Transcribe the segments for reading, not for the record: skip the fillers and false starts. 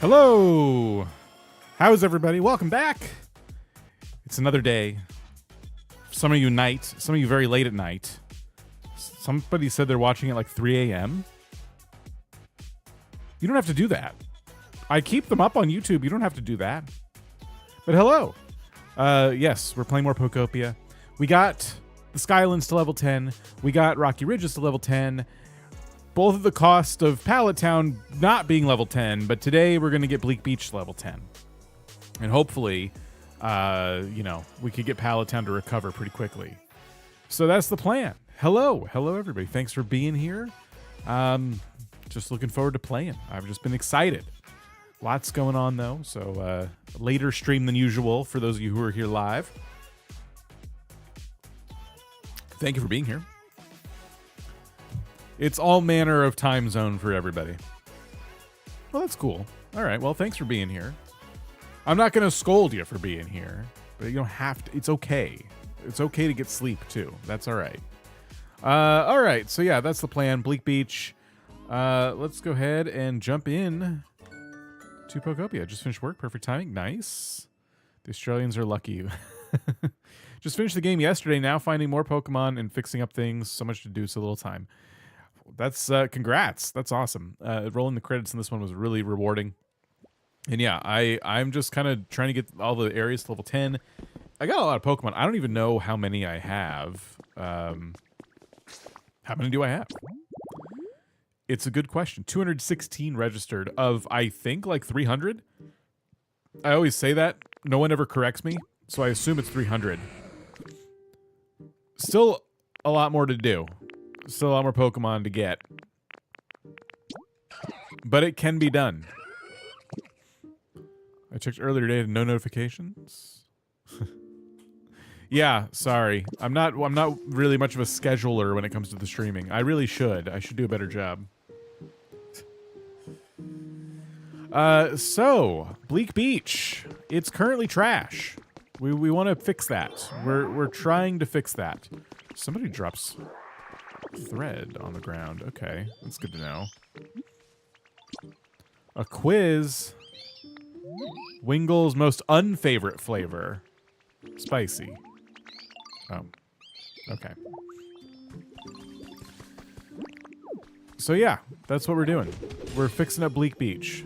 Hello! How's everybody? Welcome back! It's another day. Some of you night, some of you very late at night. Somebody said they're watching at like 3 a.m. You don't have to do that. I keep them up on YouTube. You don't have to do that. But hello. Yes, we're playing more Pokopia. We got the Skylands to level 10. We got Rocky Ridges to level 10. Both at the cost of Pallet Town not being level 10, but today we're going to get Bleak Beach to level 10. And hopefully, we could get Pallet Town to recover pretty quickly. So that's the plan. Hello. Hello, everybody. Thanks for being here. Just looking forward to playing. I've just been excited. Lots going on, though. So later stream than usual for those of you who are here live. Thank you for being here. It's all manner of time zone for everybody. Well, that's cool. All right. Well, thanks for being here. I'm not going to scold you for being here, but you don't have to. It's okay. It's okay to get sleep, too. That's all right. All right. So, yeah, that's the plan. Bleak Beach. Let's go ahead and jump in to Pokopia. Just finished work. Perfect timing. Nice. The Australians are lucky. Just finished the game yesterday. Now finding more Pokemon and fixing up things. So much to do, so little time. That's congrats. That's awesome. Rolling the credits in this one was really rewarding. And yeah, I'm just kind of trying to get all the areas to level 10. I got a lot of Pokemon. I don't even know how many I have. How many do I have? It's a good question. 216 registered of, I think, like 300. I always say that. No one ever corrects me, so I assume it's 300. Still a lot more to do. Still a lot more Pokemon to get. But it can be done. I checked earlier today, no notifications. Yeah, sorry. I'm not really much of a scheduler when it comes to the streaming. I really should. I should do a better job. So, Bleak Beach. It's currently trash. We want to fix that. We're trying to fix that. Somebody drops thread on the ground. Okay, that's good to know. A quiz. Wingle's most unfavorite flavor. Spicy. Oh. Okay. So yeah, that's what we're doing. We're fixing up Bleak Beach.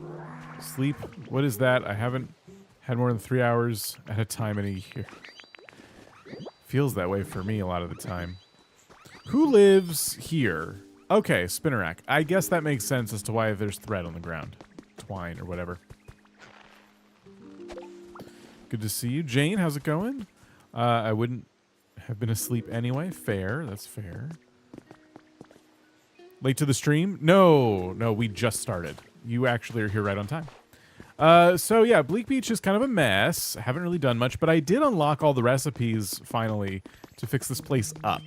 Sleep. What is that? I haven't had more than 3 hours at a time in a year. Feels that way for me a lot of the time. Who lives here? Okay, Spinnerack. I guess that makes sense as to why there's thread on the ground. Twine or whatever. Good to see you. Jane, how's it going? I wouldn't have been asleep anyway. Fair. That's fair. Late to the stream? No, we just started. You actually are here right on time. So yeah, Bleak Beach is kind of a mess. I haven't really done much, but I did unlock all the recipes finally to fix this place up.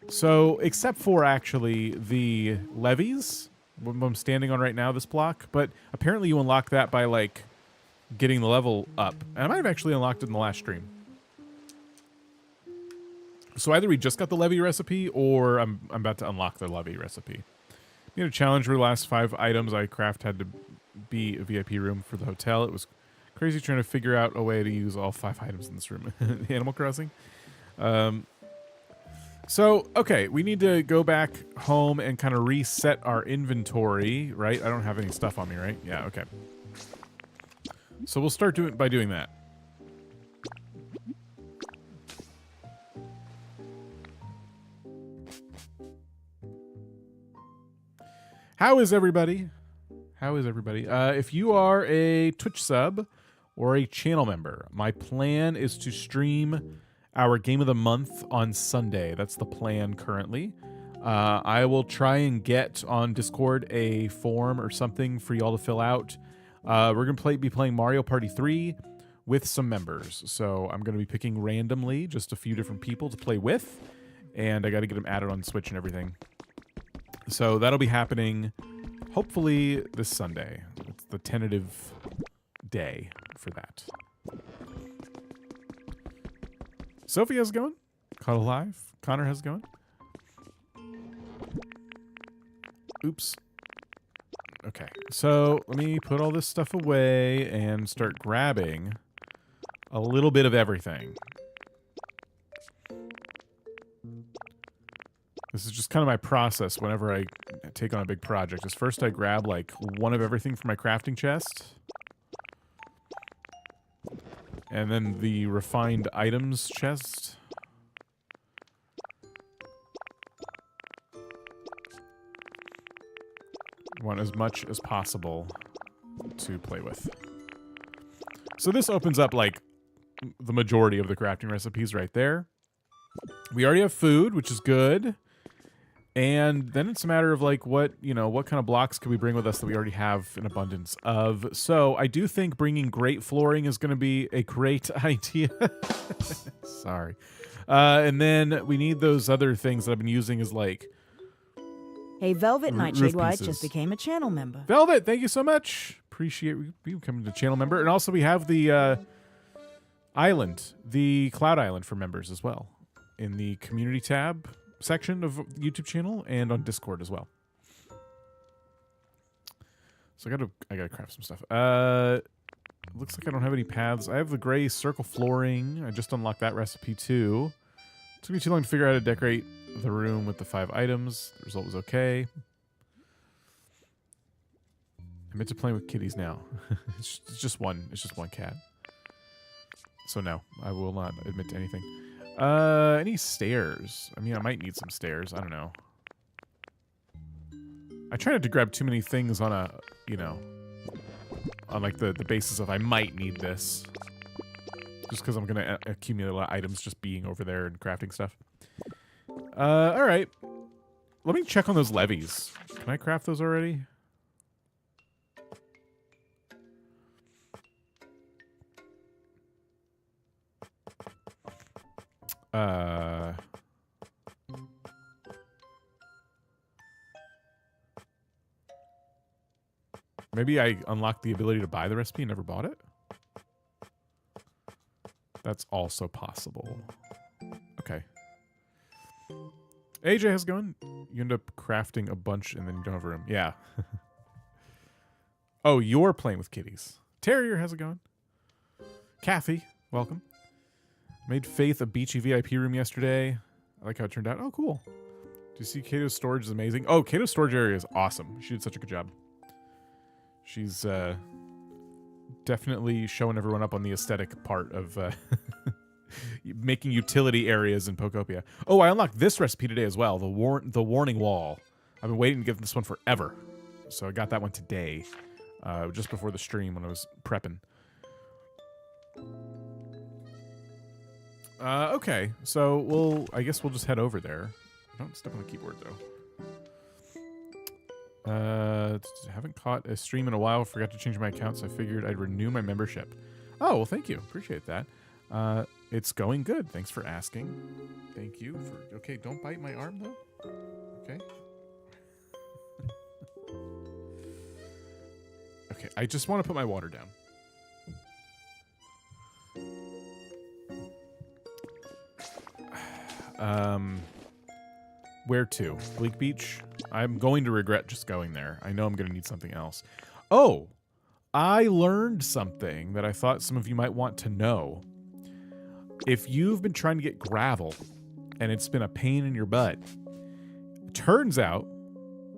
So, except for actually the levees, what I'm standing on right now, this block, but apparently you unlock that by like getting the level up. And I might have actually unlocked it in the last stream. So either we just got the levee recipe or I'm about to unlock the levee recipe. We had a challenge where the last 5 items I craft had to be a VIP room for the hotel. It was crazy trying to figure out a way to use all 5 items in this room. Animal Crossing. So, okay, we need to go back home and kind of reset our inventory, right? I don't have any stuff on me, right? Yeah, okay. So we'll start by doing that. How is everybody? If you are a Twitch sub or a channel member, my plan is to stream our game of the month on Sunday. That's the plan currently. I will try and get on Discord a form or something for y'all to fill out. We're going to be playing Mario Party 3 with some members. So I'm going to be picking randomly just a few different people to play with. And I got to get them added on Switch and everything. So that'll be happening hopefully this Sunday. It's the tentative day for that. Sophie, how's it going? Caught alive. Connor, how's it going? Oops. Okay, so let me put all this stuff away and start grabbing a little bit of everything. This is just kind of my process whenever I take on a big project. Is first I grab like one of everything from my crafting chest. And then the refined items chest. Want as much as possible to play with. So this opens up like the majority of the crafting recipes right there. We already have food, which is good. And then it's a matter of like what kind of blocks can we bring with us that we already have an abundance of. So I do think bringing grate flooring is going to be a great idea. Sorry. And then we need those other things that I've been using as like... Hey, Velvet Nightshade White just became a channel member. Velvet, thank you so much. Appreciate you becoming a channel member. And also we have the island, the Cloud Island for members as well in the community tab section of YouTube channel and on Discord as well. So I gotta craft some stuff. Looks like I don't have any paths. I have the gray circle flooring. I just unlocked that recipe too. It took me too long to figure out how to decorate the room with the 5 items. The result was okay. I'm into playing with kitties now. It's just one cat. So no, I will not admit to anything. Any stairs? I mean, I might need some stairs. I don't know. I try not to grab too many things on a, on like the basis of I might need this. Just because I'm going to accumulate a lot of items just being over there and crafting stuff. All right. Let me check on those levees. Can I craft those already? Maybe I unlocked the ability to buy the recipe and never bought it? That's also possible. Okay. AJ, how's it going? You end up crafting a bunch and then you don't have room. Yeah. Oh, you're playing with kitties. Terrier, how's it going? Kathy, welcome. Made Faith a beachy VIP room yesterday. I like how it turned out. Oh, cool. Do you see Kato's storage is amazing? Oh, Kato's storage area is awesome. She did such a good job. She's definitely showing everyone up on the aesthetic part of making utility areas in Pokopia. Oh, I unlocked this recipe today as well. The warning wall. I've been waiting to get this one forever. So I got that one today. Just before the stream when I was prepping. Okay, so I guess we'll just head over there. Don't step on the keyboard though. Haven't caught a stream in a while. Forgot to change my account, so I figured I'd renew my membership. Oh, well, thank you. Appreciate that. It's going good. Thanks for asking. Thank you for... Okay, don't bite my arm though. Okay. Okay, I just want to put my water down. Where to? Bleak Beach? I'm going to regret just going there. I know I'm going to need something else. Oh, I learned something that I thought some of you might want to know. If you've been trying to get gravel and it's been a pain in your butt, turns out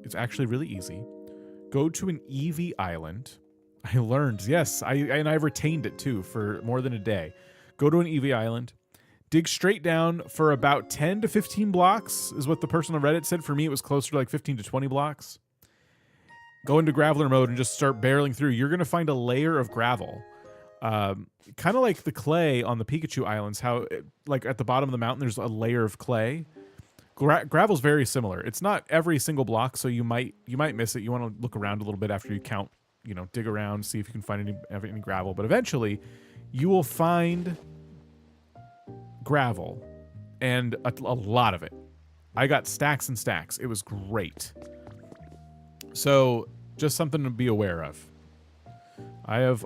it's actually really easy. Go to an EV island. I learned, yes, and I've retained it too for more than a day. Go to an EV island. Dig straight down for about 10 to 15 blocks is what the person on Reddit said. For me, it was closer to like 15 to 20 blocks. Go into Graveler mode and just start barreling through. You're going to find a layer of gravel. Kind of like the clay on the Pikachu Islands, how like at the bottom of the mountain, there's a layer of clay. Gravel's very similar. It's not every single block, so you might miss it. You want to look around a little bit after you count, dig around, see if you can find any gravel. But eventually, you will find gravel, and a lot of it. I got stacks and stacks. It was great. So just something to be aware of. I've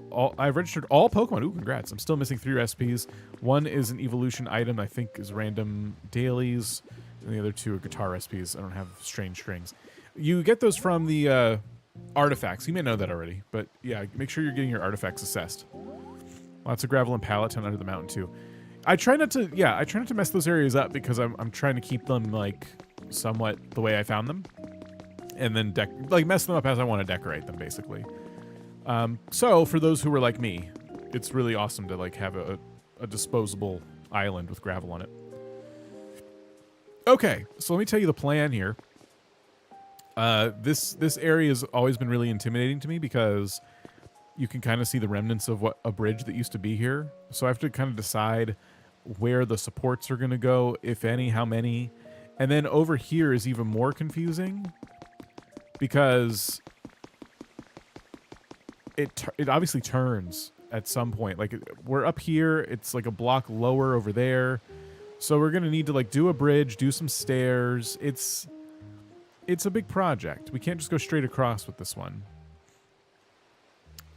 registered all Pokemon. Ooh, congrats. I'm still missing 3 recipes. One is an evolution item, I think is random dailies, and the other 2 are guitar recipes. I don't have strange strings. You get those from the Artifacts. You may know that already, but yeah, make sure you're getting your artifacts assessed. Lots of gravel and pallet under the mountain too. I try not to mess those areas up because I'm trying to keep them like somewhat the way I found them, and then mess them up as I want to decorate them, basically. So for those who were like me, it's really awesome to like have a disposable island with gravel on it. Okay, so let me tell you the plan here. This area has always been really intimidating to me because you can kind of see the remnants of what a bridge that used to be here. So I have to kind of decide where the supports are going to go, if any, how many. And then over here is even more confusing because it obviously turns at some point. Like we're up here, it's like a block lower over there. So we're going to need to like do a bridge, do some stairs. It's a big project. We can't just go straight across with this one.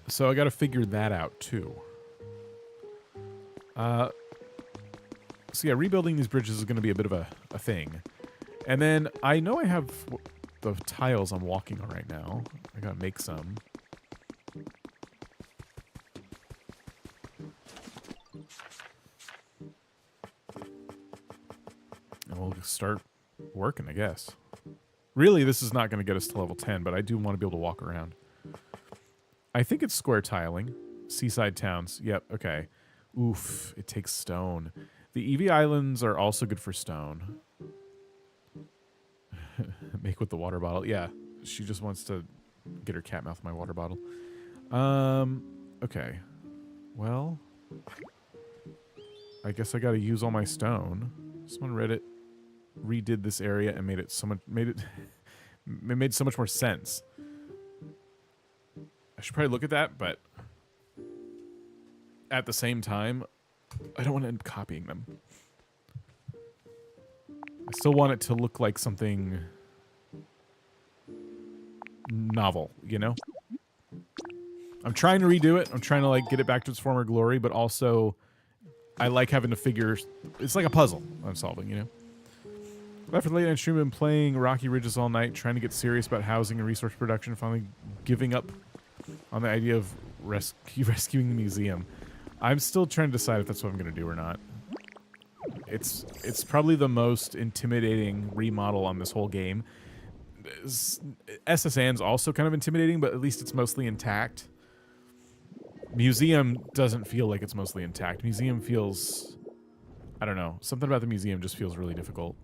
So I got to figure that out too. So yeah, rebuilding these bridges is going to be a bit of a thing. And then I know I have the tiles I'm walking on right now. I got to make some. And we'll start working, I guess. Really, this is not going to get us to level 10, but I do want to be able to walk around. I think it's square tiling. Seaside towns. Yep, okay. Oof, it takes stone. The Eevee Islands are also good for stone. Make with the water bottle. Yeah, she just wants to get her cat mouth in my water bottle. Okay. Well, I guess I got to use all my stone. Someone redid this area and made it it made so much more sense. I should probably look at that, but at the same time, I don't want to end up copying them. I still want it to look like something novel, you know? I'm trying to redo it. I'm trying to like get it back to its former glory, but also I like having to figure. It's like a puzzle I'm solving, you know? After the late night stream, I've been playing Rocky Ridges all night, trying to get serious about housing and resource production, finally giving up on the idea of rescuing the museum. I'm still trying to decide if that's what I'm going to do or not. It's probably the most intimidating remodel on this whole game. SSN's also kind of intimidating, but at least it's mostly intact. Museum doesn't feel like it's mostly intact. Museum feels... I don't know. Something about the museum just feels really difficult.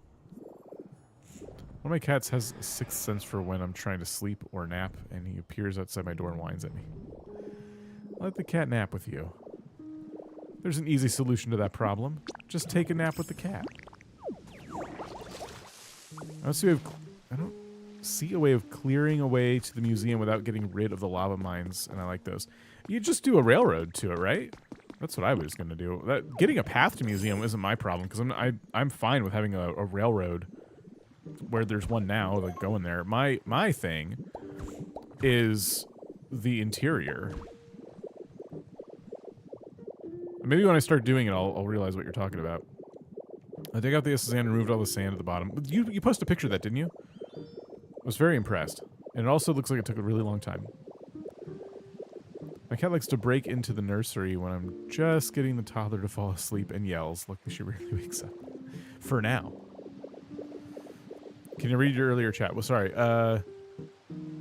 One of my cats has a sixth sense for when I'm trying to sleep or nap, and he appears outside my door and whines at me. Let the cat nap with you. There's an easy solution to that problem. Just take a nap with the cat. I don't see a way of clearing a way to the museum without getting rid of the lava mines, and I like those. You just do a railroad to it, right? That's what I was going to do. Getting a path to museum isn't my problem, because I'm fine with having a railroad where there's one now, like going there. My thing is the interior. Maybe when I start doing it, I'll realize what you're talking about. I dug out the sand and removed all the sand at the bottom. You posted a picture of that, didn't you? I was very impressed. And it also looks like it took a really long time. My cat likes to break into the nursery when I'm just getting the toddler to fall asleep and yells. Luckily, she rarely wakes up. For now. Can you read your earlier chat? Well, sorry. Are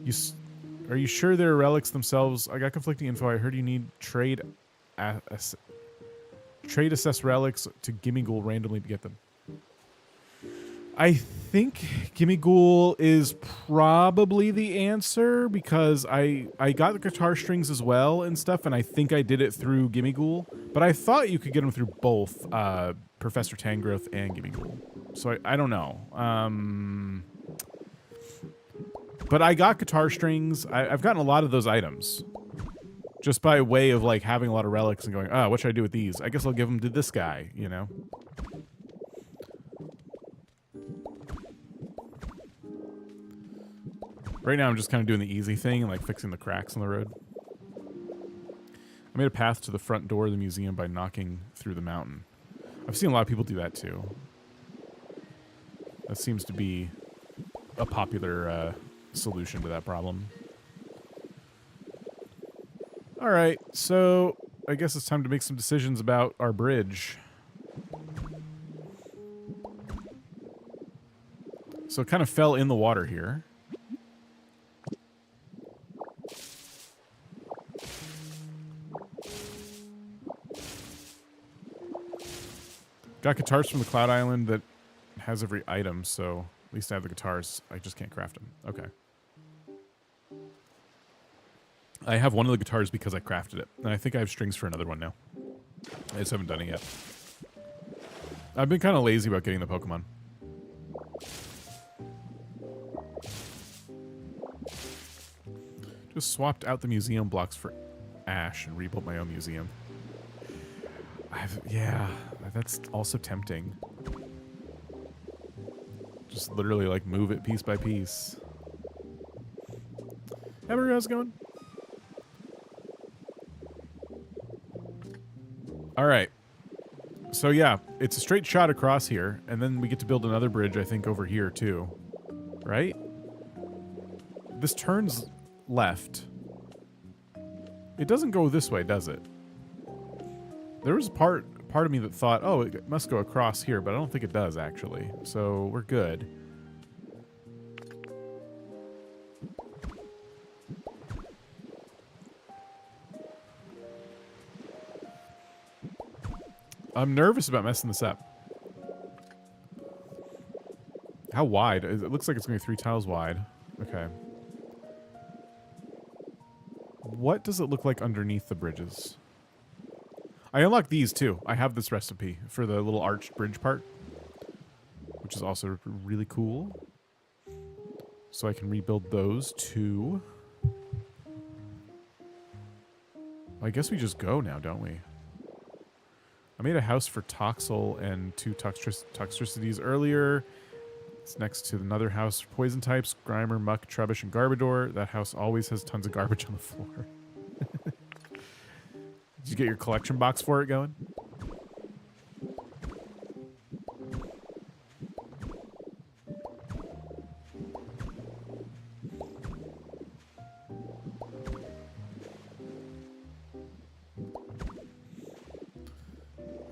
you sure they're relics themselves? I got conflicting info. I heard you need trade assess relics to Gimme Ghoul randomly to get them. I think Gimme Ghoul is probably the answer because I got the guitar strings as well and stuff, and I think I did it through Gimme Ghoul, but I thought you could get them through both Professor Tangrowth and Gimme Ghoul. So I don't know. But I got guitar strings. I've gotten a lot of those items. Just by way of like having a lot of relics and going, oh, what should I do with these? I guess I'll give them to this guy, you know? Right now I'm just kind of doing the easy thing and like fixing the cracks on the road. I made a path to the front door of the museum by knocking through the mountain. I've seen a lot of people do that too. That seems to be a popular solution to that problem. All right, so I guess it's time to make some decisions about our bridge. So it kind of fell in the water here. Got guitars from the Cloud Island that has every item, so at least I have the guitars. I just can't craft them. Okay. I have one of the guitars because I crafted it. And I think I have strings for another one now. I just haven't done it yet. I've been kind of lazy about getting the Pokemon. Just swapped out the museum blocks for Ash and rebuilt my own museum. Yeah, that's also tempting. Just literally like move it piece by piece. Hey, how's it going? All right. So yeah, it's a straight shot across here, and then we get to build another bridge, I think, over here too. Right? This turns left. It doesn't go this way, does it? There was part of me that thought, oh, it must go across here, but I don't think it does, actually. So we're good. I'm nervous about messing this up. How wide? It looks like it's going to be 3 tiles wide. Okay. What does it look like underneath the bridges? I unlocked these too. I have this recipe for the little arched bridge part, which is also really cool. So I can rebuild those too. I guess we just go now, don't we? I made a house for Toxel and 2 Toxtricities earlier. It's next to another house for poison types, Grimer, Muck, Trubbish, and Garbodor. That house always has tons of garbage on the floor. Did you get your collection box for it going?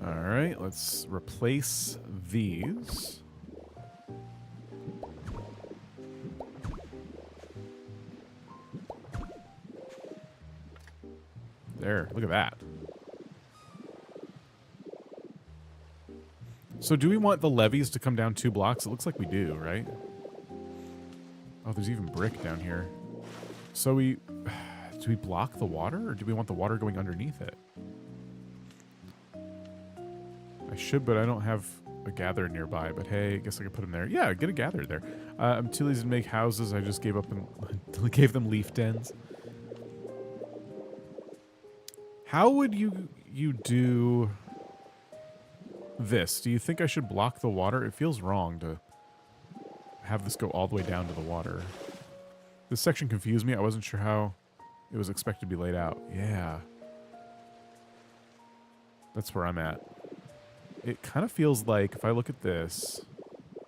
All right, let's replace these. There, look at that. So do we want the levees to come down 2 blocks? It looks like we do, right? Oh, there's even brick down here. So do we block the water, or do we want the water going underneath it? I should, but I don't have a gatherer nearby. But hey, I guess I could put them there. Yeah, get a gatherer there. I'm too lazy to make houses. I just gave up and gave them leaf dens. How would you do this? Do you think I should block the water? It feels wrong to have this go all the way down to the water. This section confused me. I wasn't sure how it was expected to be laid out. Yeah. That's where I'm at. It kind of feels like, if I look at this,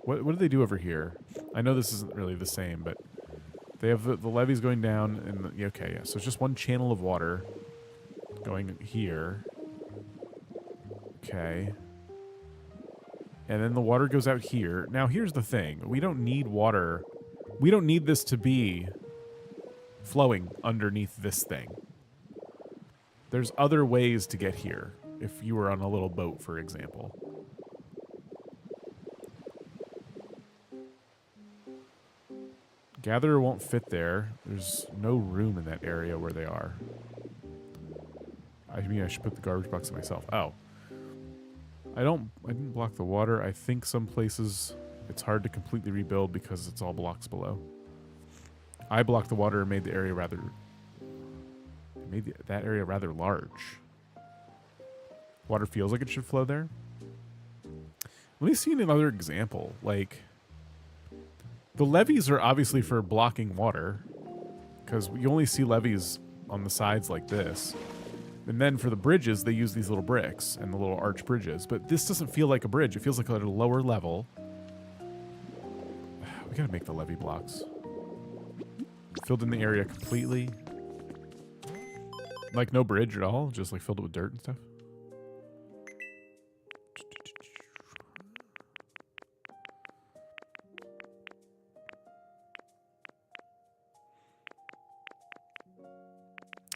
what do they do over here? I know this isn't really the same, but they have the levees going down, and okay, yeah. So it's just one channel of water going here. Okay. And then the water goes out here. Now, here's the thing. We don't need water. We don't need this to be flowing underneath this thing. There's other ways to get here. If you were on a little boat, for example. Gatherer won't fit there. There's no room in that area where they are. I mean, I should put the garbage box in myself. Oh. I didn't block the water. I think some places it's hard to completely rebuild because it's all blocks below. I blocked the water and made the area rather... that area rather large. Water feels like it should flow there. Let me see another example. Like, the levees are obviously for blocking water, because you only see levees on the sides like this. And then for the bridges, they use these little bricks and the little arch bridges. But this doesn't feel like a bridge. It feels like at a lower level. We gotta make the levee blocks. Filled in the area completely. Like no bridge at all? Just like filled it with dirt and stuff?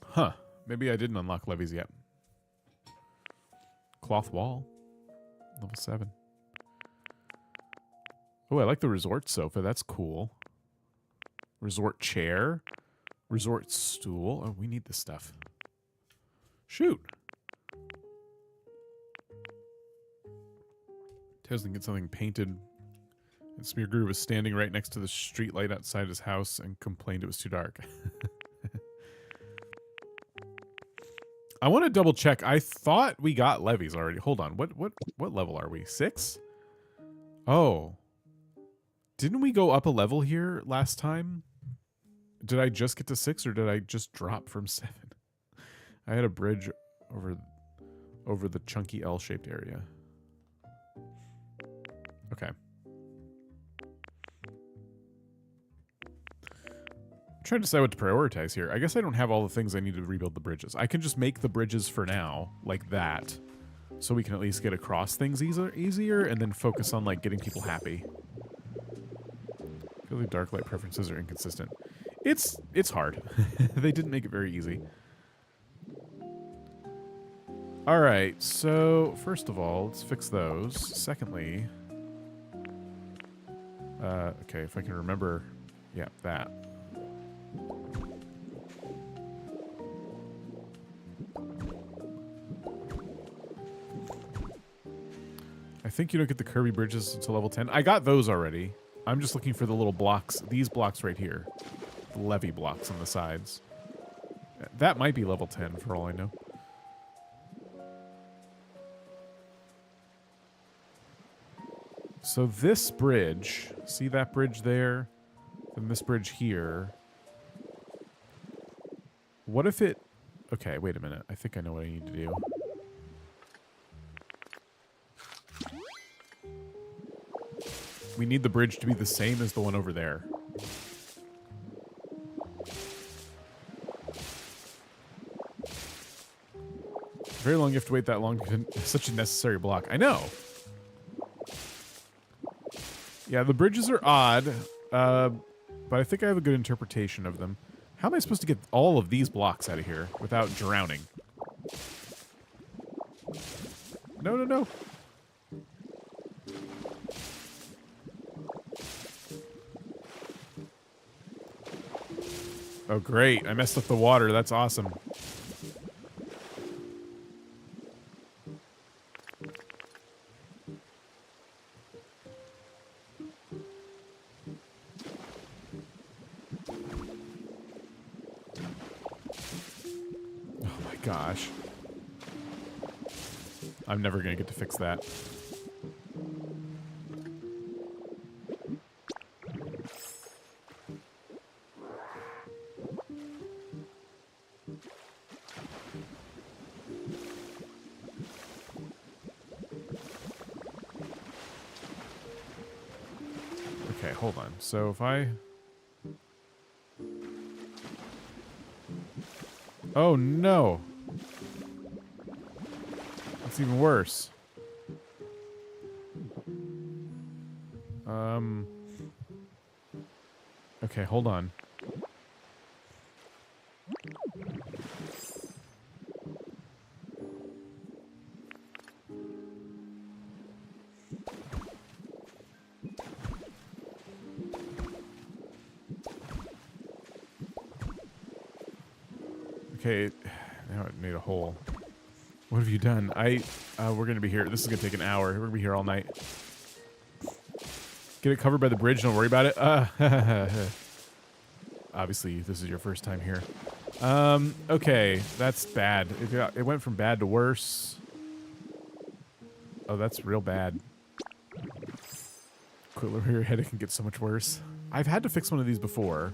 Huh. Maybe I didn't unlock levees yet. Cloth wall. Level 7. Oh, I like the resort sofa. That's cool. Resort chair. Resort stool. Oh, we need this stuff. Shoot. Tails can get something painted. And Smeargrew was standing right next to the street light outside his house and complained it was too dark. I want to double check. I thought we got levies already. Hold on. What level are we? 6? Oh. Didn't we go up a level here last time? Did I just get to 6 or did I just drop from 7? I had a bridge over the chunky L-shaped area. Okay. I'm trying to decide what to prioritize here. I guess I don't have all the things I need to rebuild the bridges. I can just make the bridges for now, like that, so we can at least get across things easier and then focus on like getting people happy. I feel like dark light preferences are inconsistent. It's hard. They didn't make it very easy. All right, so first of all, let's fix those. Secondly, okay, if I can remember, yeah, that. I think you don't get the Kirby bridges until level 10. I got those already. I'm just looking for the little blocks, these blocks right here. The levee blocks on the sides. That might be level 10 for all I know. So this bridge, see that bridge there? And this bridge here. What if it... Okay, wait a minute. I think I know what I need to do. We need the bridge to be the same as the one over there. Very long you have to wait that long. It's such a necessary block. I know. Yeah, the bridges are odd, but I think I have a good interpretation of them. How am I supposed to get all of these blocks out of here without drowning? No, no, no. Oh, great. I messed up the water. That's awesome. Oh my gosh. I'm never going to get to fix that. Okay, hold on. So if I... Oh, no. That's even worse. Okay, hold on. Okay, now it made a hole. What have you done? We're gonna be here. This is gonna take an hour. We're gonna be here all night. Get it covered by the bridge. Don't worry about it. Obviously, this is your first time here. Okay, that's bad. It went from bad to worse. Oh, that's real bad. Quit over your head. It can get so much worse. I've had to fix one of these before.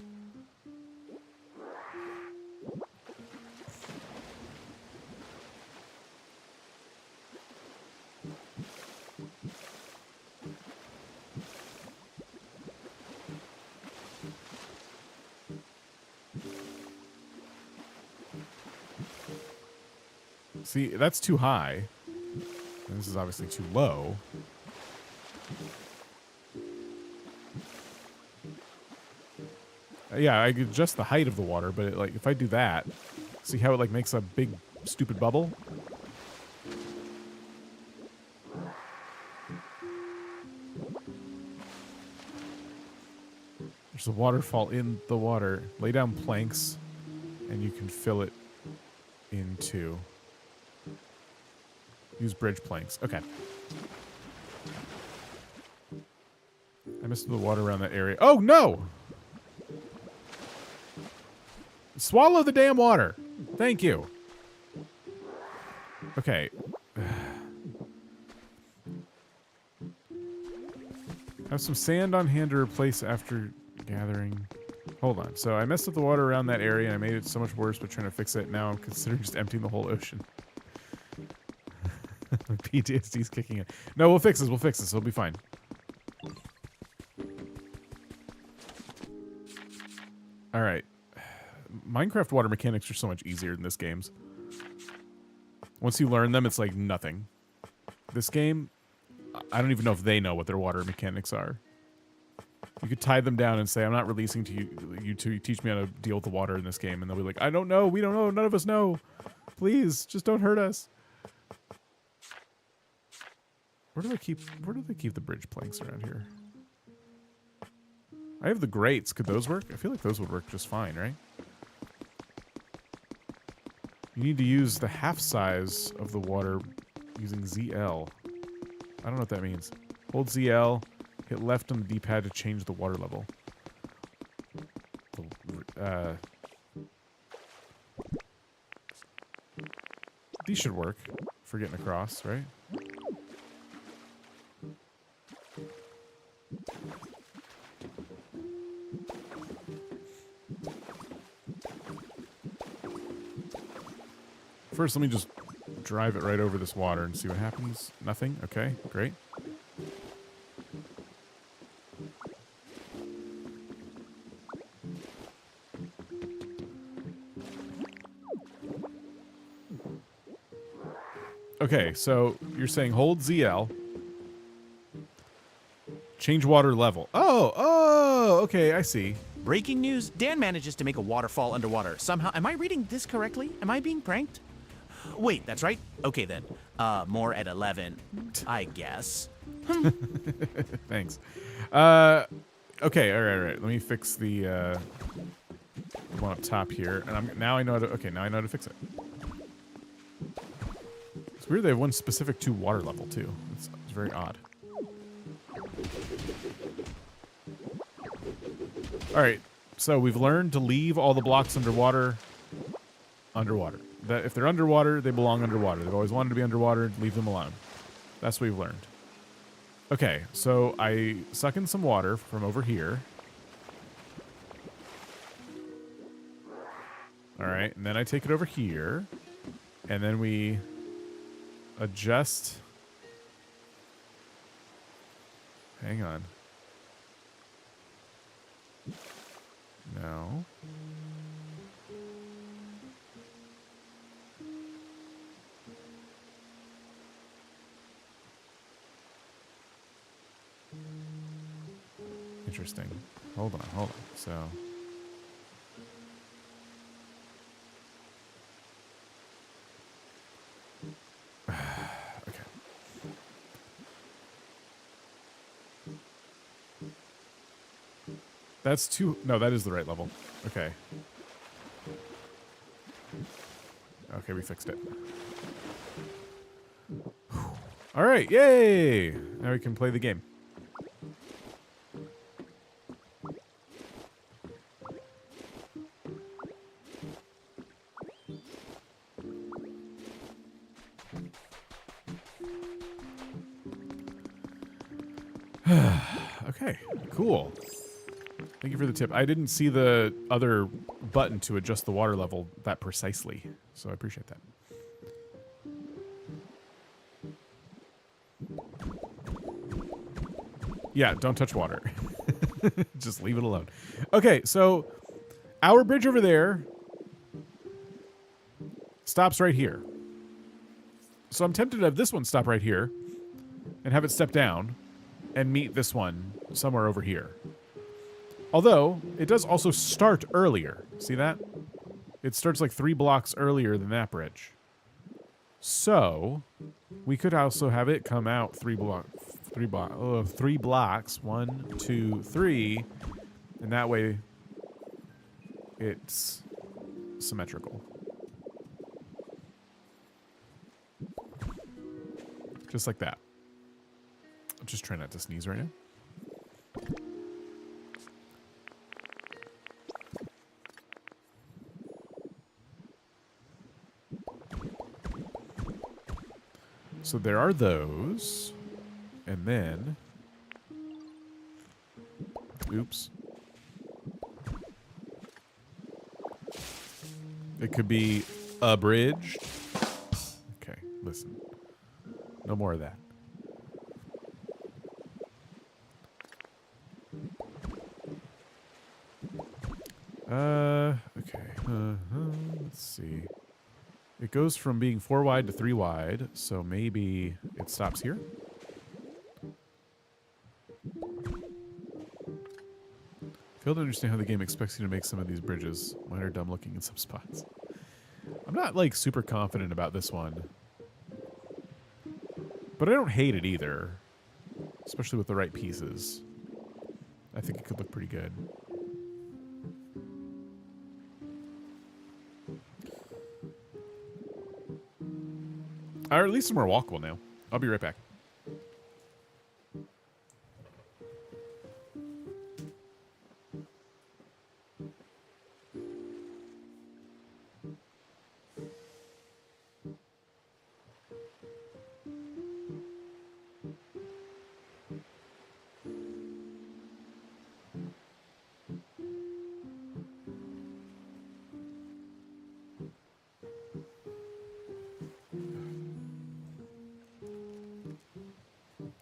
See, that's too high. And this is obviously too low. Yeah, I could adjust the height of the water, but like if I do that, see how it like makes a big stupid bubble? There's a waterfall in the water. Lay down planks and you can fill it into. Use bridge planks. Okay. I missed the water around that area. Oh no! Swallow the damn water. Thank you. Okay. Have some sand on hand to replace after gathering. Hold on. So I messed up the water around that area and I made it so much worse by trying to fix it. Now I'm considering just emptying the whole ocean. PTSD's kicking in. No, we'll fix this. We'll fix this. It'll be fine. All right. Minecraft water mechanics are so much easier than this game's. Once you learn them, it's like nothing. This game, I don't even know if they know what their water mechanics are. You could tie them down and say, I'm not releasing to you to teach me how to deal with the water in this game. And they'll be like, I don't know. We don't know. None of us know. Please, just don't hurt us. Where do they keep the bridge planks around here? I have the grates. Could those work? I feel like those would work just fine, right? You need to use the half size of the water using ZL. I don't know what that means. Hold ZL, hit left on the D-pad to change the water level. These should work for getting across, right? First, let me just drive it right over this water and see what happens. Nothing? Okay, great. Okay, so you're saying hold ZL. Change water level. Oh, okay, I see. Breaking news, Dan manages to make a waterfall underwater. Somehow, am I reading this correctly? Am I being pranked? Wait, that's right? Okay then. More at 11, I guess. Thanks. Okay, all right. Let me fix the one up top here. And now I know how to fix it. It's weird they have one specific to water level too. It's very odd. All right, so we've learned to leave all the blocks underwater. That if they're underwater, they belong underwater. They've always wanted to be underwater. Leave them alone. That's what we've learned. Okay, so I suck in some water from over here. All right, and then I take it over here, and then we adjust. Hang on. No. Interesting. Hold on. So. Okay. That's too... No, that is the right level. Okay. Okay, we fixed it. All right, yay! Now we can play the game. Okay, cool. Thank you for the tip. I didn't see the other button to adjust the water level that precisely, so I appreciate that. Yeah, don't touch water. Just leave it alone. Okay, so our bridge over there stops right here. So I'm tempted to have this one stop right here and have it step down and meet this one somewhere over here. Although, it does also start earlier. See that? It starts like 3 blocks earlier than that bridge. So, we could also have it come out 3 blocks. 3 blocks. 1, 2, 3. And that way, it's symmetrical. Just like that. I'm just trying not to sneeze right now. So there are those. And then... Oops. It could be abridged. Okay, listen. No more of that. Okay. Let's see. It goes from being 4 wide to 3 wide, so maybe it stops here. Fail to understand how the game expects you to make some of these bridges. Mine are dumb looking in some spots. I'm not, like, super confident about this one. But I don't hate it either. Especially with the right pieces. I think it could look pretty good. Or at least it's more walkable now. I'll be right back.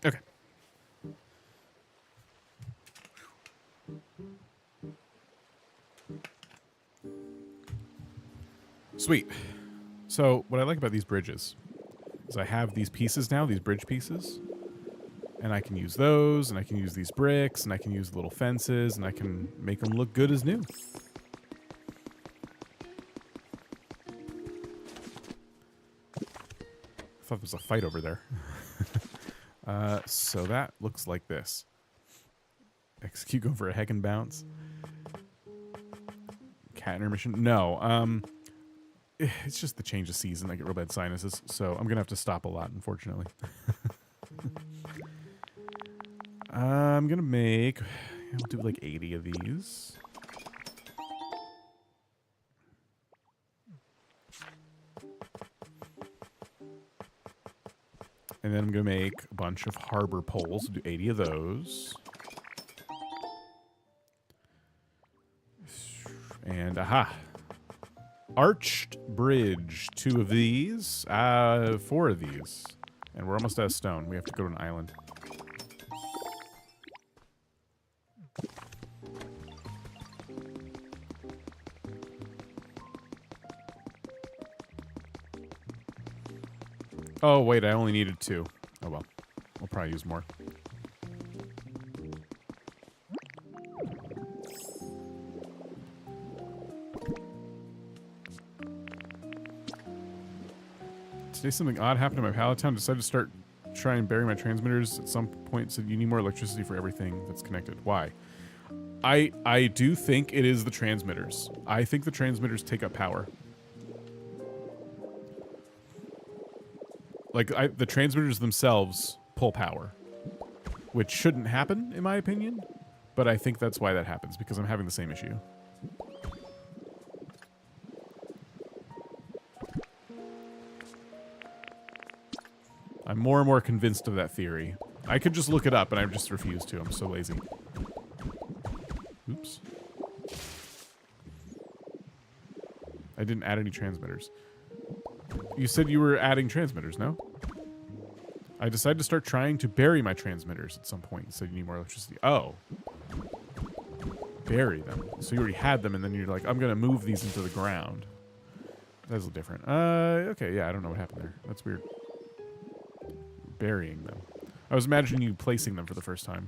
Okay. Sweet. So what I like about these bridges is I have these pieces now, these bridge pieces, and I can use those, and I can use these bricks, and I can use little fences, and I can make them look good as new. I thought there was a fight over there. So that looks like this. Execute, go for a heck and bounce. Cat intermission? No. It's just the change of season. I get real bad sinuses, so I'm going to have to stop a lot, unfortunately. I'm going to make... I'll do like 80 of these. And then I'm going to make a bunch of harbor poles. Do 80 of those. And aha. Arched bridge. 2 of these. 4 of these. And we're almost out of stone. We have to go to an island. Oh, wait, I only needed 2. Oh, well. We'll probably use more. Today something odd happened in my pallet town. Decided to try and bury my transmitters. At some point said you need more electricity for everything that's connected. Why? I do think it is the transmitters. I think the transmitters take up power. Like, the transmitters themselves pull power, which shouldn't happen, in my opinion. But I think that's why that happens, because I'm having the same issue. I'm more and more convinced of that theory. I could just look it up, and I just refuse to. I'm so lazy. Oops. I didn't add any transmitters. You said you were adding transmitters, no? I decided to start trying to bury my transmitters at some point. You said you need more electricity. Oh. Bury them. So you already had them, and then you're like, I'm going to move these into the ground. That's a little different. Okay, yeah, I don't know what happened there. That's weird. burying them. I was imagining you placing them for the first time.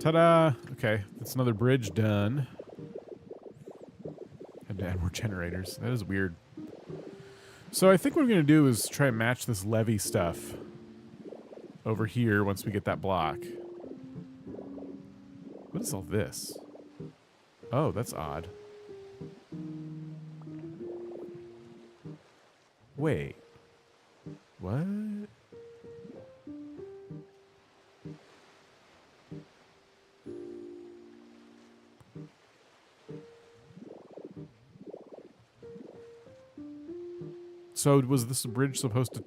Ta-da! Okay, that's another bridge done. Had to add more generators. That is weird. So I think what we're going to do is try and match this levee stuff over here once we get that block. What is all this? Oh, that's odd. Wait. What? So was this bridge supposed to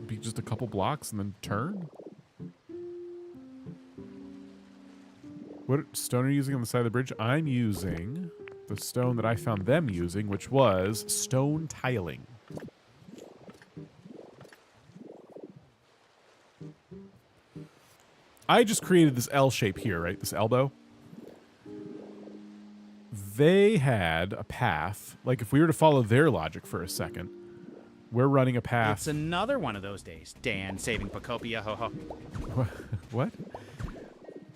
be just a couple blocks and then turn? What stone are you using on the side of the bridge? I'm using the stone that I found them using, which was stone tiling. I just created this L shape here, right? This elbow. They had a path. Like, if we were to follow their logic for a second, we're running a path. It's another one of those days. Dan saving Pokopia, ho ho. What?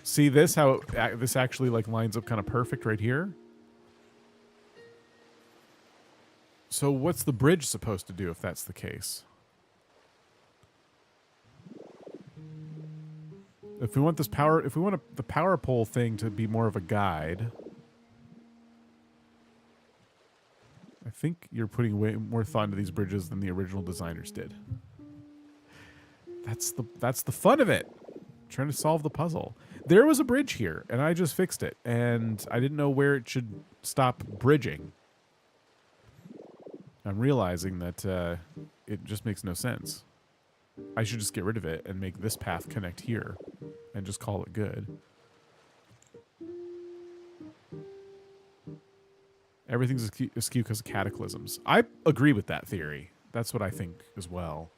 See this? How this actually like lines up kind of perfect right here? So what's the bridge supposed to do if that's the case? If we want this power, if we want the power pole thing to be more of a guide, I think you're putting way more thought into these bridges than the original designers did. That's the fun of it. Trying to solve the puzzle. There was a bridge here, and I just fixed it, and I didn't know where it should stop bridging. I'm realizing that it just makes no sense. I should just get rid of it and make this path connect here and just call it good. Everything's askew because of cataclysms. I agree with that theory. That's what I think as well.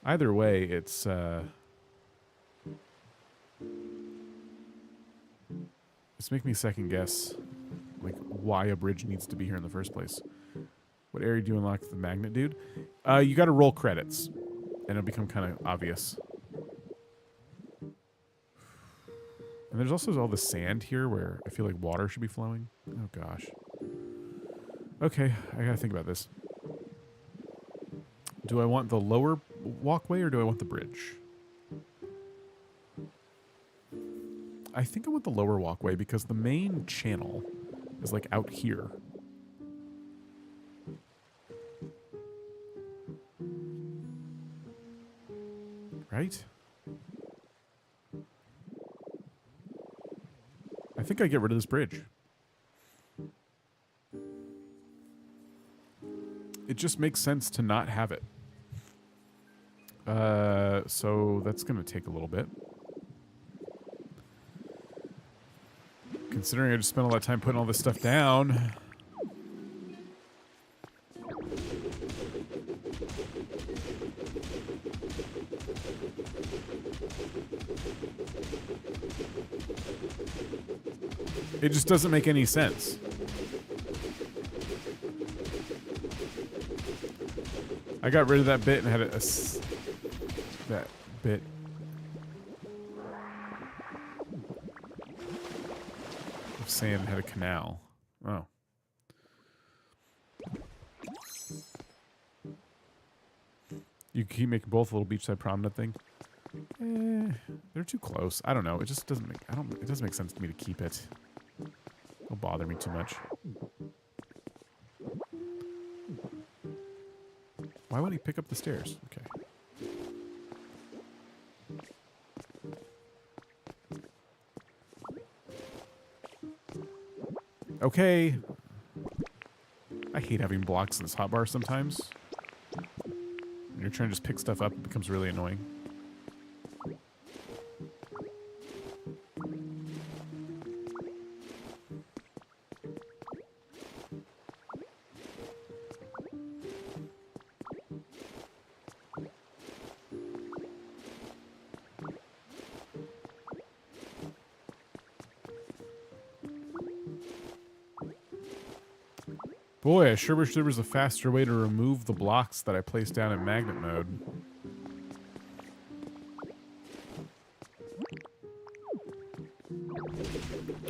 Either way, it's making me second guess like why a bridge needs to be here in the first place. What area do you unlock the magnet, dude? You got to roll credits, and it'll become kind of obvious. And there's also all the sand here where I feel like water should be flowing. Oh, gosh. Okay, I gotta think about this. Do I want the lower walkway or do I want the bridge? I think I want the lower walkway because the main channel is like out here. Right? I think I get rid of this bridge. It just makes sense to not have it. So that's going to take a little bit. Considering I just spent all that time putting all this stuff down. It just doesn't make any sense. I got rid of that bit and had that bit. Of sand had a canal. Oh. You keep making both a little beachside promenade thing. They're too close. I don't know. It just doesn't make. It doesn't make sense to me to keep it. It'll bother me too much. Why would he pick up the stairs? Okay. Okay. I hate having blocks in this hotbar sometimes. When you're trying to just pick stuff up, it becomes really annoying. Boy, I sure wish there was a faster way to remove the blocks that I placed down in magnet mode.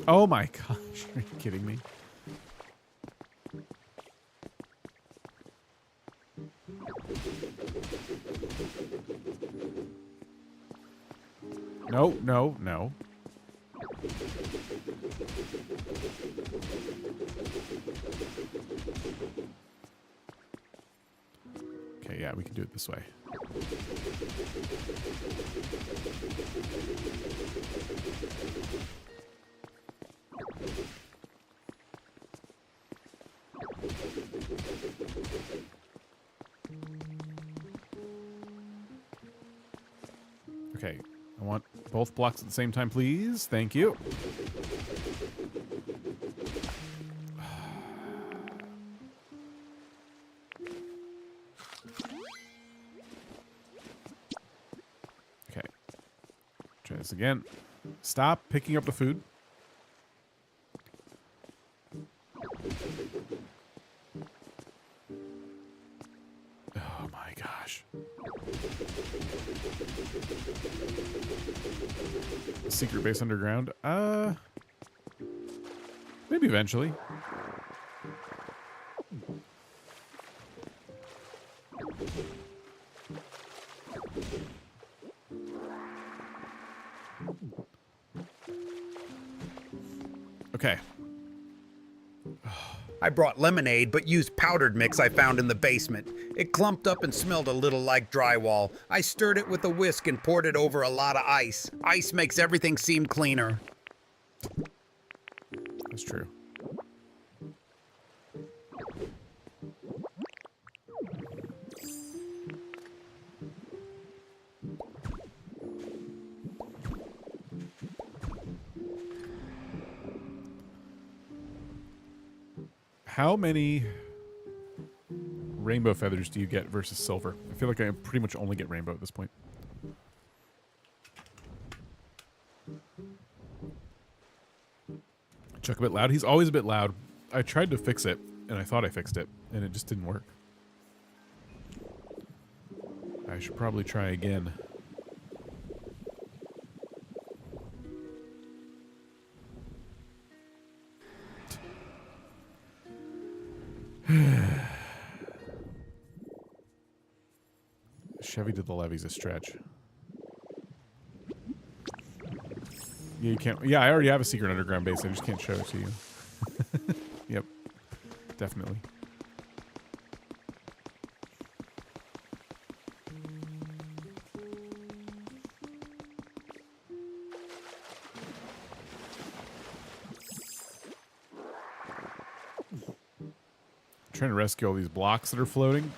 Oh my gosh, are you kidding me? No, no, no. Okay, yeah, we can do it this way. Okay, I want both blocks at the same time, please. Thank you. Okay, try this again. Stop picking up the food. Oh my gosh. Secret base underground? Maybe eventually. Okay. I brought lemonade, but used powdered mix I found in the basement. It clumped up and smelled a little like drywall. I stirred it with a whisk and poured it over a lot of ice. Ice makes everything seem cleaner. That's true. How many rainbow feathers do you get versus silver? I feel like I pretty much only get rainbow at this point. Chuck a bit loud. He's always a bit loud. I tried to fix it, and I thought I fixed it, and it just didn't work. I should probably try again. Chevy to the levee's a stretch. Yeah, you can't. Yeah, I already have a secret underground base. I just can't show it to you. Yep, definitely. Trying to rescue all these blocks that are floating.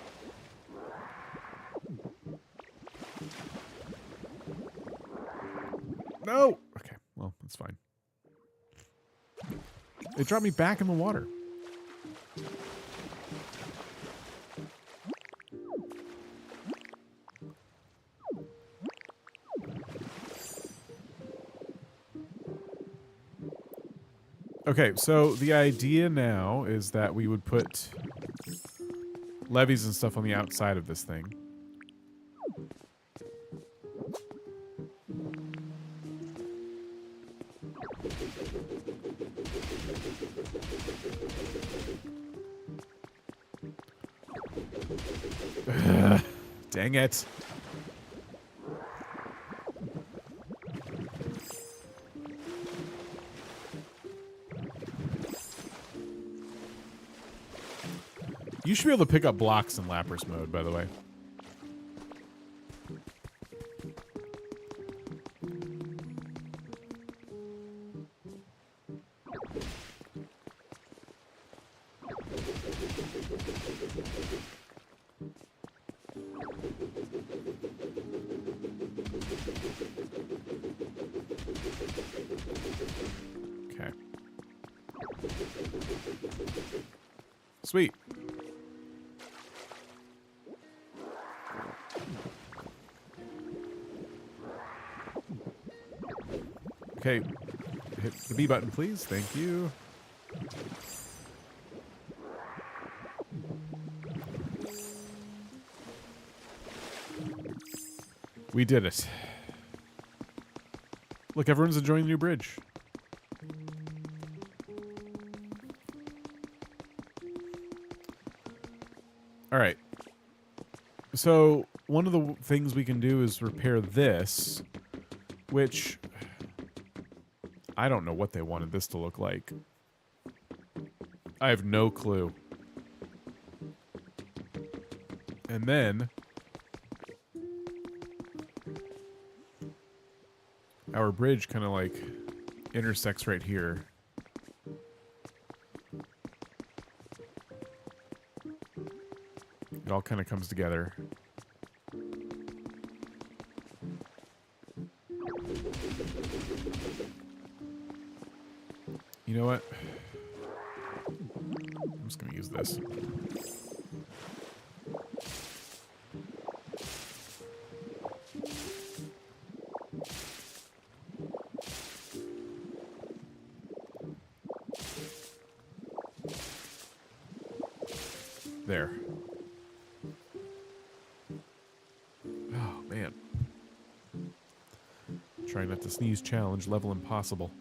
No! Okay, well, that's fine. It dropped me back in the water. Okay, so the idea now is that we would put levees and stuff on the outside of this thing. Ugh, dang it. You should be able to pick up blocks in Lapras mode, by the way. Okay. Sweet. Okay, hit the B button, please. Thank you. We did it. Look, everyone's enjoying the new bridge. All right. So one of the things we can do is repair this, which I don't know what they wanted this to look like. I have no clue. And then our bridge kind of like intersects right here. It all kind of comes together. You know what? I'm just going to use this. There. Oh, man. Try not to sneeze challenge, level impossible.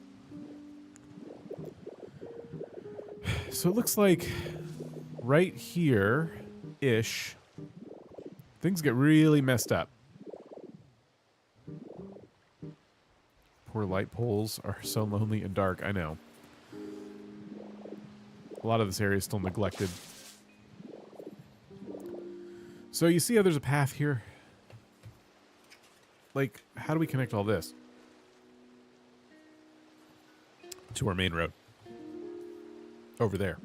So it looks like right here-ish, things get really messed up. Poor light poles are so lonely and dark, I know. A lot of this area is still neglected. So you see how there's a path here? Like, how do we connect all this to our main road? Over there.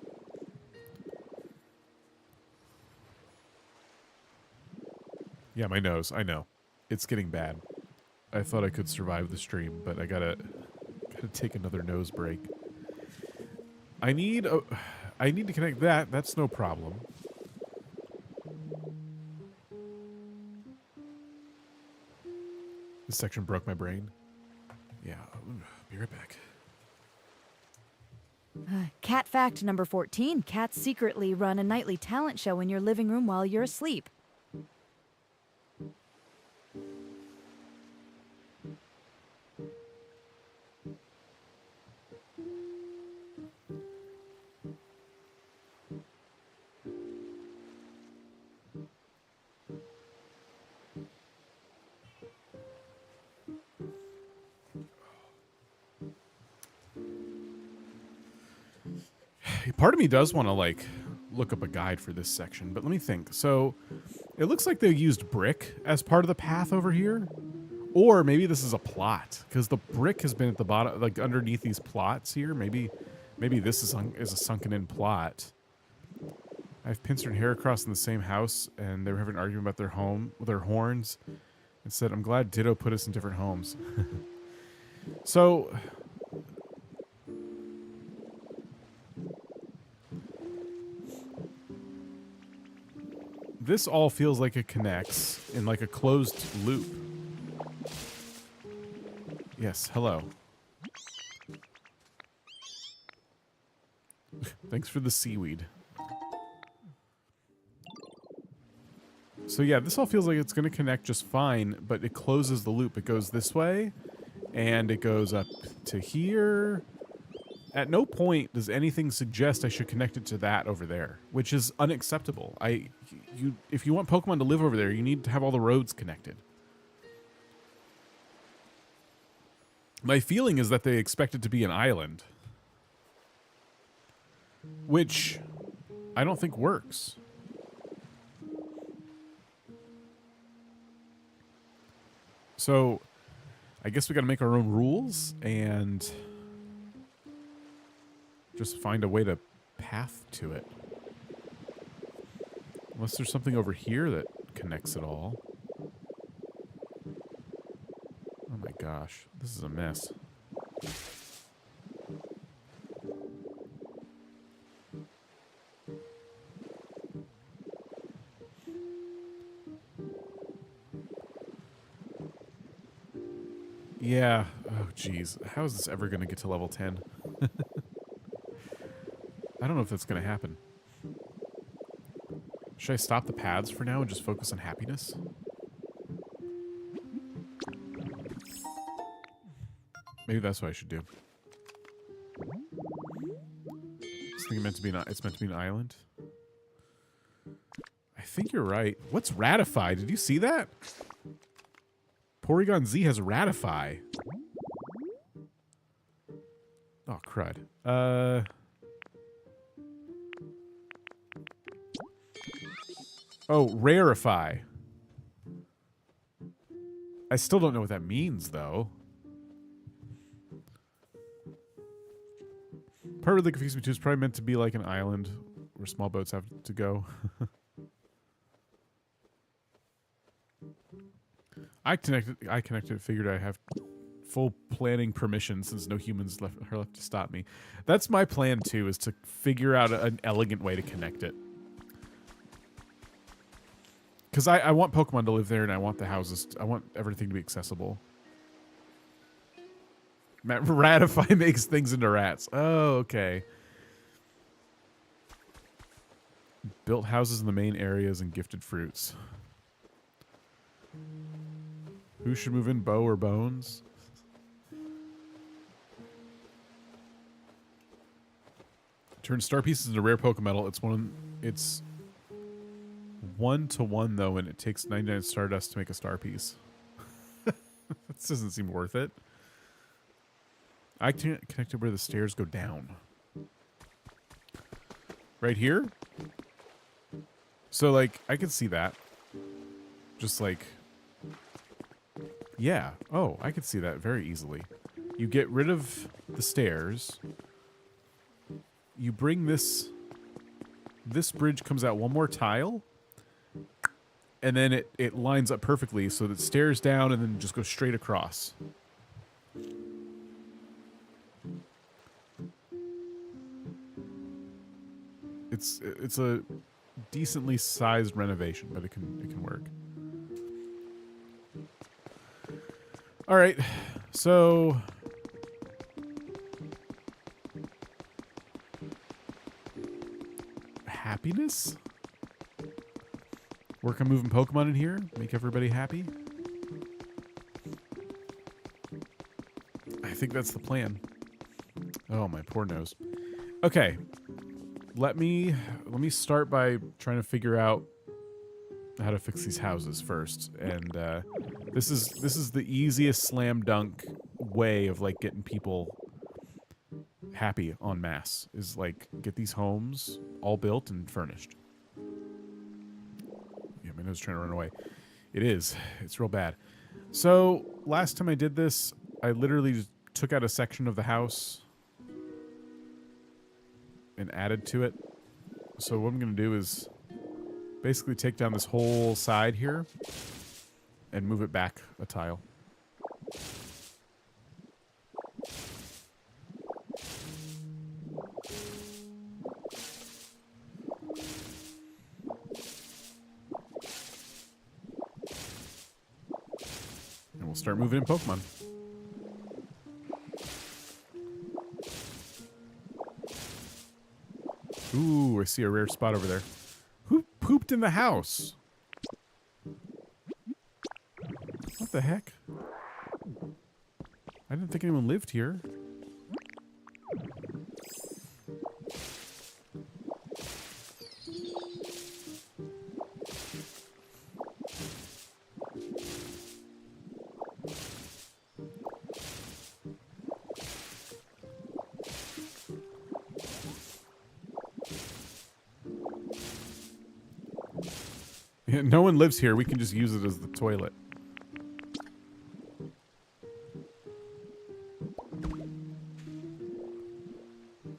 Yeah, my nose, I know. It's getting bad. I thought I could survive the stream, but I gotta take another nose break. I need to connect that. That's no problem. This section broke my brain. Yeah, be right back. Cat fact number 14. Cats secretly run a nightly talent show in your living room while you're asleep. Part of me does want to, like, look up a guide for this section, but let me think. So, it looks like they used brick as part of the path over here. Or maybe this is a plot, because the brick has been at the bottom, like, underneath these plots here. Maybe this is a sunken-in plot. I have Pincer and Hair across in the same house, and they were having an argument about their horns, and said, I'm glad Ditto put us in different homes. So... this all feels like it connects in like a closed loop. Yes, hello. Thanks for the seaweed. So yeah, this all feels like it's going to connect just fine, but it closes the loop. It goes this way, and it goes up to here. At no point does anything suggest I should connect it to that over there, which is unacceptable. If you want Pokemon to live over there, you need to have all the roads connected. My feeling is that they expect it to be an island, which I don't think works. So, I guess we got to make our own rules and just find a way to path to it. Unless there's something over here that connects it all. Oh my gosh, this is a mess. Yeah, oh geez. How is this ever going to get to level 10? I don't know if that's going to happen. Should I stop the paths for now and just focus on happiness? Maybe that's what I should do. It's meant to be it's meant to be an island. I think you're right. What's ratify? Did you see that? Porygon Z has ratify. Oh, crud. Oh, rarify. I still don't know what that means, though. Part really confused me, too. It's probably meant to be like an island where small boats have to go. I connected, figured I have full planning permission since no humans are left to stop me. That's my plan, too, is to figure out an elegant way to connect it. Because I want Pokemon to live there, and I want the houses. I want everything to be accessible. Ratify makes things into rats. Oh, okay. Built houses in the main areas and gifted fruits. Who should move in, Bo or Bones? Turn star pieces into rare Pokemetal. It's 1-to-1 though, and it takes 99 Stardust to make a star piece. This doesn't seem worth it. I can't connect it where the stairs go down. Right here? So, like, I can see that. Just like... Yeah. Oh, I could see that very easily. You get rid of the stairs. You bring this... This bridge comes out one more tile. And then it lines up perfectly so that it stairs down and then just goes straight across. It's a decently sized renovation, but it can work. All right, so happiness. Work on moving Pokemon in here, make everybody happy. I think that's the plan. Oh, my poor nose. Okay. Let me start by trying to figure out how to fix these houses first. And this is the easiest slam dunk way of like getting people happy en masse, is like get these homes all built and furnished. Yeah, my nose is trying to run away. It is. It's real bad. So last time I did this, I literally just took out a section of the house and added to it. So what I'm going to do is basically take down this whole side here and move it back a tile. And we'll start moving in Pokemon. Ooh, I see a rare spot over there. Who pooped in the house? What the heck? I didn't think anyone lived here. Yeah, no one lives here. We can just use it as the toilet.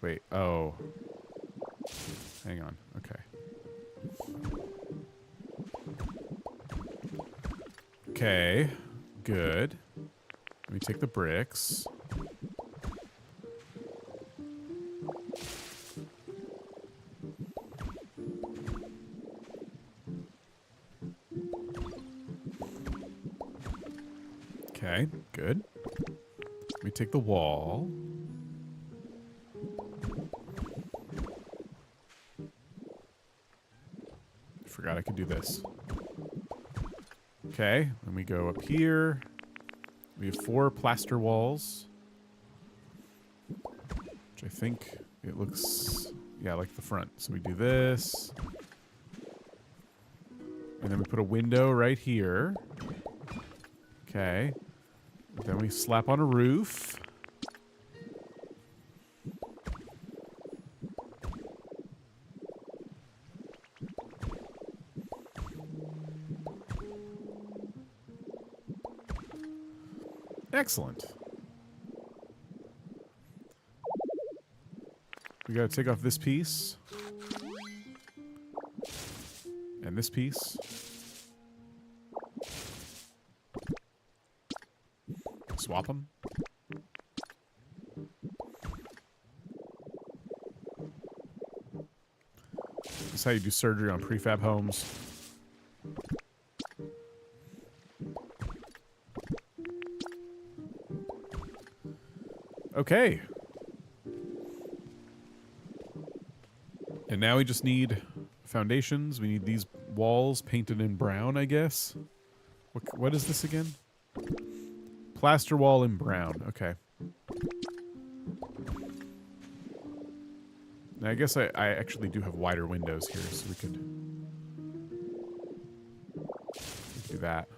Wait, oh. Hang on, okay. Okay, good. Let me take the bricks. Okay, good. Let me take the wall. Forgot I could do this. Okay, then we go up here. We have 4 plaster walls. think it looks, yeah, like the front. So we do this. And then we put a window right here. Okay. Then we slap on a roof. Excellent. We gotta take off this piece. And this piece. Swap them. This is how you do surgery on prefab homes. Okay. And now we just need foundations. We need these walls painted in brown, I guess. What is this again? Plaster wall in brown. Okay. Now I guess I actually do have wider windows here, so we could do that.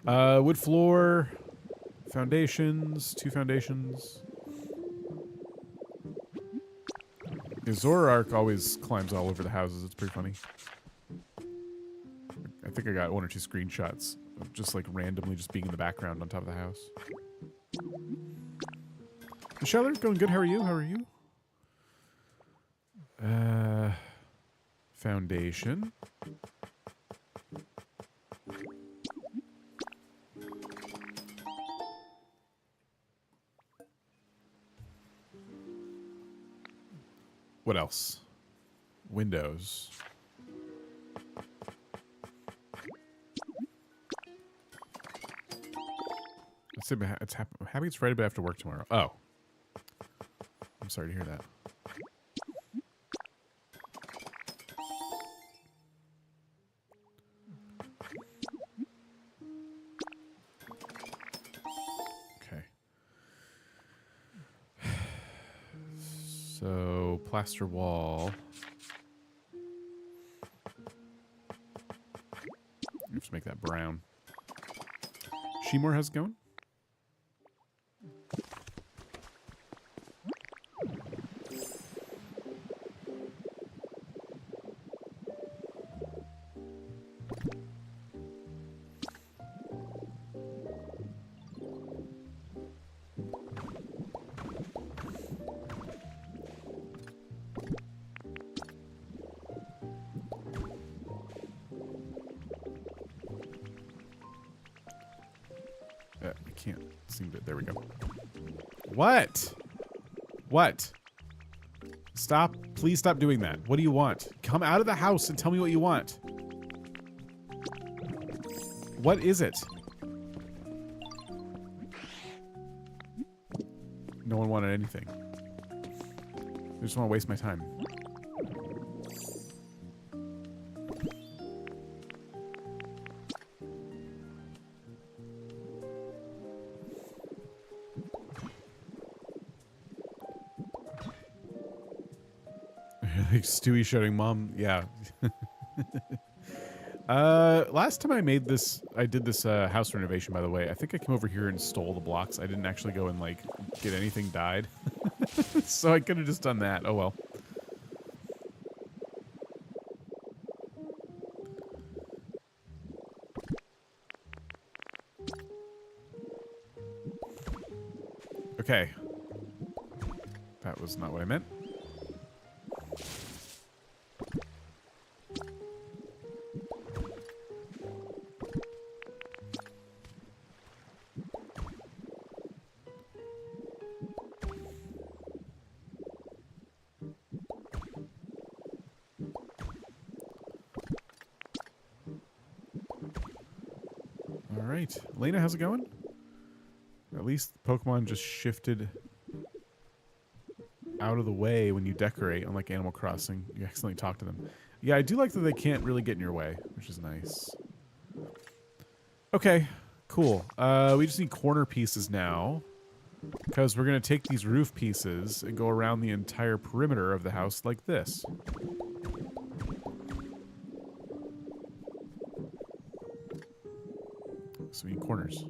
Wood floor, foundations, 2 foundations. The Zoroark always climbs all over the houses. It's pretty funny. I think I got 1 or 2 screenshots of just like randomly just being in the background on top of the house. Michelle, going good. How are you? How are you? Foundation. What else? Windows. I'm happy it's Friday, but I have to work tomorrow. Oh. I'm sorry to hear that. Okay. So, plaster wall. You have to make that brown. Shemore, how's it going? I can't seem to. There we go. What? What? Stop. Please stop doing that. What do you want? Come out of the house and tell me what you want. What is it? No one wanted anything. I just want to waste my time. Stewie shouting, "Mom, yeah." Last time I made this, I did this house renovation, by the way. I think I came over here and stole the blocks. I didn't actually go and, like, get anything dyed. So I could have just done that. Oh, well. Okay. That was not what I meant. Alright. Lena, how's it going? At least Pokemon just shifted out of the way when you decorate, unlike Animal Crossing. You accidentally talk to them. Yeah, I do like that they can't really get in your way, which is nice. Okay, cool. We just need corner pieces now. Because we're going to take these roof pieces and go around the entire perimeter of the house like this. So we need corners.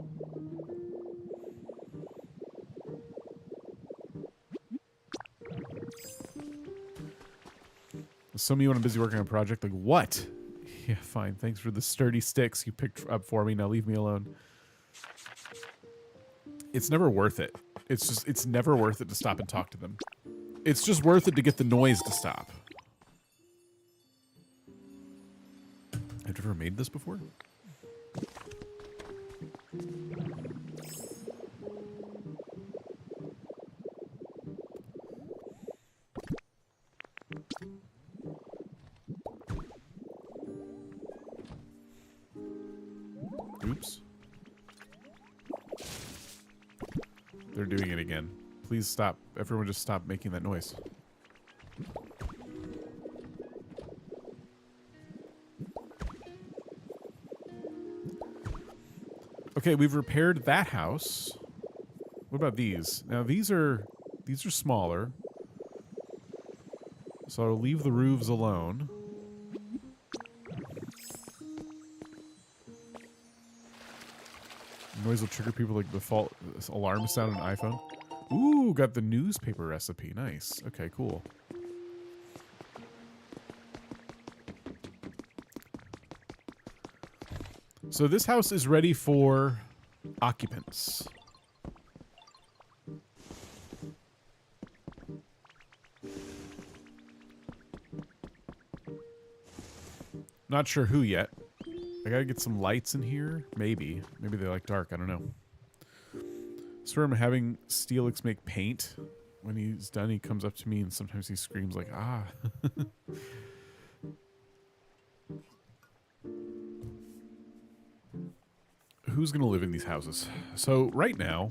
Some of you when I'm busy working on a project, like, what? Yeah, fine. Thanks for the sturdy sticks you picked up for me. Now leave me alone. It's never worth it. It's never worth it to stop and talk to them. It's just worth it to get the noise to stop. Have you ever made this before? Oops. They're doing it again. Please stop. Everyone just stop making that noise. Okay, we've repaired that house. What about these? Now these are smaller. So I'll leave the roofs alone. Noise will trigger people like default alarm sound on iPhone. Ooh, got the newspaper recipe. Nice. Okay, cool. So this house is ready for occupants. Not sure who yet. I gotta get some lights in here. Maybe. Maybe they like dark. I don't know. Swear I'm having Steelix make paint. When he's done, he comes up to me and sometimes he screams like, ah. Who's gonna live in these houses? So right now,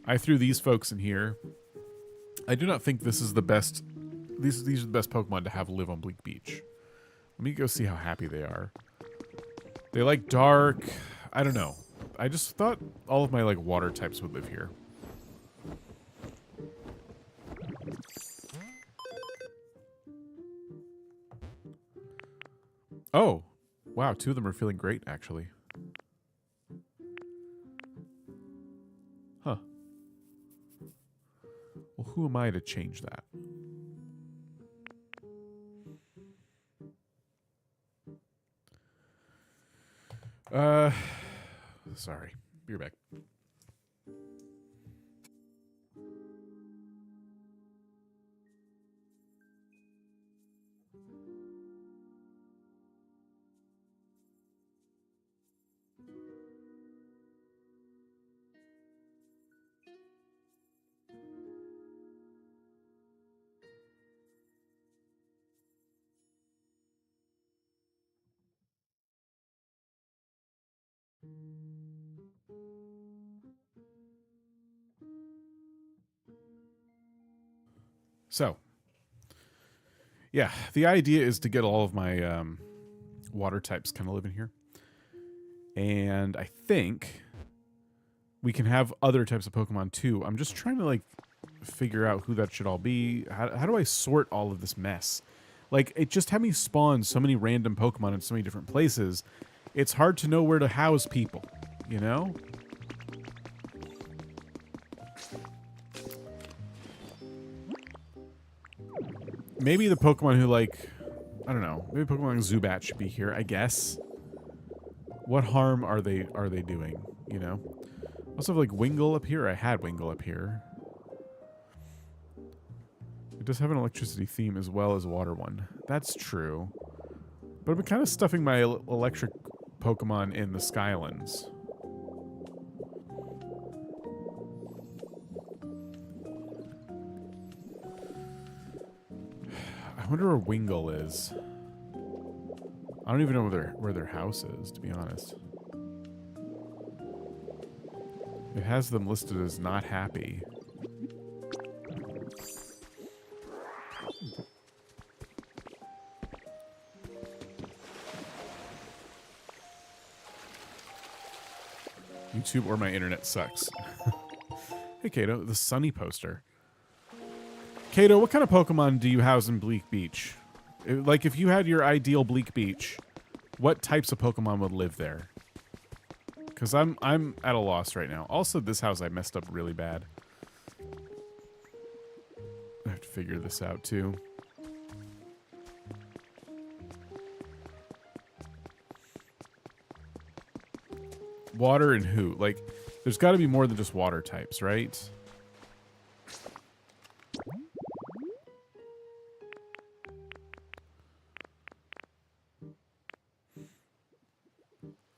I threw these folks in here. I do not think this is the best. These are the best Pokemon to have live on Bleak Beach. Let me go see how happy they are. They like dark. I don't know. I just thought all of my like water types would live here. Oh, wow. 2 of them are feeling great, actually. Huh. Well, who am I to change that? Sorry. Be right back. So, yeah, the idea is to get all of my water types kind of live in here. And I think we can have other types of Pokemon too. I'm just trying to like figure out who that should all be. How do I sort all of this mess? Like, it just had me spawn so many random Pokemon in so many different places. It's hard to know where to house people, you know? Maybe the Pokemon who like, I don't know, maybe Pokemon like Zubat should be here, I guess. What harm are they doing, you know? Also have like Wingull up here. I had Wingull up here. It does have an electricity theme as well as a water one. That's true. But I've been kind of stuffing my electric Pokemon in the Skylands. I wonder where Wingull is. I don't even know where their house is, to be honest. It has them listed as not happy. YouTube or my internet sucks. Hey, Kato, the sunny poster. Kato, what kind of Pokemon do you house in Bleak Beach? Like, if you had your ideal Bleak Beach, what types of Pokemon would live there? Because I'm at a loss right now. Also, this house I messed up really bad. I have to figure this out, too. Water and who? Like, there's got to be more than just water types, right?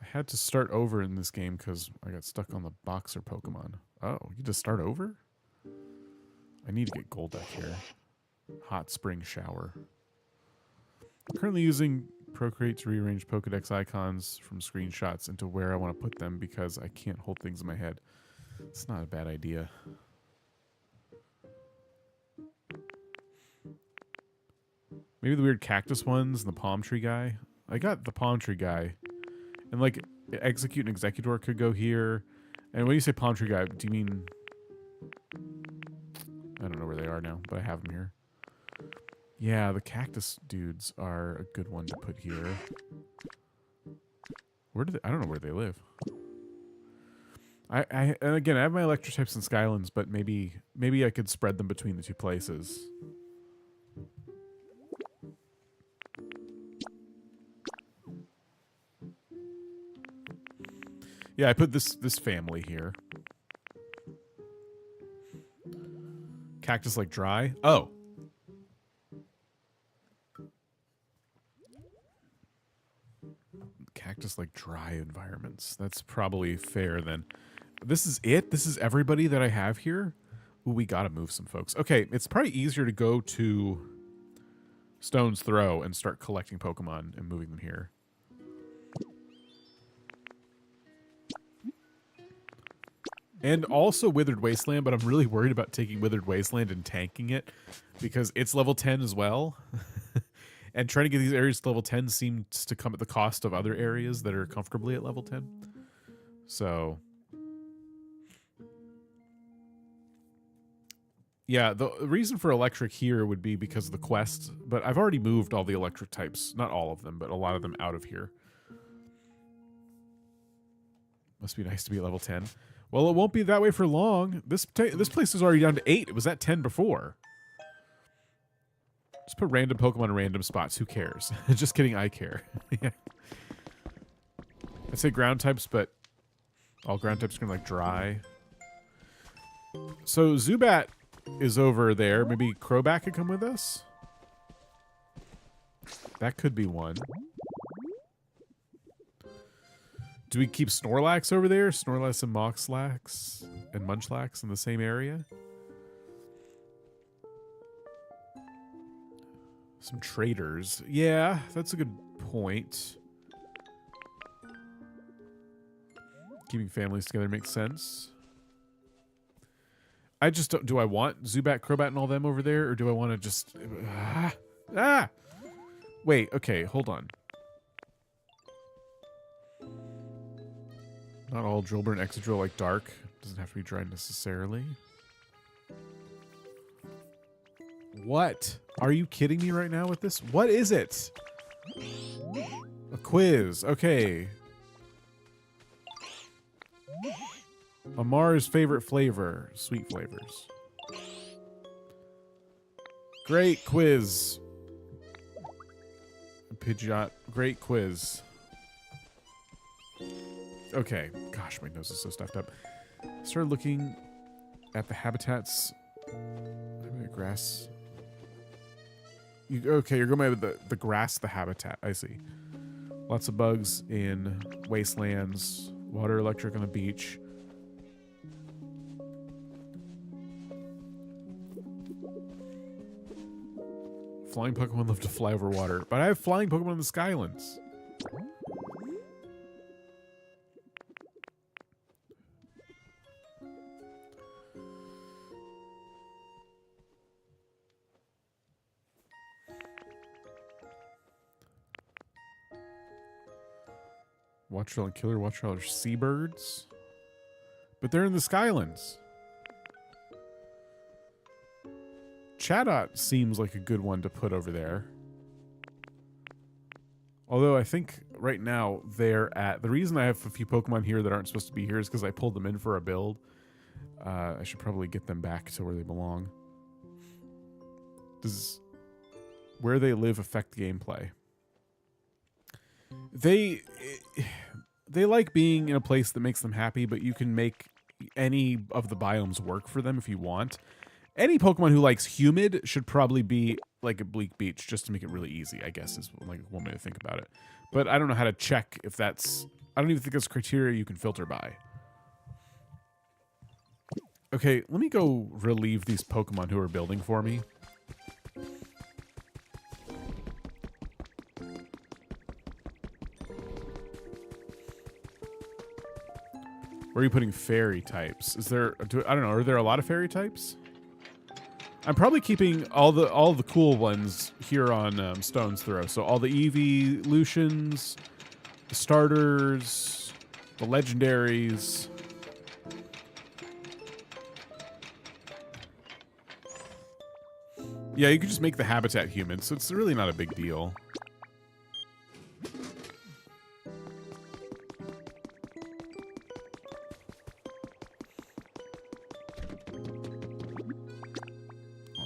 I had to start over in this game because I got stuck on the boxer Pokemon. Oh, you just start over? I need to get Golduck here. Hot spring shower. I'm currently using Procreate to rearrange Pokedex icons from screenshots into where I want to put them because I can't hold things in my head. It's not a bad idea. Maybe the weird cactus ones and the palm tree guy. I got the palm tree guy. And like Execute and Executor could go here. And when you say palm tree guy, do you mean... I don't know where they are now, but I have them here. Yeah, the cactus dudes are a good one to put here. Where do they... I don't know where they live. And again, I have my electro types and Skylands, but maybe I could spread them between the two places. Yeah, I put this family here. Cactus like dry. Oh. Cactus like dry environments. That's probably fair then. This is it? This is everybody that I have here? Ooh, we gotta move some folks. Okay, it's probably easier to go to Stone's Throw and start collecting Pokemon and moving them here. And also Withered Wasteland, but I'm really worried about taking Withered Wasteland and tanking it because it's level 10 as well. And trying to get these areas to level 10 seems to come at the cost of other areas that are comfortably at level 10. So... yeah, the reason for electric here would be because of the quest, but I've already moved all the electric types, not all of them, but a lot of them out of here. Must be nice to be at level 10. Well, it won't be that way for long. This place is already down to 8. It was at 10 before. Just put random Pokemon in random spots. Who cares? Just kidding, I care. Yeah. I'd say ground types, but all ground types are going to like dry. So Zubat is over there. Maybe Crobat could come with us? That could be one. Do we keep Snorlax over there? Snorlax and Moxlax and Munchlax in the same area? Some traders. Yeah, that's a good point. Keeping families together makes sense. I just don't... Do I want Zubat, Crobat, and all them over there? Or do I want to just... Wait, okay, hold on. Not all Drillbur and Excadrill like dark. Doesn't have to be dry necessarily. What? Are you kidding me right now with this? What is it? A quiz. Okay. Amar's favorite flavor. Sweet flavors. Great quiz. Pidgeot. Great quiz. Okay. Gosh, my nose is so stuffed up. Start looking at the habitats. Grass. Okay, you're going with the grass, the habitat. I see. Lots of bugs in wastelands. Water, electric on the beach. Flying Pokemon love to fly over water. But I have flying Pokemon in the Skylands. Watchtail and Killer Watchtail are seabirds. But they're in the Skylands. Chatot seems like a good one to put over there. Although I think right now they're at... The reason I have a few Pokemon here that aren't supposed to be here is because I pulled them in for a build. I should probably get them back to where they belong. Does where they live affect gameplay? They like being in a place that makes them happy, but you can make any of the biomes work for them if you want. Any Pokemon who likes humid should probably be like a Bleak Beach, just to make it really easy, I guess, is like one way to think about it. But I don't know how to check if that's... I don't even think that's criteria you can filter by. Okay, let me go relieve these Pokemon who are building for me. Where are you putting fairy types? Is there... I don't know, are there a lot of fairy types? I'm probably keeping all the cool ones here on Stone's Throw. So all the evolutions, the starters, the legendaries. Yeah, you could just make the habitat human, so it's really not a big deal.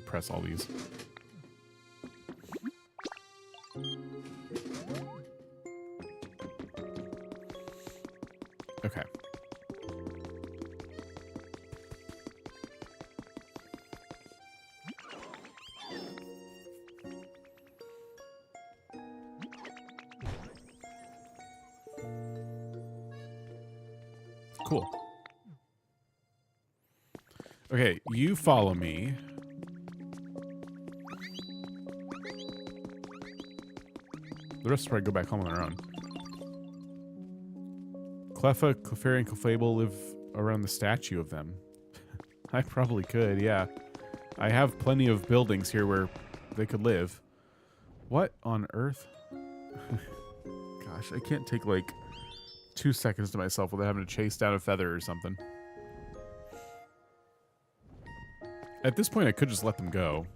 Press all these. Okay. Cool. Okay, you follow me. The rest probably go back home on their own. Cleffa, Clefairy, and Clefable live around the statue of them. I probably could, yeah. I have plenty of buildings here where they could live. What on earth? Gosh, I can't take like 2 seconds to myself without having to chase down a feather or something. At this point, I could just let them go.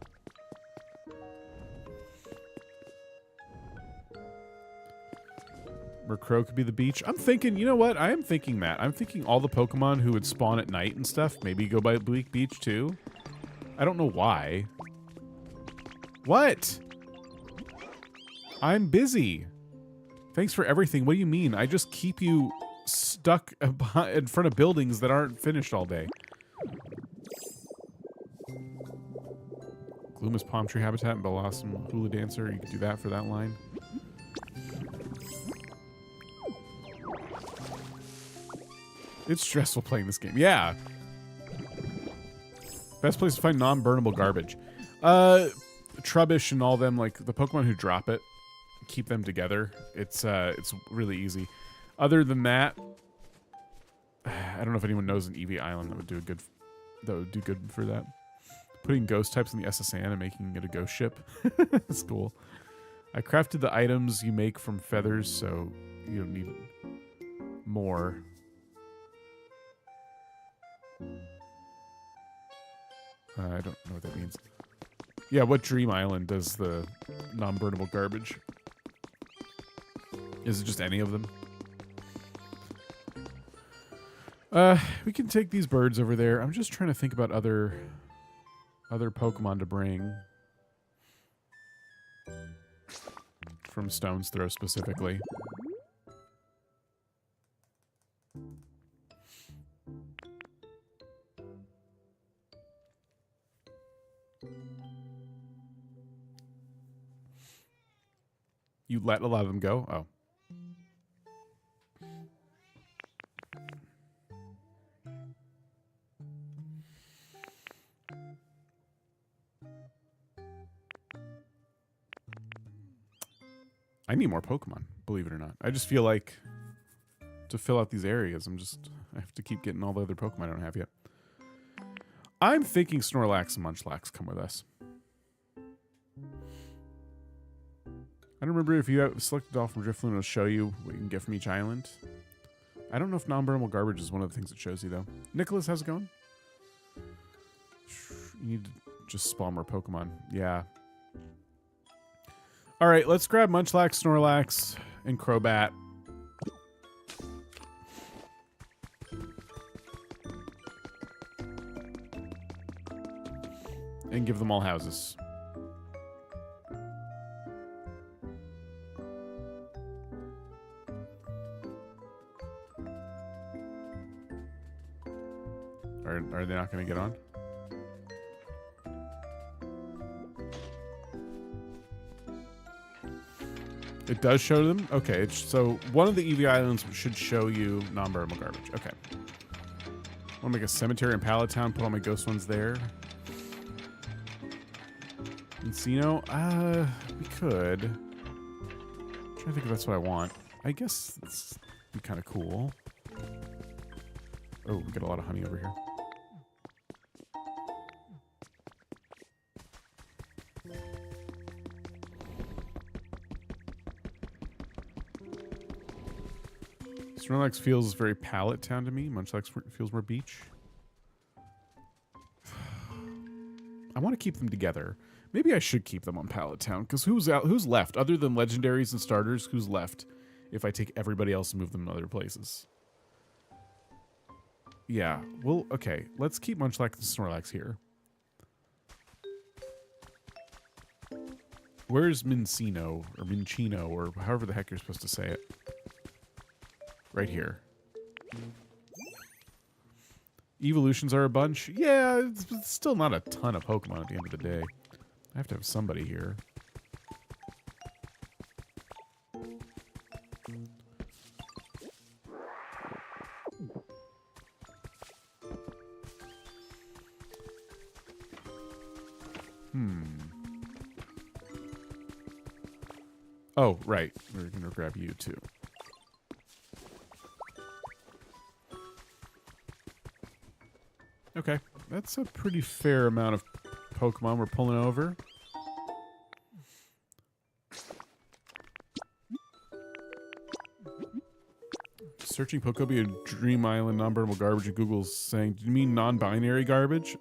Murkrow could be the beach. I'm thinking, you know what? I am thinking that. I'm thinking all the Pokemon who would spawn at night and stuff maybe go by Bleak Beach too. I don't know why. What? I'm busy. Thanks for everything. What do you mean? I just keep you stuck in front of buildings that aren't finished all day. Gloomus Palm Tree Habitat and Blossom Hula Dancer. You could do that for that line. It's stressful playing this game. Yeah. Best place to find non-burnable garbage. Trubbish and all them, like the Pokemon who drop it, keep them together. It's really easy. Other than that, I don't know if anyone knows an Eevee Island that would do good for that. Putting ghost types in the SSN and making it a ghost ship. That's cool. I crafted the items you make from feathers, so you don't need more. I don't know what that means. Yeah, what Dream Island does the non-burnable garbage? Is it just any of them? We can take these birds over there. I'm just trying to think about other Pokemon to bring. From Stone's Throw specifically. You let a lot of them go? Oh. I need more Pokemon, believe it or not. I just feel like to fill out these areas, I have to keep getting all the other Pokemon I don't have yet. I'm thinking Snorlax and Munchlax come with us. I don't remember if you have selected all from Drifloon, it'll show you what you can get from each island. I don't know if non-burnable garbage is one of the things it shows you, though. Nicholas, how's it going? You need to just spawn more Pokemon. Yeah. All right, let's grab Munchlax, Snorlax, and Crobat. And give them all houses. Are they not going to get on? It does show them? Okay, so one of the EV islands should show you non-burnable garbage. Okay. Want to make a cemetery in Pallet Town, put all my ghost ones there. Encino? We could. I'm trying to think if that's what I want. I guess this would be kind of cool. Oh, we got a lot of honey over here. Snorlax feels very Pallet Town to me. Munchlax feels more beach. I want to keep them together. Maybe I should keep them on Pallet Town, because who's left? Other than legendaries and starters, who's left if I take everybody else and move them to other places? Yeah, well, okay. Let's keep Munchlax and Snorlax here. Where's Mincino, or Minchino, or however the heck you're supposed to say it? Right here. Evolutions are a bunch. Yeah, it's still not a ton of Pokemon at the end of the day. I have to have somebody here. Oh, right. We're going to grab you too. Okay, that's a pretty fair amount of Pokemon we're pulling over. Searching Pokopia Dream Island non-burnable garbage and Google's saying, do you mean non-binary garbage?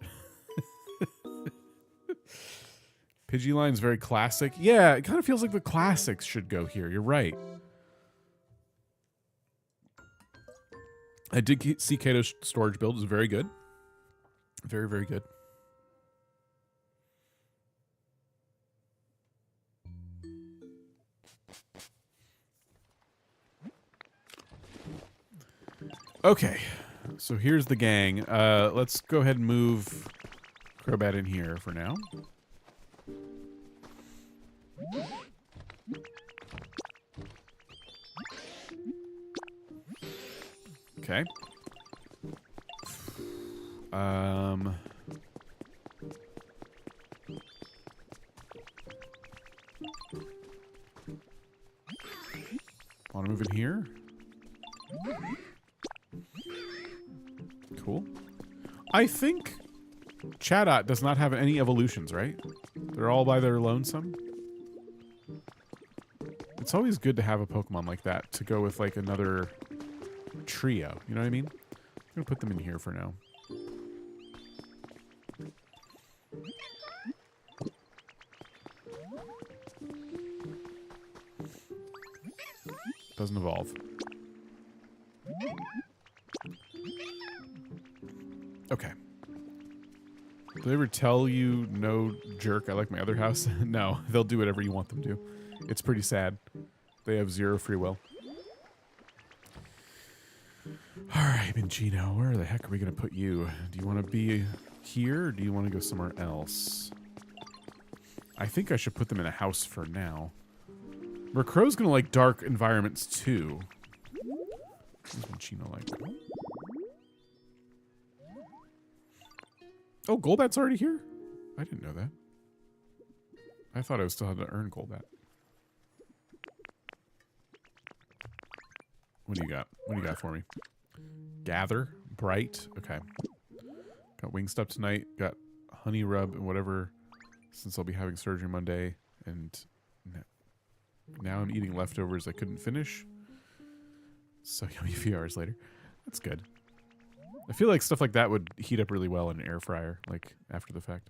Pidgeyline's very classic. Yeah, it kind of feels like the classics should go here. You're right. I did see Kato's storage build. It was very good. Very, very good. Okay, so here's the gang. Let's go ahead and move Crobat in here for now. Okay. Want to move in here? Cool. I think Chatot does not have any evolutions, right? They're all by their lonesome. It's always good to have a Pokemon like that to go with like another trio. You know what I mean? I'm going to put them in here for now. Doesn't evolve. Okay. Do they ever tell you, no, jerk, I like my other house? No, they'll do whatever you want them to. It's pretty sad. They have zero free will. Alright, Minchino, where the heck are we going to put you? Do you want to be here, or do you want to go somewhere else? I think I should put them in a house for now. Murkrow's going to like dark environments, too. What's Minchino like? Oh, Golbat's already here? I didn't know that. I thought I still had to earn Golbat. What do you got? What do you got for me? Gather. Bright. Okay. Got Wingstop tonight. Got Honey Rub and whatever, since I'll be having surgery Monday. And now I'm eating leftovers I couldn't finish. So yummy a few hours later. That's good. I feel like stuff like that would heat up really well in an air fryer, like after the fact.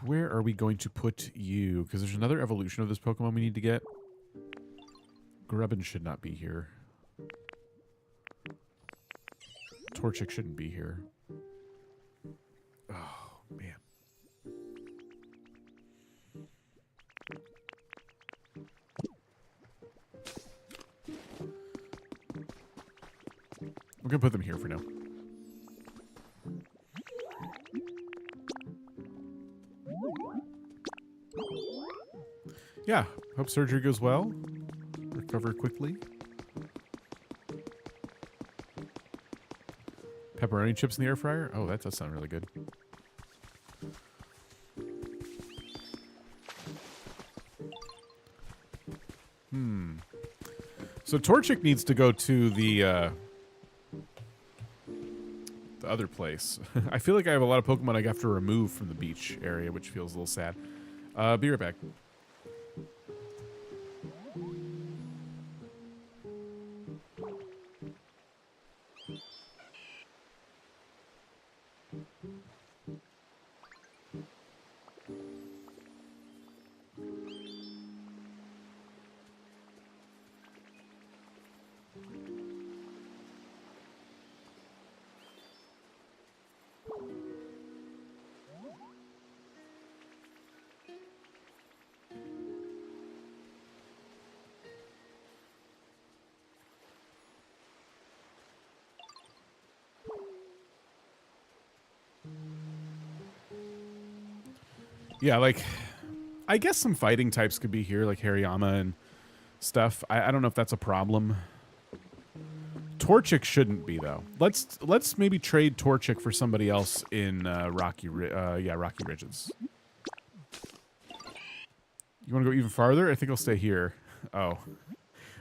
Where are we going to put you? Because there's another evolution of this Pokemon we need to get. Grubbin should not be here. Torchic shouldn't be here. Oh, man. We're going to put them here for now. Yeah, hope surgery goes well. Recover quickly. Pepperoni chips in the air fryer? Oh, that does sound really good. So Torchic needs to go to the other place. I feel like I have a lot of Pokemon I have to remove from the beach area, which feels a little sad. Be right back. Yeah, like, I guess some fighting types could be here, like Hariyama and stuff. I don't know if that's a problem. Torchic shouldn't be, though. Let's maybe trade Torchic for somebody else in Rocky Ridges. You want to go even farther? I think I'll stay here. Oh.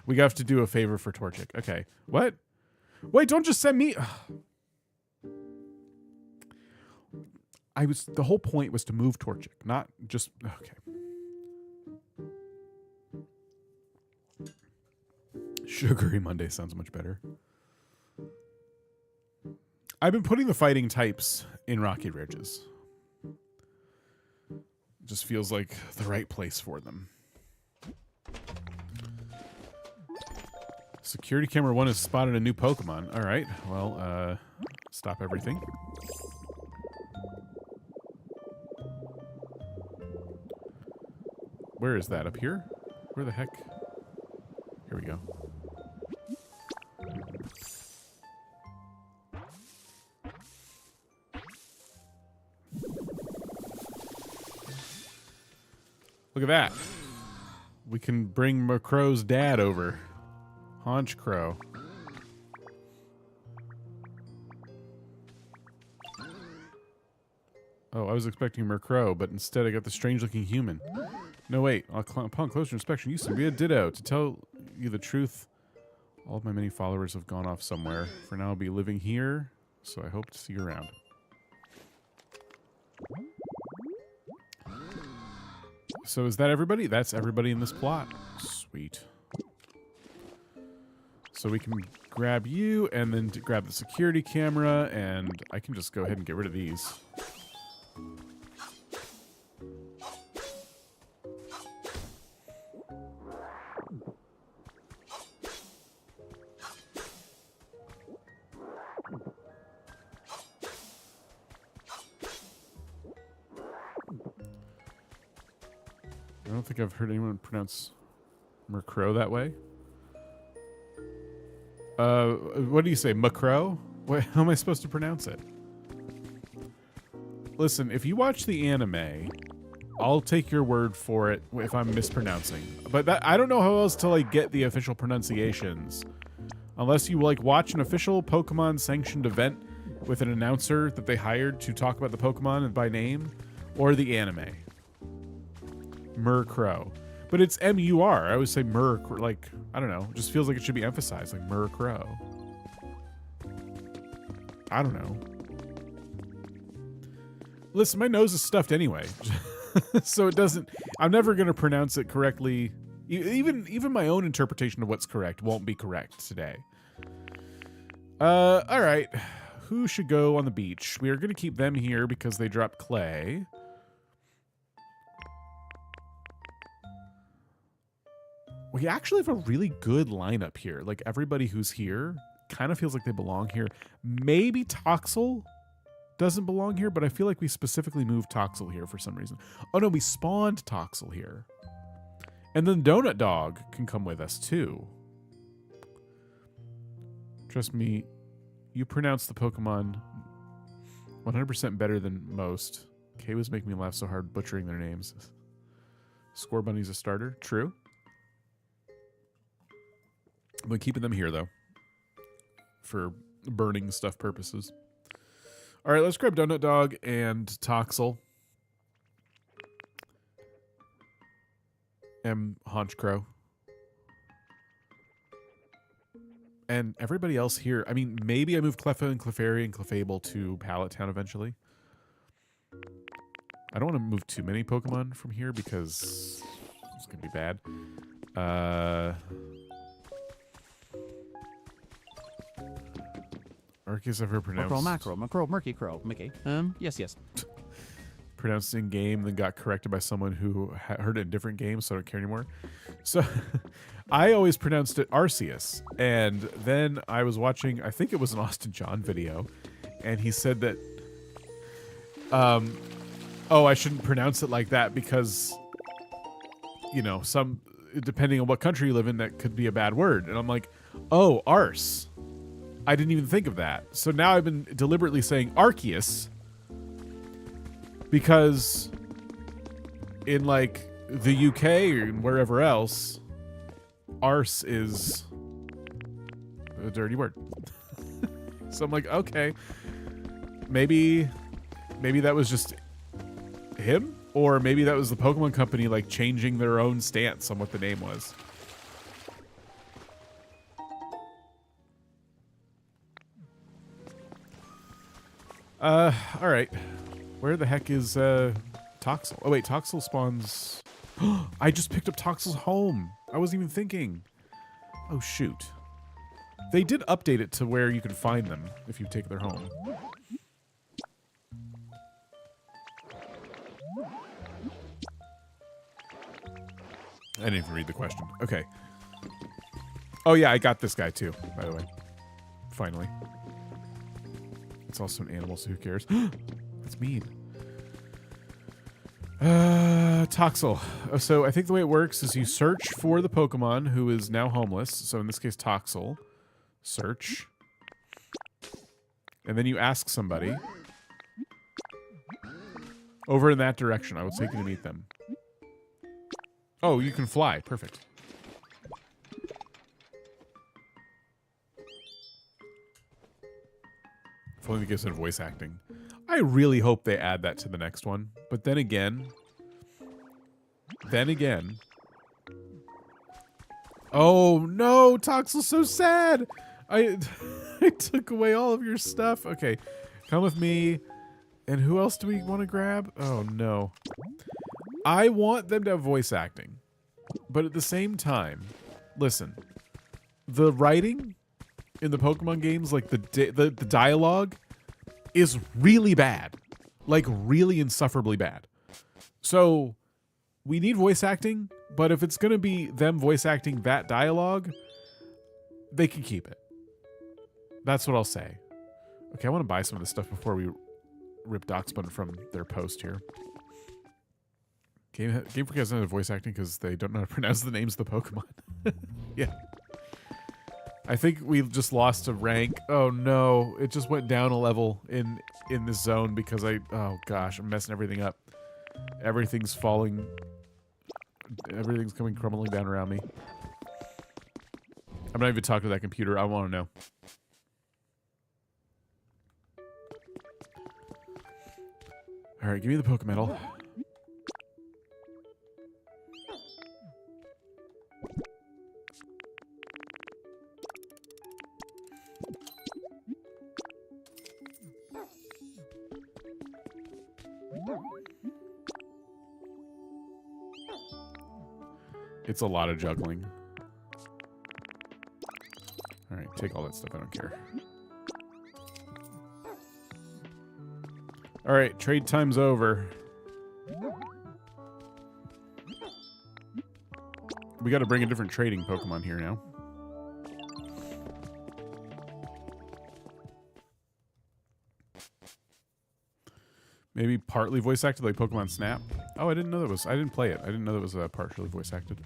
We have to do a favor for Torchic. Okay. What? Wait, don't just send me... The whole point was to move Torchic, not just... Okay. Sugary Monday sounds much better. I've been putting the fighting types in Rocky Ridges. Just feels like the right place for them. Security camera 1 has spotted a new Pokemon. All right. Well, stop everything. Where is that? Up here? Where the heck? Here we go. Look at that. We can bring Murkrow's dad over. Haunch Crow. Oh, I was expecting Murkrow, but instead I got the strange-looking human. No, wait. Upon closer inspection, you seem to be a Ditto. To tell you the truth, all of my many followers have gone off somewhere. For now, I'll be living here, so I hope to see you around. So is that everybody? That's everybody in this plot. Sweet. So we can grab you, and then grab the security camera, and I can just go ahead and get rid of these. I don't think I've heard anyone pronounce Murkrow that way. What do you say, Murkrow? How am I supposed to pronounce it? Listen, if you watch the anime, I'll take your word for it if I'm mispronouncing. But I don't know how else to like get the official pronunciations, unless you like watch an official Pokemon sanctioned event with an announcer that they hired to talk about the Pokemon by name, or the anime. Murkrow. But it's M-U-R. I always say Murk, like, I don't know. It just feels like it should be emphasized, like Murkrow. I don't know. Listen, my nose is stuffed anyway. So it doesn't... I'm never going to pronounce it correctly Even my own interpretation of what's correct won't be correct today. All right. Who should go on the beach? We are going to keep them here because they drop clay. We actually have a really good lineup here. Like, everybody who's here kind of feels like they belong here. Maybe Toxel doesn't belong here, but I feel like we specifically moved Toxel here for some reason. Oh, no, we spawned Toxel here. And then Donut Dog can come with us, too. Trust me, you pronounce the Pokemon 100% better than most. Kay was making me laugh so hard butchering their names. Scorbunny's a starter. True. I'm keeping them here, though, for burning stuff purposes. All right, let's grab Donut Dog and Toxel. And Haunch Crow. And everybody else here. I mean, maybe I move Cleffa and Clefairy and Clefable to Pallet Town eventually. I don't want to move too many Pokemon from here because it's going to be bad. Arceus ever pronounced... Mackerel, Murky Crow, Mickey. Yes. Pronounced in game, then got corrected by someone who heard it in different games, so I don't care anymore. So I always pronounced it Arceus. And then I was watching, I think it was an Austin John video, and he said that, oh, I shouldn't pronounce it like that because, you know, depending on what country you live in, that could be a bad word. And I'm like, oh, Arse. I didn't even think of that. So now I've been deliberately saying Arceus because in like the UK or wherever else, arse is a dirty word. So I'm like, okay, maybe that was just him, or maybe that was the Pokemon Company like changing their own stance on what the name was. All right. Where the heck is Toxel? Oh wait, Toxel spawns. I just picked up Toxel's home. I wasn't even thinking. Oh shoot. They did update it to where you can find them if you take their home. I didn't even read the question. Okay. Oh yeah, I got this guy too, by the way. Finally. It's also an animal, so who cares? That's mean. Toxel. So I think the way it works is you search for the Pokemon who is now homeless. So in this case, Toxel. Search. And then you ask somebody. Over in that direction. I will take you to meet them. Oh, you can fly. Perfect. If only they give some voice acting. I really hope they add that to the next one. But then again... Oh, no! Toxel's so sad! I took away all of your stuff. Okay, come with me. And who else do we want to grab? Oh, no. I want them to have voice acting. But at the same time, listen. The writing in the Pokemon games, like the dialogue, is really bad. Like, really insufferably bad. So, we need voice acting, but if it's going to be them voice acting that dialogue, they can keep it. That's what I'll say. Okay, I want to buy some of this stuff before we rip Doxbun from their post here. Game Freak has no voice acting because they don't know how to pronounce the names of the Pokemon. Yeah. I think we just lost a rank. Oh no, it just went down a level in this zone because oh gosh, I'm messing everything up. Everything's falling. Everything's coming crumbling down around me. I'm not even talking to that computer. I want to know. All right, give me the Pokemetal. It's a lot of juggling. All right, take all that stuff. I don't care. All right, trade time's over. We got to bring a different trading Pokemon here now. Maybe partly voice acted like Pokemon Snap. Oh, I didn't know that was. I didn't play it. I didn't know that was partially voice acted.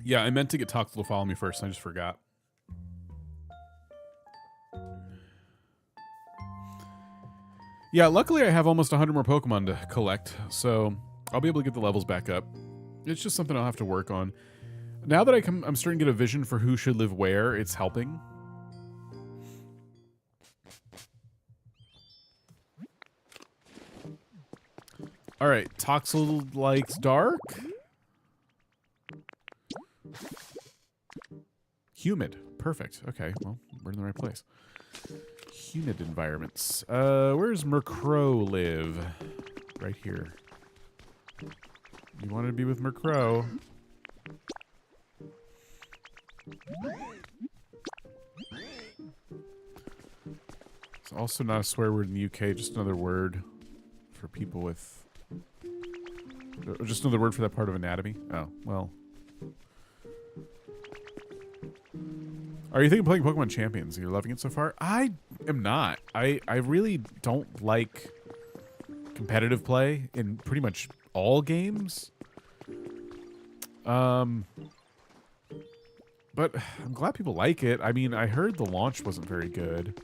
Yeah, I meant to get Toxel to follow me first. I just forgot. Yeah, luckily I have almost 100 more Pokemon to collect, so I'll be able to get the levels back up. It's just something I'll have to work on. Now that I'm starting to get a vision for who should live where, it's helping. All right, Toxel likes dark. Humid. Perfect. Okay, well, we're in the right place. Humid environments. Where's Murkrow live? Right here. You wanted to be with Murkrow. It's also not a swear word in the UK, just another word for people with... Just another word for that part of anatomy? Oh, well... Are you thinking of playing Pokemon Champions? Are you loving it so far? I am not. I really don't like competitive play in pretty much all games. But I'm glad people like it. I mean, I heard the launch wasn't very good.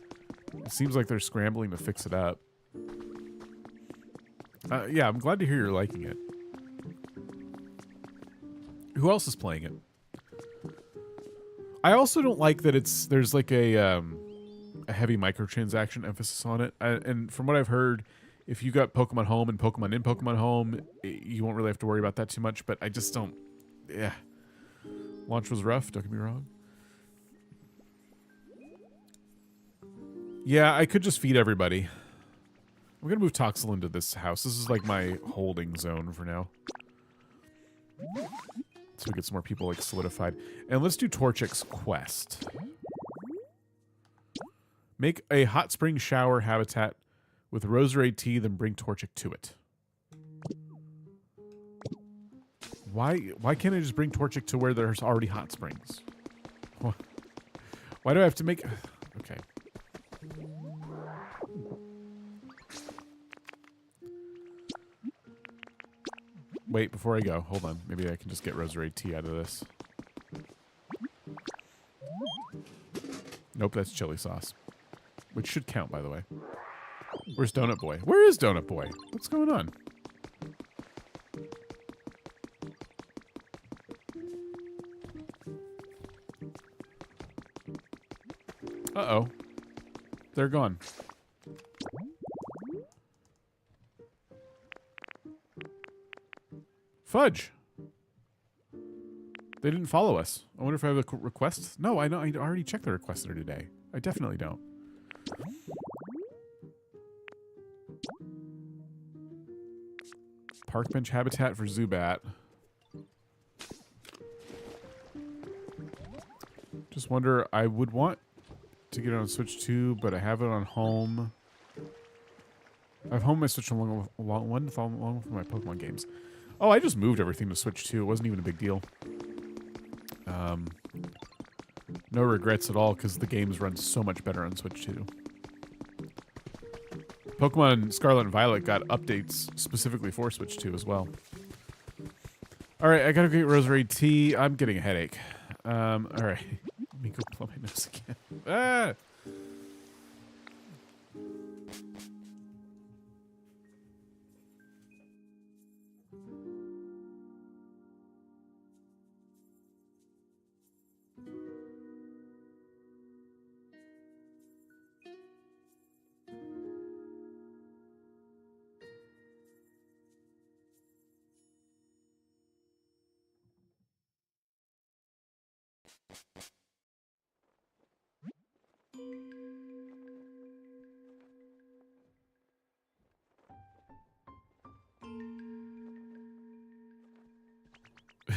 It seems like they're scrambling to fix it up. Yeah, I'm glad to hear you're liking it. Who else is playing it? I also don't like that there's like a heavy microtransaction emphasis on it. And from what I've heard, if you got Pokemon Home and Pokemon in Pokemon Home, you won't really have to worry about that too much. But I just don't. Yeah, launch was rough. Don't get me wrong. Yeah, I could just feed everybody. I'm gonna move Toxel into this house. This is like my holding zone for now. So we get some more people like solidified. And let's do Torchic's quest. Make a hot spring shower habitat with Roserade tea, then bring Torchic to it. Why can't I just bring Torchic to where there's already hot springs? Why do I have to make... Okay. Wait, before I go, hold on. Maybe I can just get Roserade tea out of this. Nope, that's chili sauce. Which should count, by the way. Where's Donut Boy? Where is Donut Boy? What's going on? Uh-oh. They're gone. Fudge. They didn't follow us. I wonder if I have a request. No, I know. I already checked the request there today. I definitely don't. Park bench habitat for Zubat. Just wonder, I would want to get it on Switch 2, but I have it on home. I have home my Switch along with my Pokemon games. Oh, I just moved everything to Switch 2. It wasn't even a big deal. No regrets at all, because the games run so much better on Switch 2. Pokemon Scarlet and Violet got updates specifically for Switch 2 as well. Alright, I gotta get Roserade tea. I'm getting a headache. Alright. Let me go blow my nose again. Ah!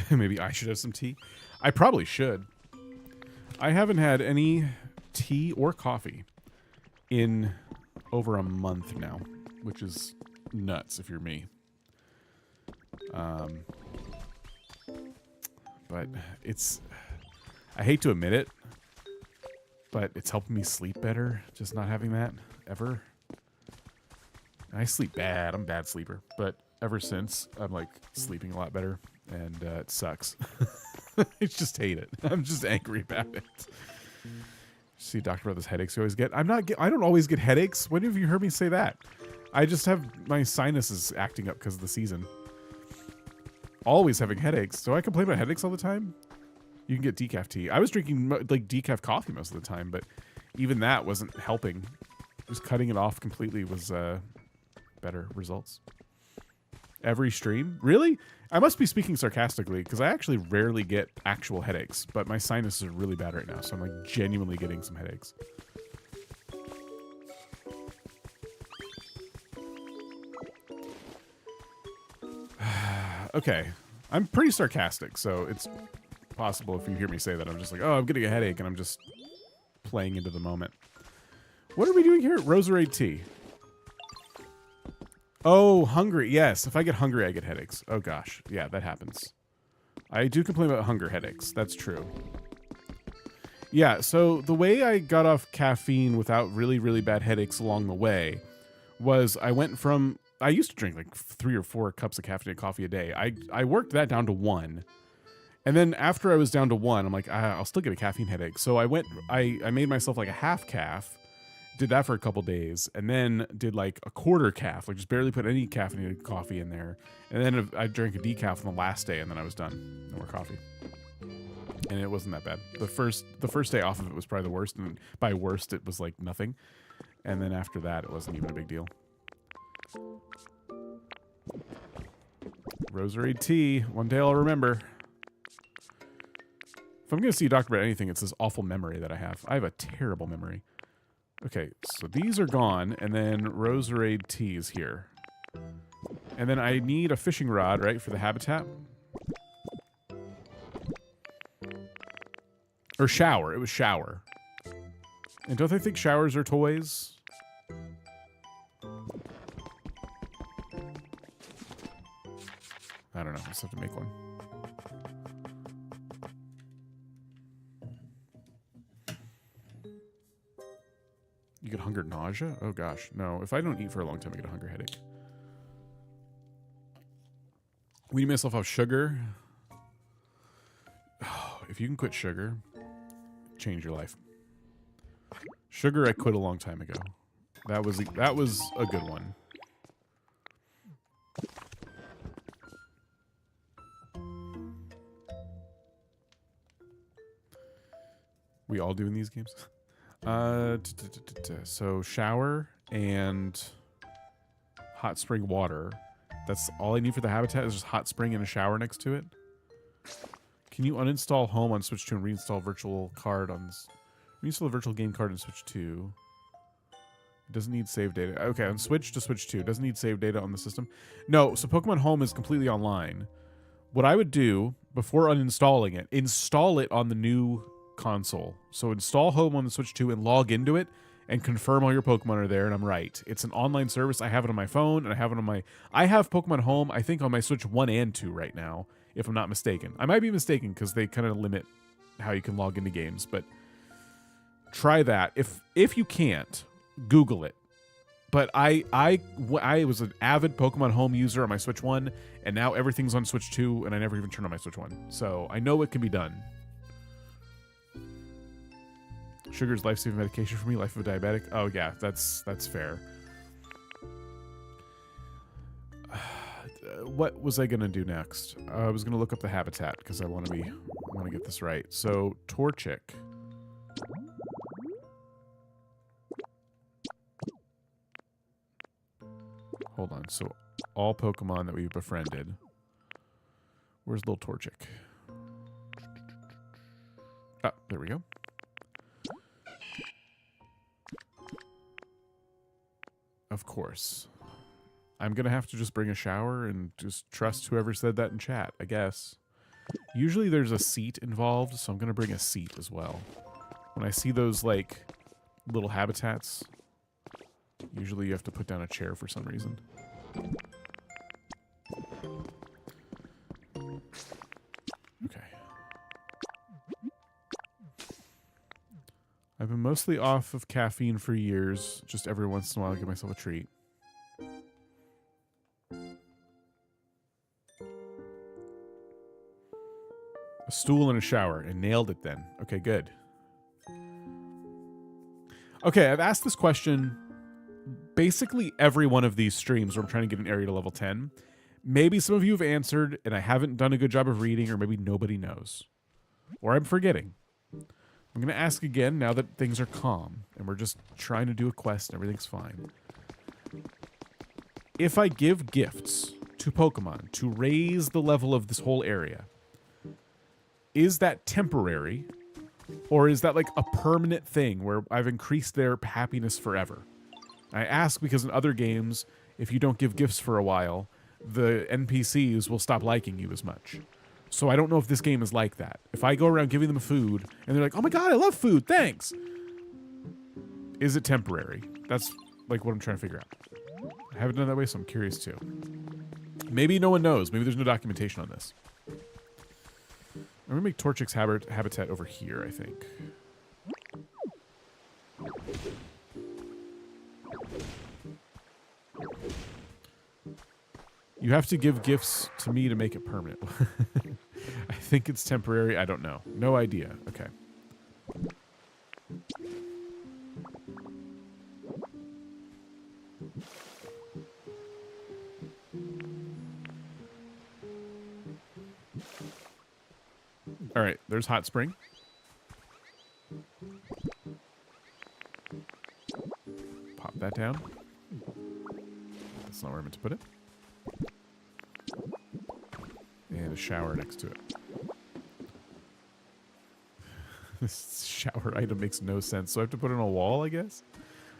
Maybe I should have some tea. I probably should. I haven't had any tea or coffee in over a month now, which is nuts if you're me. But it's, I hate to admit it, but it's helping me sleep better, just not having that ever. I sleep bad. I'm a bad sleeper, but ever since I'm like sleeping a lot better, and it sucks. I just hate it. I'm just angry about it. See, doctor, about those headaches you always get. I don't always get headaches. When have you heard me say that? I just have my sinuses acting up because of the season. Always having headaches. So I complain about headaches all the time. You can get decaf tea. I was drinking like decaf coffee most of the time, but even that wasn't helping. Just cutting it off completely was better results. Every stream? Really? I must be speaking sarcastically because I actually rarely get actual headaches, but my sinuses are really bad right now, so I'm like genuinely getting some headaches. Okay. I'm pretty sarcastic, so it's possible if you hear me say that I'm just like, oh, I'm getting a headache, and I'm just playing into the moment. What are we doing here? Rosary tea. Oh, hungry. Yes, if I get hungry, I get headaches. Oh, gosh. Yeah, that happens. I do complain about hunger headaches. That's true. Yeah, so the way I got off caffeine without really, really bad headaches along the way was I went from... I used to drink like 3 or 4 cups of caffeinated coffee a day. I worked that down to 1. And then after I was down to 1, I'm like, I'll still get a caffeine headache. So I made myself like a half calf, did that for a couple days, and then did like a quarter calf, like just barely put any caffeinated coffee in there. And then I drank a decaf on the last day, and then I was done. No more coffee. And it wasn't that bad. The first day off of it was probably the worst, and by worst, it was like nothing. And then after that, it wasn't even a big deal. Rosary tea. One day I'll remember. If I'm going to see a doctor about anything, it's this awful memory that I have. I have a terrible memory. Okay, so these are gone, and then Rosary tea is here. And then I need a fishing rod, right, for the habitat? Or shower. It was shower. And don't they think showers are toys? I don't know. I just have to make one. You get hunger nausea? Oh gosh. No, if I don't eat for a long time, I get a hunger headache. Weaning myself off sugar. Oh, if you can quit sugar, change your life. Sugar I quit a long time ago. That was a good one. We all do in these games? So shower and hot spring water. That's all I need for the habitat is just hot spring and a shower next to it. Can you uninstall Home on Switch 2 and reinstall virtual card on... Reinstall the virtual game card in Switch 2. It doesn't need save data. Okay, on Switch to Switch 2. It doesn't need save data on the system. No, so Pokemon Home is completely online. What I would do, before uninstalling it, install it on the new console. So install Home on the Switch 2 and log into it and confirm all your Pokemon are there, and I'm right. It's an online service. I have it on my phone, and I have it on my... I have Pokemon Home, I think, on my Switch 1 and 2 right now, if I'm not mistaken. I might be mistaken, because they kind of limit how you can log into games, but try that. If you can't, Google it. But I was an avid Pokemon Home user on my Switch 1, and now everything's on Switch 2, and I never even turned on my Switch 1. So I know it can be done. Sugar's life-saving medication for me, life of a diabetic. Oh yeah, that's fair. What was I gonna do next? I was gonna look up the habitat because I want to get this right. So Torchic. Hold on. So all Pokemon that we've befriended. Where's little Torchic? Ah, there we go. Of course. I'm going to have to just bring a shower and just trust whoever said that in chat, I guess. Usually there's a seat involved, so I'm going to bring a seat as well. When I see those, like, little habitats, usually you have to put down a chair for some reason. Okay. I've been mostly off of caffeine for years. Just every once in a while I give myself a treat. A stool and a shower, and nailed it then. Okay, good. Okay, I've asked this question basically every one of these streams where I'm trying to get an area to level 10. Maybe some of you have answered, and I haven't done a good job of reading, or maybe nobody knows. Or I'm forgetting. I'm going to ask again now that things are calm, and we're just trying to do a quest and everything's fine. If I give gifts to Pokemon to raise the level of this whole area, is that temporary, or is that like a permanent thing where I've increased their happiness forever? I ask because in other games, if you don't give gifts for a while, the NPCs will stop liking you as much. So I don't know if this game is like that. If I go around giving them food, and they're like, oh my god, I love food, thanks! Is it temporary? That's like what I'm trying to figure out. I haven't done that way, so I'm curious too. Maybe no one knows. Maybe there's no documentation on this. I'm going to make Torchic's habitat over here, I think. You have to give gifts to me to make it permanent. I think it's temporary. I don't know. No idea. Okay. All right, there's Hot Spring. Pop that down. That's not where I meant to put it. And a shower next to it. This shower item makes no sense. So I have to put it on a wall, I guess?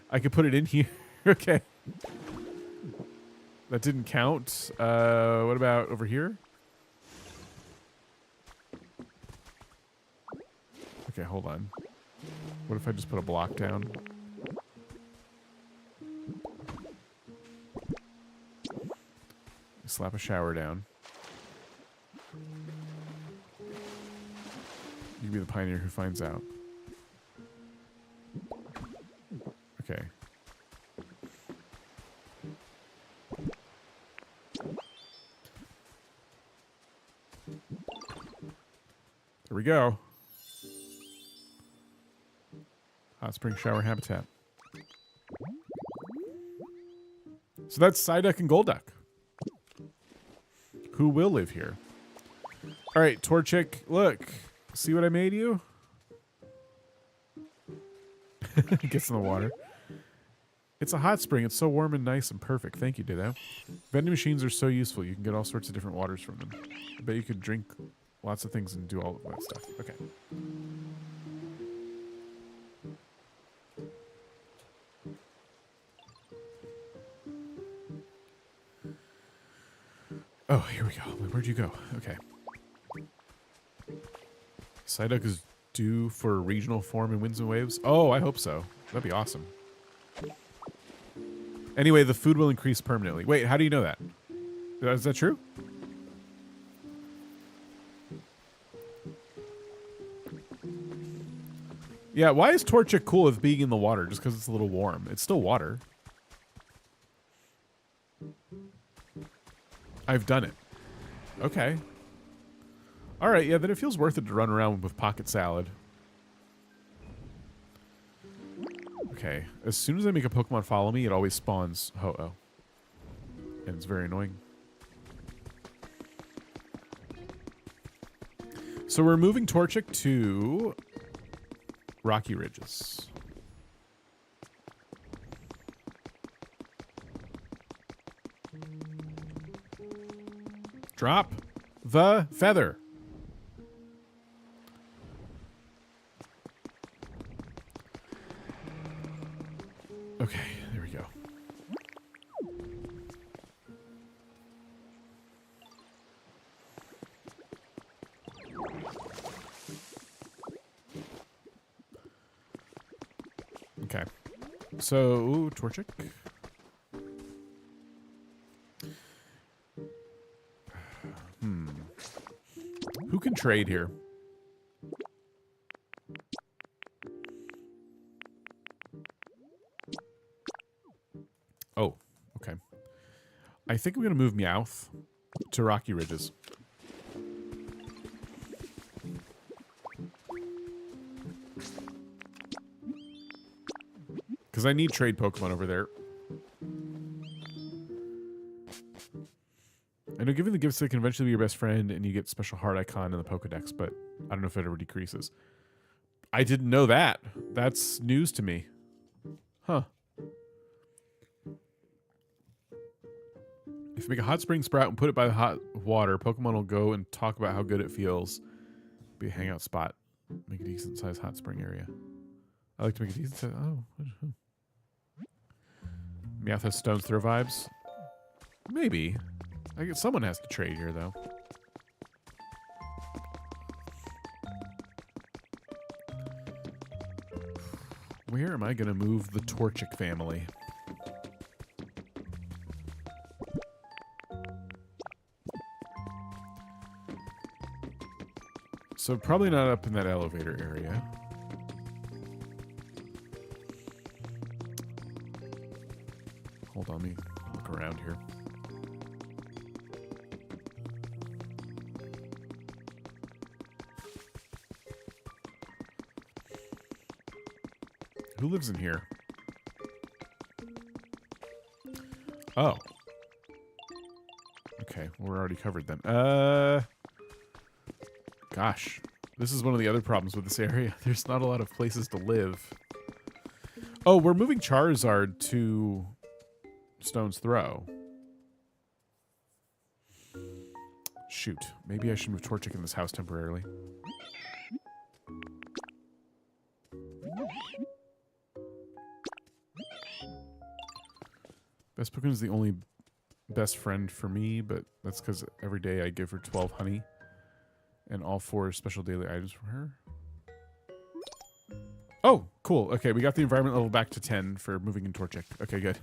I could put it in here. Okay. That didn't count. What about over here? Okay, hold on. What if I just put a block down? Slap a shower down. You can be the pioneer who finds out. Okay. There we go. Hot spring shower habitat. So that's Psyduck and Golduck, who will live here. All right, Torchic, look. See what I made you? Gets in the water. It's a hot spring. It's so warm and nice and perfect. Thank you, Ditto. Vending machines are so useful. You can get all sorts of different waters from them. I bet you could drink lots of things and do all of that stuff. Okay. Oh, here we go. Where'd you go? Okay. Psyduck is due for regional form in Winds and Waves? Oh, I hope so. That'd be awesome. Anyway, the food will increase permanently. Wait, how do you know that? Is that true? Yeah, why is Torchic cool with being in the water? Just because it's a little warm. It's still water. I've done it. Okay. All right, yeah, then it feels worth it to run around with Pocket Salad. Okay, as soon as I make a Pokemon follow me, it always spawns Ho-Oh. And it's very annoying. So we're moving Torchic to Rocky Ridges. Drop the feather. Okay, there we go. So, Torchic. Who can trade here? Oh, okay. I think I'm going to move Meowth to Rocky Ridges. Because I need trade Pokemon over there. I know giving the gifts can eventually be your best friend and you get special heart icon in the Pokedex, but I don't know if it ever decreases. I didn't know that. That's news to me. Huh. If you make a hot spring sprout and put it by the hot water, Pokemon will go and talk about how good it feels. Be a hangout spot. Make a decent sized hot spring area. I like to make a decent size. Oh. Meowth has Stone's Throw vibes. Maybe. I guess someone has to trade here, though. Where am I going to move the Torchic family? So probably not up in that elevator area. Hold on, let me look around here. Who lives in here? Oh. Okay, we're already covered then. Gosh. This is one of the other problems with this area. There's not a lot of places to live. Oh, we're moving Charizard to Stone's Throw. Shoot. Maybe I should move Torchic in this house temporarily. Best Pokemon is the only best friend for me, but that's because every day I give her 12 honey and all 4 special daily items from her. Oh, cool. Okay, we got the environment level back to 10 for moving in Torchic. Okay, good.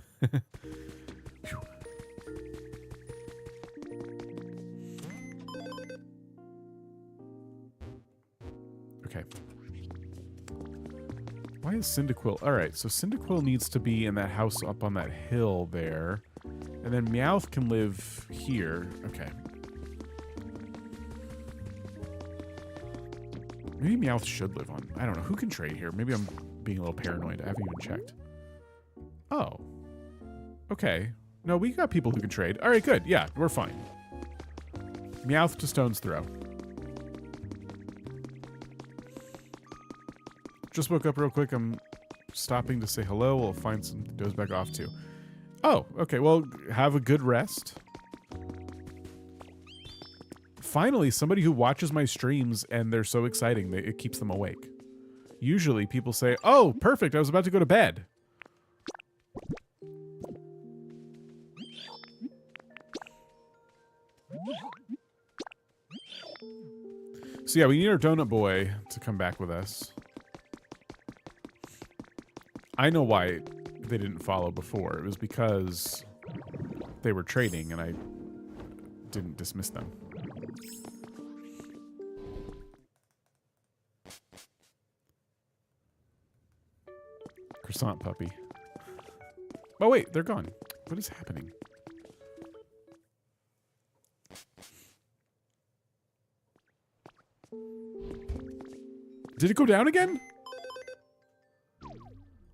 Okay. Why is Cyndaquil? Alright, so Cyndaquil needs to be in that house up on that hill there. And then Meowth can live here. Okay. Maybe Meowth should live on... I don't know. Who can trade here? Maybe I'm being a little paranoid. I haven't even checked. Oh. Okay. No, we got people who can trade. Alright, good. Yeah, we're fine. Meowth to Stone's Throw. Just woke up real quick. I'm stopping to say hello. We'll find some to doze back off to. Oh, okay. Well, have a good rest. Finally, somebody who watches my streams and they're so exciting that it keeps them awake. Usually people say, oh, perfect. I was about to go to bed. So yeah, we need our donut boy to come back with us. I know why they didn't follow before. It was because they were trading and I didn't dismiss them. Croissant puppy. Oh wait, they're gone. What is happening? Did it go down again?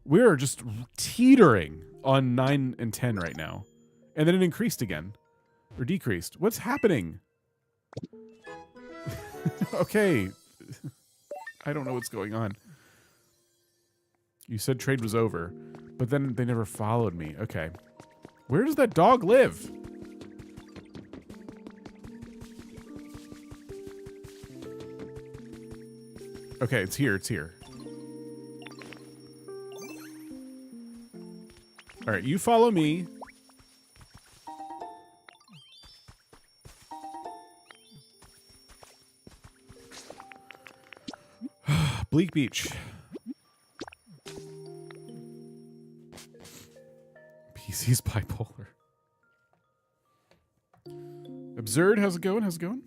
We're just teetering on 9 and 10 right now. And then it increased again. Or decreased. What's happening? Okay. I don't know what's going on. You said trade was over. But then they never followed me. Okay. Where does that dog live? Okay, it's here. It's here. All right, you follow me. Bleak Beach. thinks he's bipolar. Absurd, how's it going? How's it going?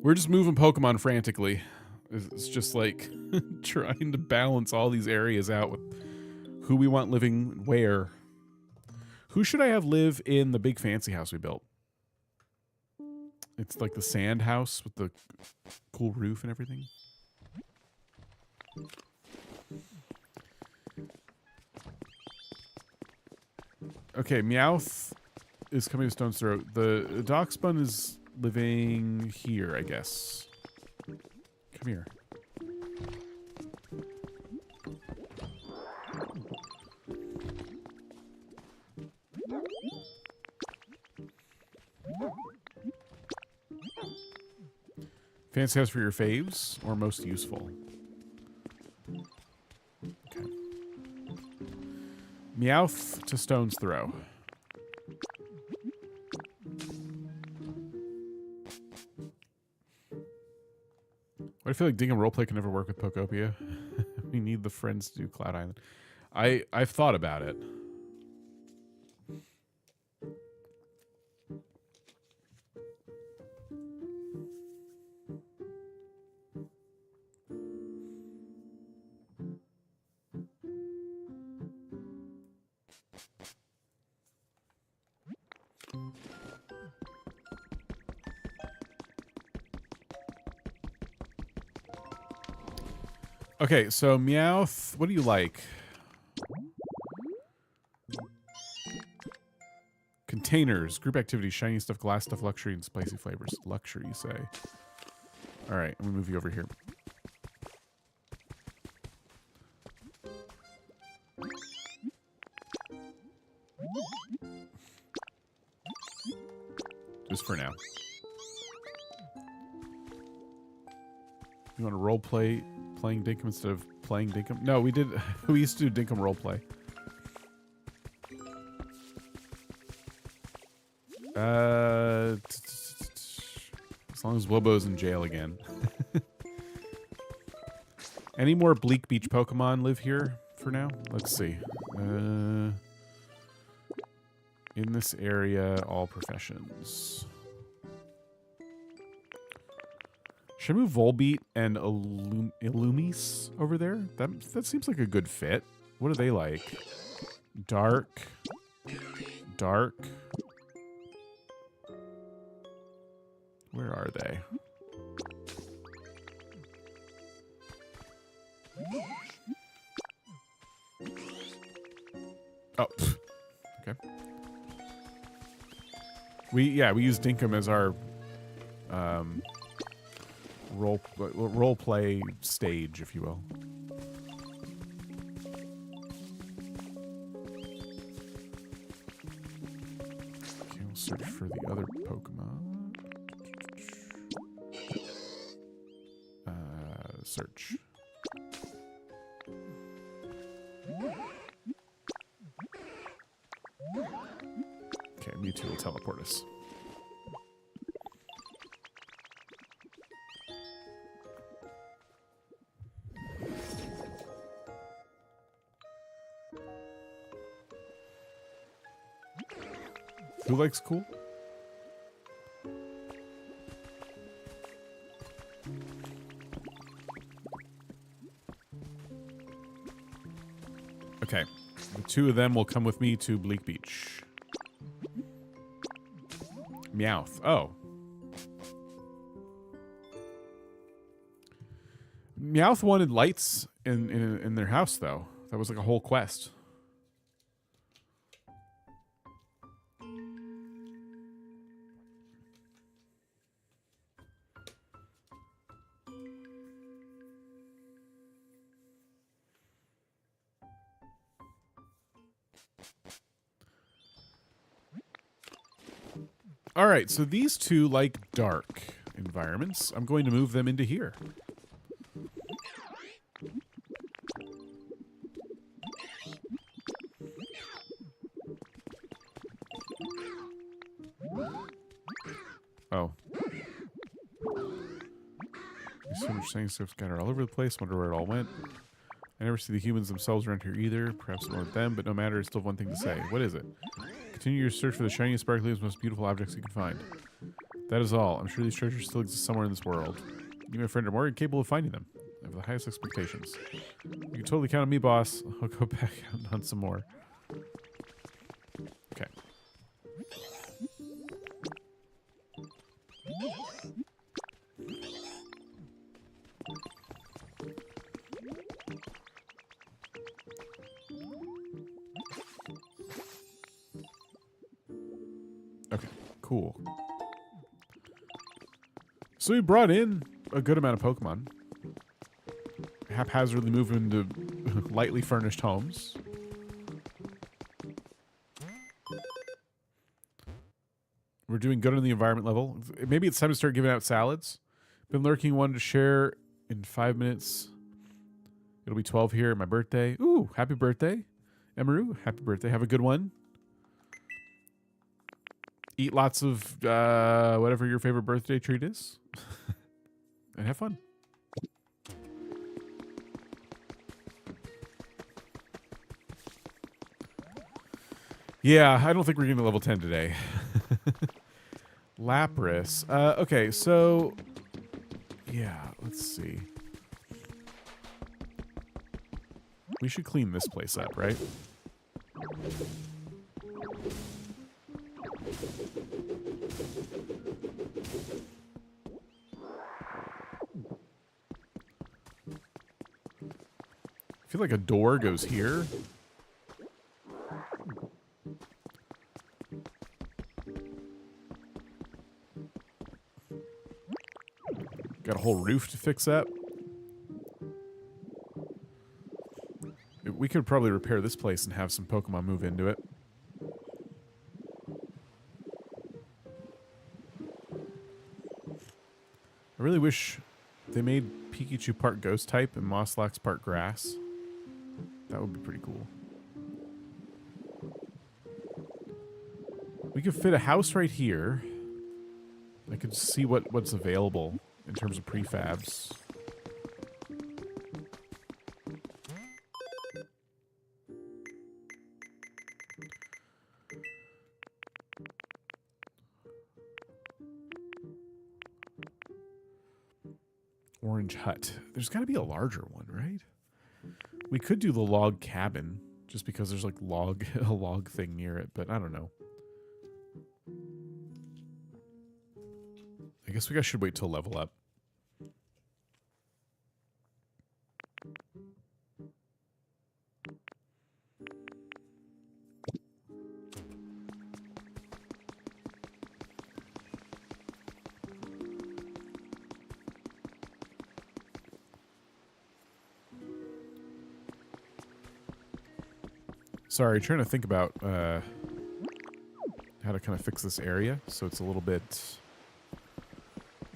We're just moving Pokemon frantically. It's just like trying to balance all these areas out with who we want living where. Who should I have live in the big fancy house we built? It's like the sand house with the cool roof and everything. Okay, Meowth is coming to Stone's Throw. The Doxbun is living here, I guess. Come here. Fancy house for your faves or most useful? Okay. Meowth to Stone's Throw. I feel like Dingham Roleplay can never work with Pokopia. We need the friends to do Cloud Island. I've thought about it. Okay, so Meowth, what do you like? Containers, group activities, shiny stuff, glass stuff, luxury, and spicy flavors. Luxury, you say. All right, I'm gonna move you over here. Just for now. You want to role play playing Dinkum instead of playing Dinkum? No, we did. We used to do Dinkum roleplay. As long as Wobo's in jail again. Any more Bleak Beach Pokemon live here for now? Let's see. In this area, all professions. Should I move Volbeat and Illumise over there? That seems like a good fit. What are they like? Dark. Dark. Where are they? Oh. Okay. We use Dinkum as our role play stage, if you will. Okay, we'll search for the other Pokemon. Search. Okay, Mewtwo will teleport us. Who likes cool? Okay. The two of them will come with me to Bleak Beach. Meowth. Oh. Meowth wanted lights in their house, though. That was like a whole quest. All right, so these two like dark environments. I'm going to move them into here. Oh. There's so much things scattered all over the place. Wonder where it all went. I never see the humans themselves around here either. Perhaps it wasn't them, but no matter. It's still one thing to say. What is it? Continue your search for the shiniest, sparkliest, most beautiful objects you can find. That is all. I'm sure these treasures still exist somewhere in this world. You, my friend, are more capable of finding them. I have the highest expectations. You can totally count on me, boss. I'll go back out and hunt some more. Okay. Okay, cool. So we brought in a good amount of Pokemon. Haphazardly moving into lightly furnished homes. We're doing good on the environment level. Maybe it's time to start giving out salads. Been lurking one to share in 5 minutes. It'll be 12 here. My birthday. Ooh, happy birthday. Emaru, happy birthday. Have a good one. Eat lots of whatever your favorite birthday treat is. And have fun. Yeah, I don't think we're getting to level 10 today. Lapras. Okay, so... Yeah, let's see. We should clean this place up, right? I feel like a door goes here. Got a whole roof to fix up. We could probably repair this place and have some Pokemon move into it. I really wish they made Pikachu part ghost type and Moslax part grass. That would be pretty cool. We could fit a house right here. I could see what's available in terms of prefabs. Orange hut. There's got to be a larger one, right? We could do the log cabin just because there's like a log thing near it, but I don't know. I guess we should wait till level up. Sorry, trying to think about how to kind of fix this area so it's a little bit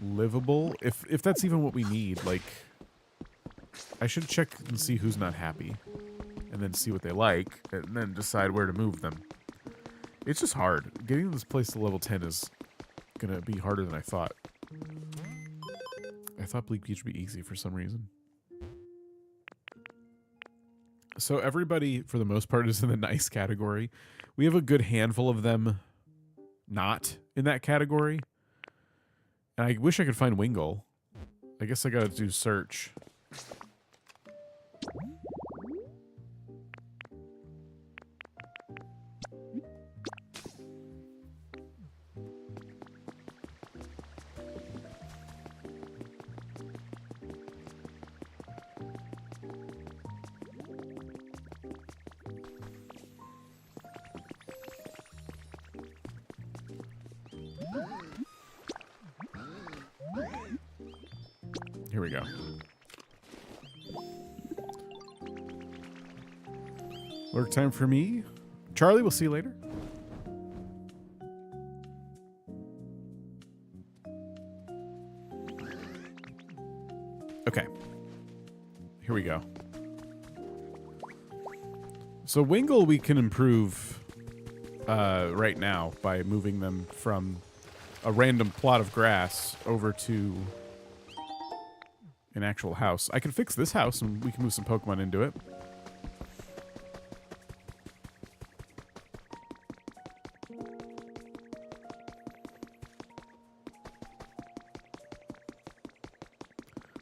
livable. If that's even what we need, like, I should check and see who's not happy, and then see what they like, and then decide where to move them. It's just hard. Getting this place to level 10 is gonna be harder than I thought. I thought Bleak Beach would be easy for some reason. So everybody, for the most part, is in the nice category. We have a good handful of them not in that category. And I wish I could find Wingull. I guess I gotta do search. Here we go. Work time for me. Charlie, we'll see you later. Okay. Here we go. So Wingull we can improve right now by moving them from a random plot of grass over to an actual house. I can fix this house and we can move some Pokemon into it.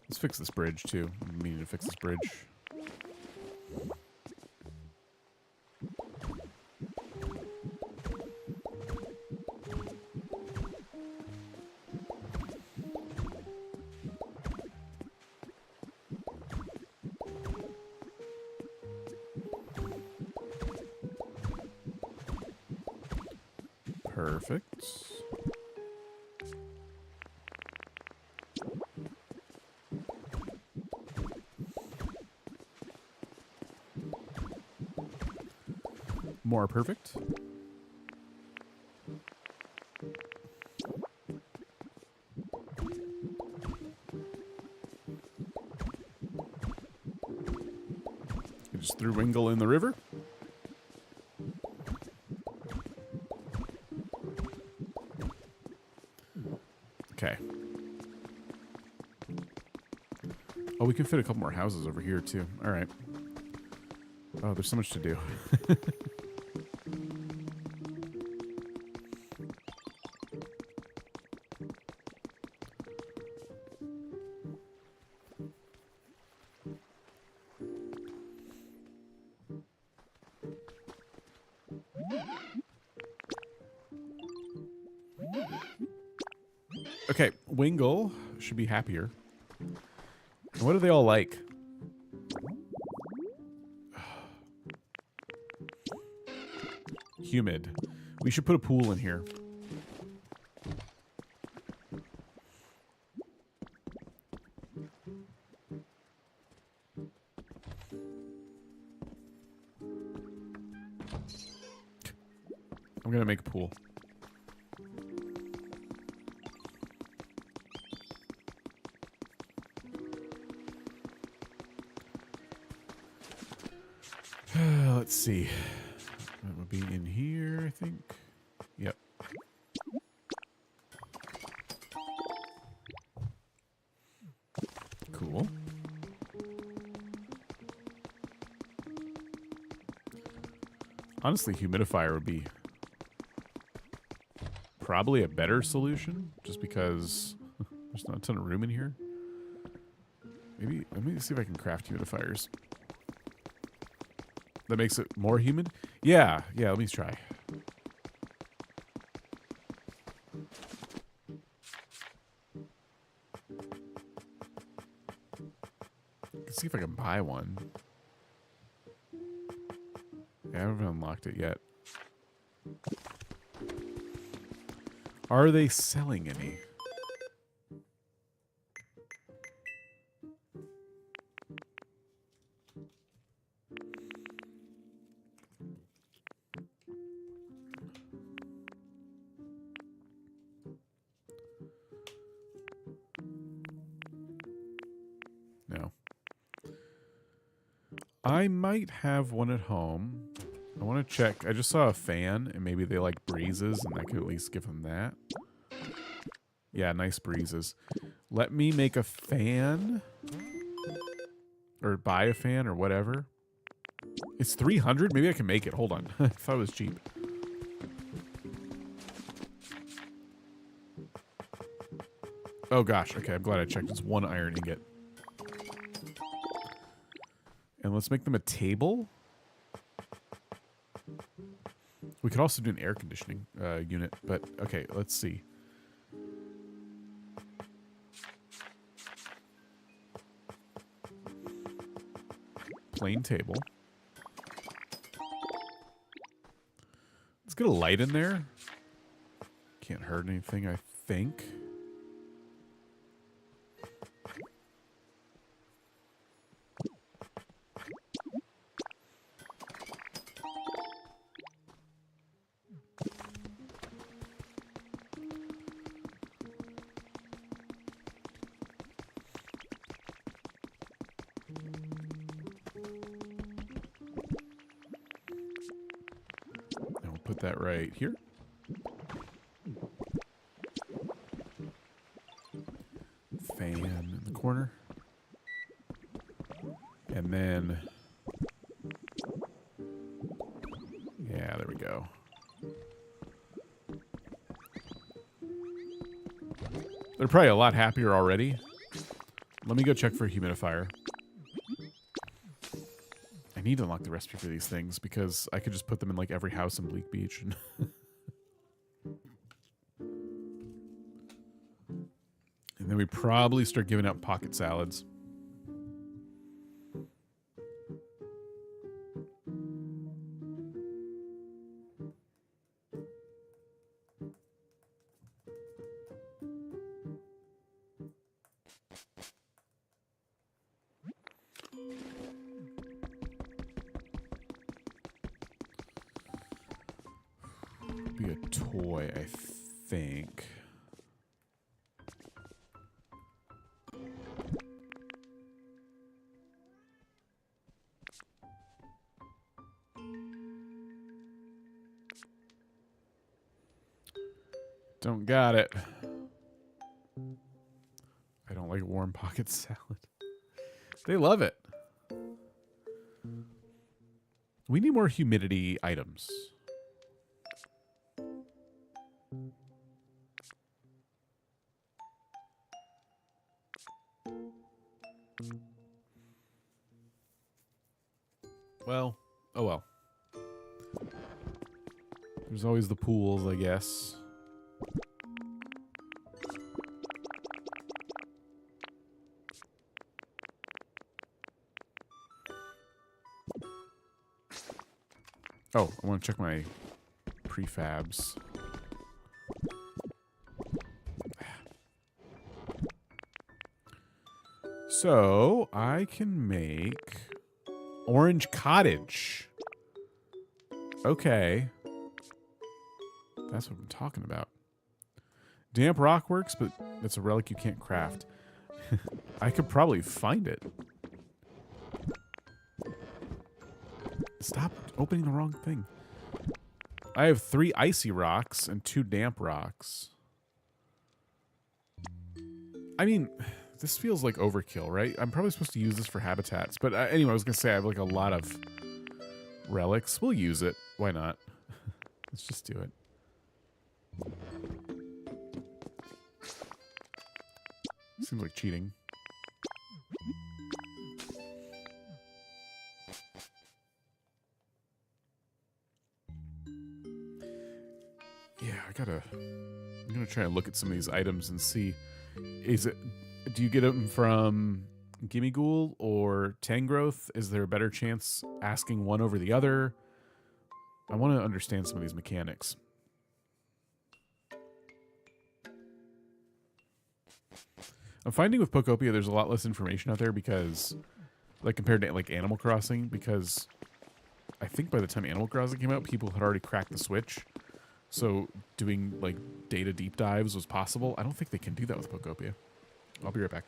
Let's fix this bridge too. I'm meaning to fix this bridge. Perfect. More perfect. I just threw Wingle in the river. Okay. Oh, we can fit a couple more houses over here, too. All right. Oh, there's so much to do. Okay, Wingle should be happier. And what do they all like? Humid. We should put a pool in here. I'm gonna make a pool. Let's see. That would be in here, I think. Yep. Cool. Honestly, humidifier would be probably a better solution, just because there's not a ton of room in here. Maybe, let me see if I can craft humidifiers. That makes it more humid? Yeah, let me try. Let's see if I can buy one. Yeah, I haven't unlocked it yet. Are they selling any? No. I might have one at home. I want to check. I just saw a fan, and maybe they like breezes, and I could at least give them that. Yeah, nice breezes. Let me make a fan. Or buy a fan, or whatever. It's 300? Maybe I can make it. Hold on. I thought it was cheap. Oh gosh, okay, I'm glad I checked. It's one iron ingot. And let's make them a table. We could also do an air conditioning unit, but okay, let's see. Plain table. Let's get a light in there. Can't hurt anything, I think. That right here. Fan in the corner. And then... yeah, there we go. They're probably a lot happier already. Let me go check for a humidifier. I need to unlock the recipe for these things because I could just put them in like every house in Bleak Beach. And and then we probably start giving out pocket salads. Be a toy, I think. Don't got it. I don't like warm pocket salad. They love it. We need more humidity items. Well, oh well. There's always the pools, I guess. Oh, I want to check my prefabs. So, I can make orange cottage. Okay. That's what I'm talking about. Damp rock works, but that's a relic you can't craft. I could probably find it. Stop opening the wrong thing. I have 3 icy rocks and 2 damp rocks. I mean, this feels like overkill, right? I'm probably supposed to use this for habitats. But anyway, I was going to say I have like a lot of relics. We'll use it. Why not? Let's just do it. Seems like cheating. Yeah, I'm gonna try and look at some of these items and see, do you get them from Gimme Ghoul or Tangrowth? Is there a better chance asking one over the other? I want to understand some of these mechanics. I'm finding with Pokopia there's a lot less information out there because, like, compared to like Animal Crossing, because I think by the time Animal Crossing came out, people had already cracked the switch. So doing like data deep dives was possible. I don't think they can do that with Pokopia. I'll be right back.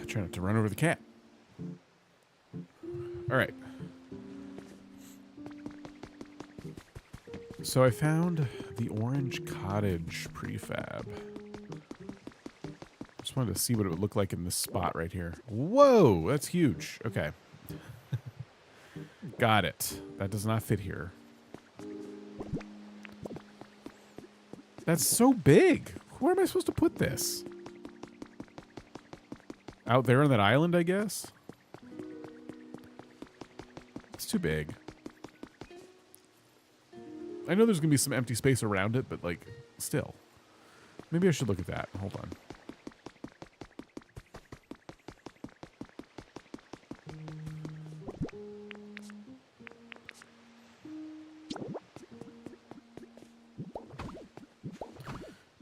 Try not to run over the cat. All right. So I found the orange cottage prefab. Just wanted to see what it would look like in this spot right here. Whoa, that's huge. Okay. Got it. That does not fit here. That's so big. Where am I supposed to put this? Out there on that island, I guess? It's too big. I know there's going to be some empty space around it, but, like, still. Maybe I should look at that. Hold on.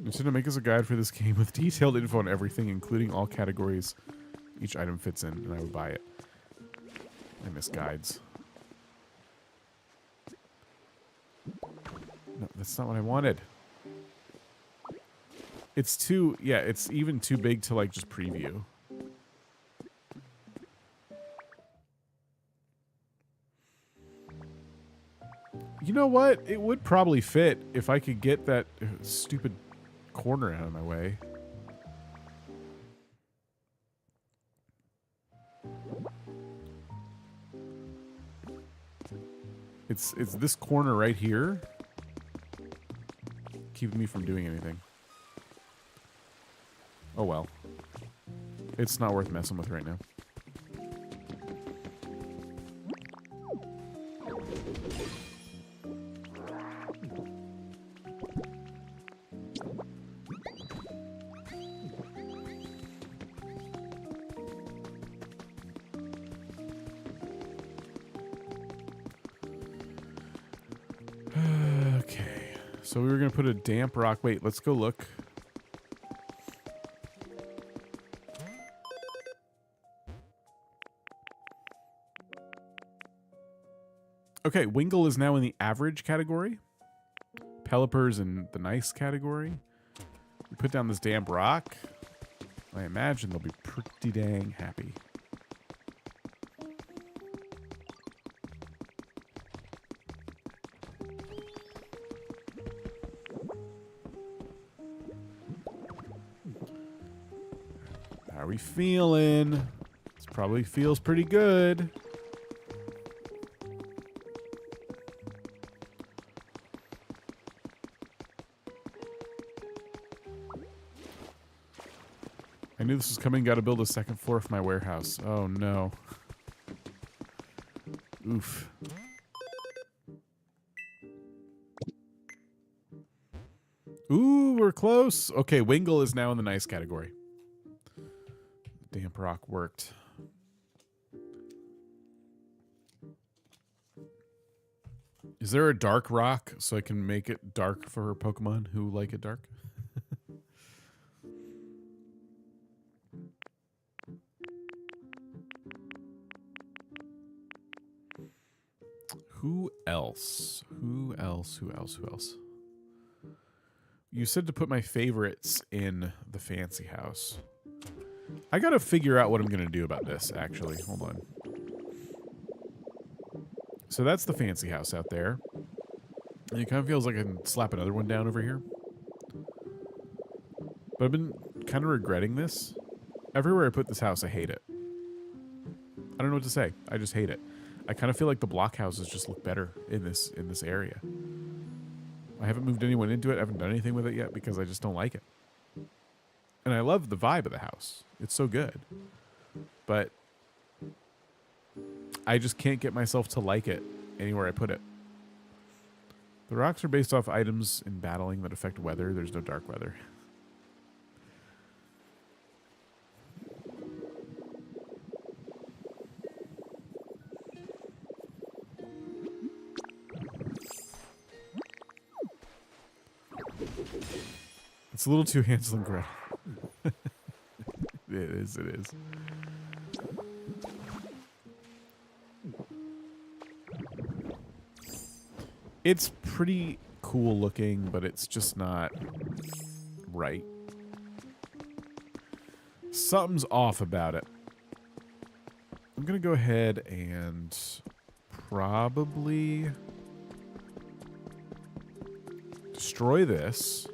Nintendo, make us a guide for this game with detailed info on everything, including all categories each item fits in, and I would buy it. I miss guides. No, that's not what I wanted. It's too, yeah, it's even too big to like just preview. You know what? It would probably fit if I could get that stupid corner out of my way. It's this corner right here keeping me from doing anything. Oh well. It's not worth messing with right now. Okay. So we were going to put a damp rock. Wait, let's go look. Okay, Wingle is now in the average category. Pelipper's in the nice category. We put down this damp rock. I imagine they'll be pretty dang happy. How are we feeling? This probably feels pretty good. I knew this was coming. Got to build a second floor for my warehouse. Oh no. Oof. Ooh, we're close. Okay, Wingle is now in the nice category. Damp rock worked. Is there a dark rock so I can make it dark for Pokemon who like it dark? Who else? Who else? Who else? Who else? You said to put my favorites in the fancy house. I gotta figure out what I'm gonna do about this, actually. Hold on. So that's the fancy house out there. And it kind of feels like I can slap another one down over here. But I've been kind of regretting this. Everywhere I put this house, I hate it. I don't know what to say. I just hate it. I kind of feel like the block houses just look better in this area. I haven't moved anyone into it. I haven't done anything with it yet because I just don't like it. And I love the vibe of the house. It's so good. But I just can't get myself to like it anywhere I put it. The rocks are based off items in battling that affect weather. There's no dark weather. It's a little too Hansel and Gretel. It is, it is. It's pretty cool looking, but it's just not right. Something's off about it. I'm gonna go ahead and probably destroy this.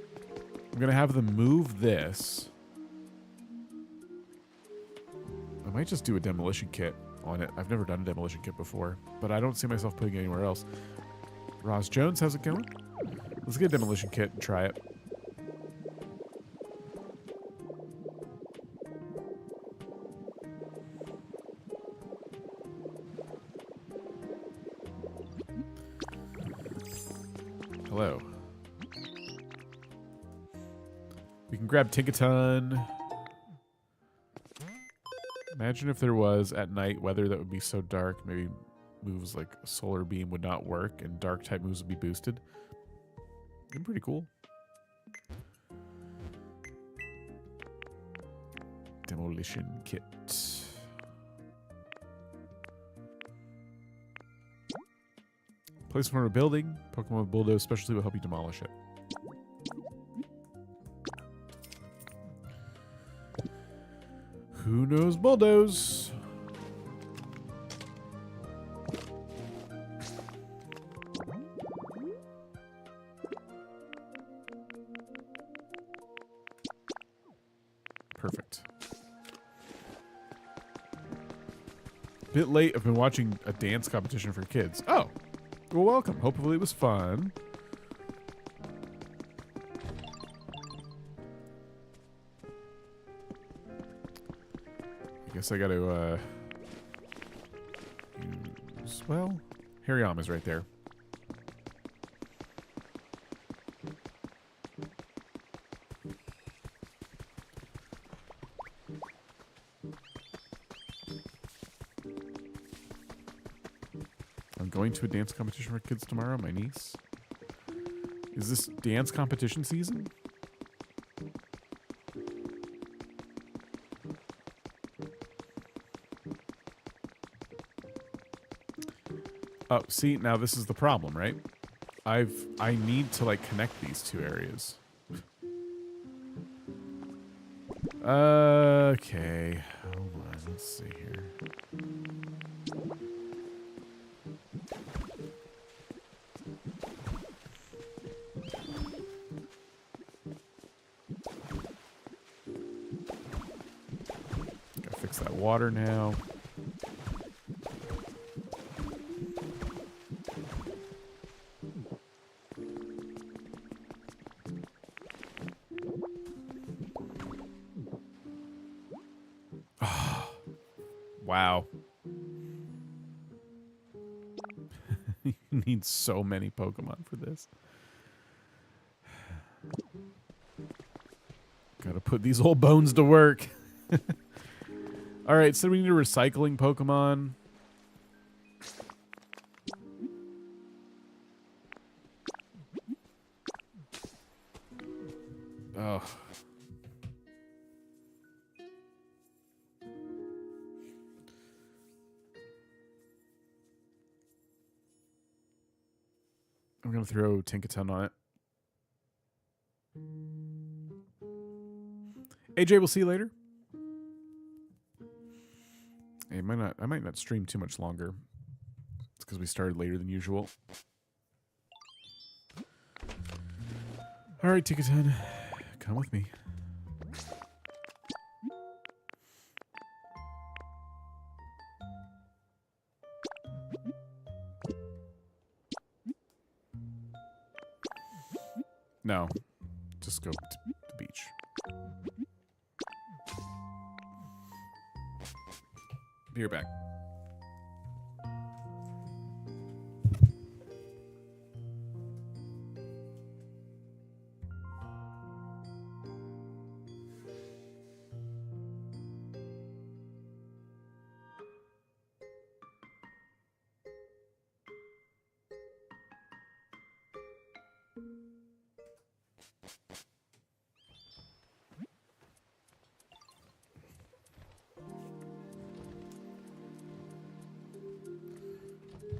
I'm gonna have them move this. I might just do a demolition kit on it. I've never done a demolition kit before, but I don't see myself putting it anywhere else. Ross Jones, how's it going? Let's get a demolition kit and try it. Hello. We can grab Tinkaton. Imagine if there was at night weather that would be so dark, maybe moves like a solar beam would not work and dark type moves would be boosted. It'd be pretty cool. Demolition kit. Place in front of a building. Pokemon Bulldoze specialty will help you demolish it. Who knows Bulldoze? Perfect. Bit late. I've been watching a dance competition for kids. Oh, well, welcome. Hopefully it was fun. I guess I got to use, well, Hariyama's right there. I'm going to a dance competition for kids tomorrow, my niece. Is this dance competition season? Oh, see, now this is the problem, right? I need to like connect these two areas. Okay. Hold on, let's see here. Gotta fix that water now. Wow. You need so many Pokemon for this. Gotta put these old bones to work. Alright, so we need a recycling Pokemon. Oh. I'm going to throw Tinkaton on it. AJ, we'll see you later. Hey, I might not stream too much longer. It's because we started later than usual. All right, Tinkaton, come with me. No, just go to the beach. Be right back.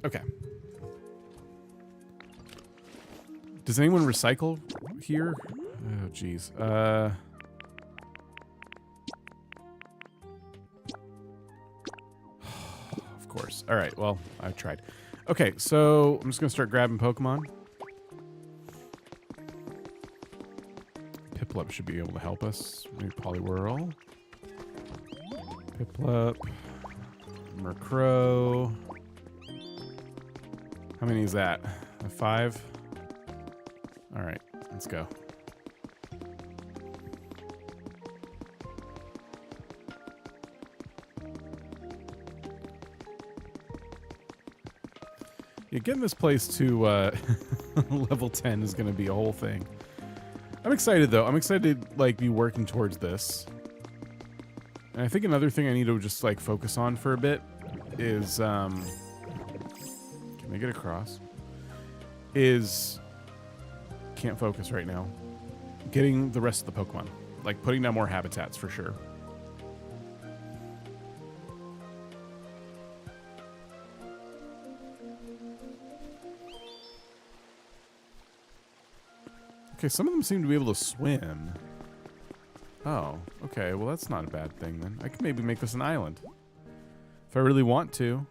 Okay. Does anyone recycle here? Oh, geez. Of course. All right. Well, I tried. Okay, so I'm just going to start grabbing Pokemon. Piplup should be able to help us. Maybe Poliwhirl. Piplup. Murkrow. How many is that? 5? All right, let's go. Yeah, getting this place to level 10 is going to be a whole thing. I'm excited, though. I'm excited to like be working towards this. And I think another thing I need to just like focus on for a bit is... can I get across? Is... Can't focus right now. Getting the rest of the Pokemon. Like, putting down more habitats for sure. Okay, some of them seem to be able to swim. Oh, okay. Well, that's not a bad thing then. I could maybe make this an island. If I really want to.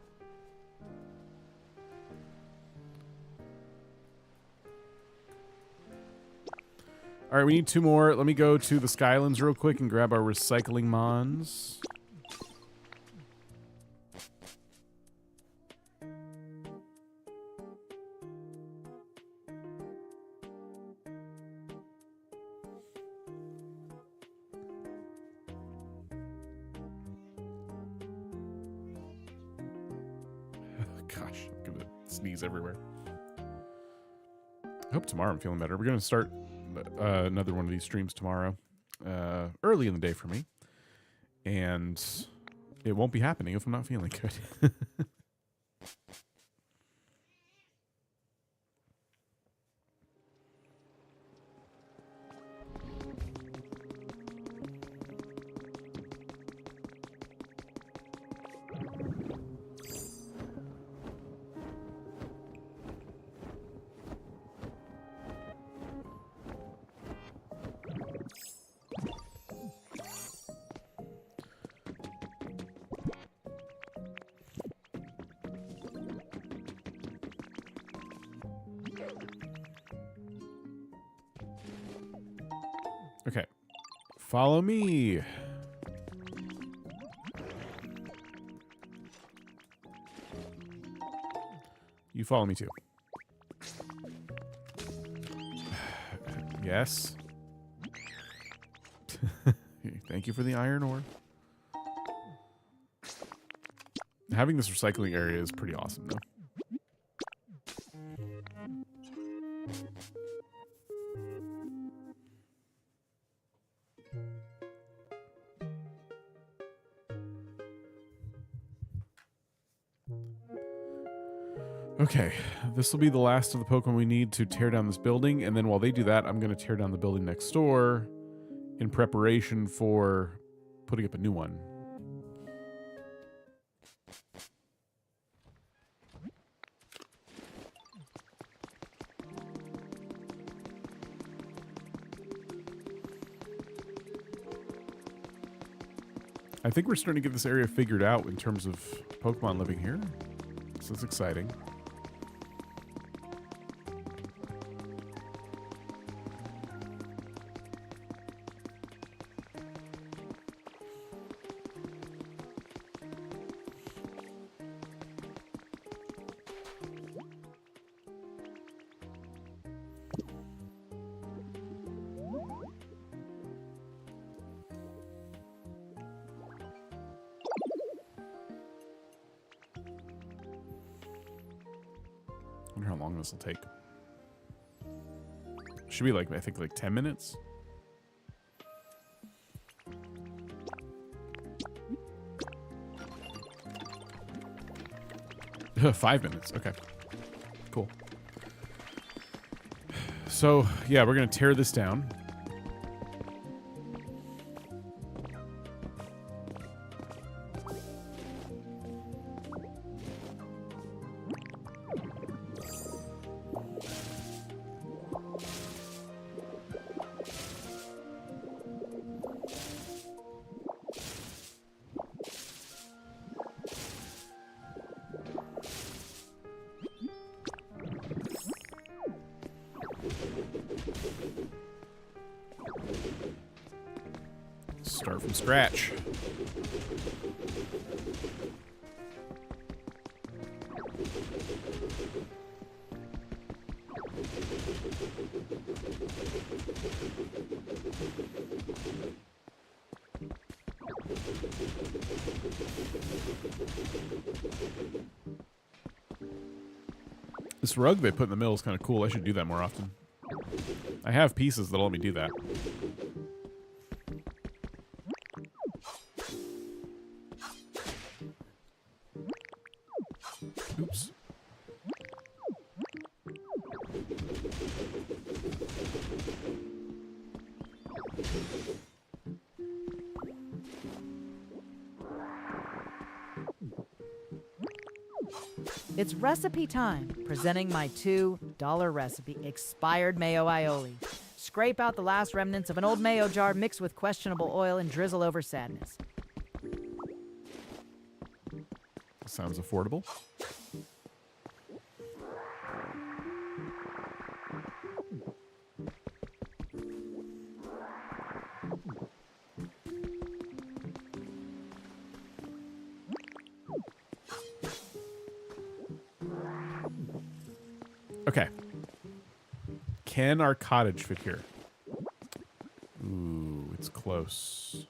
All right, we need 2 more. Let me go to the Skylands real quick and grab our recycling mons. Gosh, I'm gonna sneeze everywhere. I hope tomorrow I'm feeling better. We're gonna start another one of these streams tomorrow, early in the day for me, and it won't be happening if I'm not feeling good. Okay. Follow me. You follow me too. Yes. Thank you for the iron ore. Having this recycling area is pretty awesome, though. Okay, this will be the last of the Pokemon we need to tear down this building, and then while they do that, I'm going to tear down the building next door in preparation for putting up a new one. I think we're starting to get this area figured out in terms of Pokemon living here, so it's exciting. I wonder how long this will take. Should be like, I think like 10 minutes. Five minutes. Okay. Cool. So, yeah, we're going to tear this down. Start from scratch. This rug they put in the middle is kind of cool. I should do that more often. I have pieces that'll let me do that. Oops. It's recipe time, presenting my $2 recipe, expired mayo aioli. scrape out the last remnants of an old mayo jar mixed with questionable oil and drizzle over sadness. Sounds affordable. Okay. Can our cottage fit here? Ooh, it's close.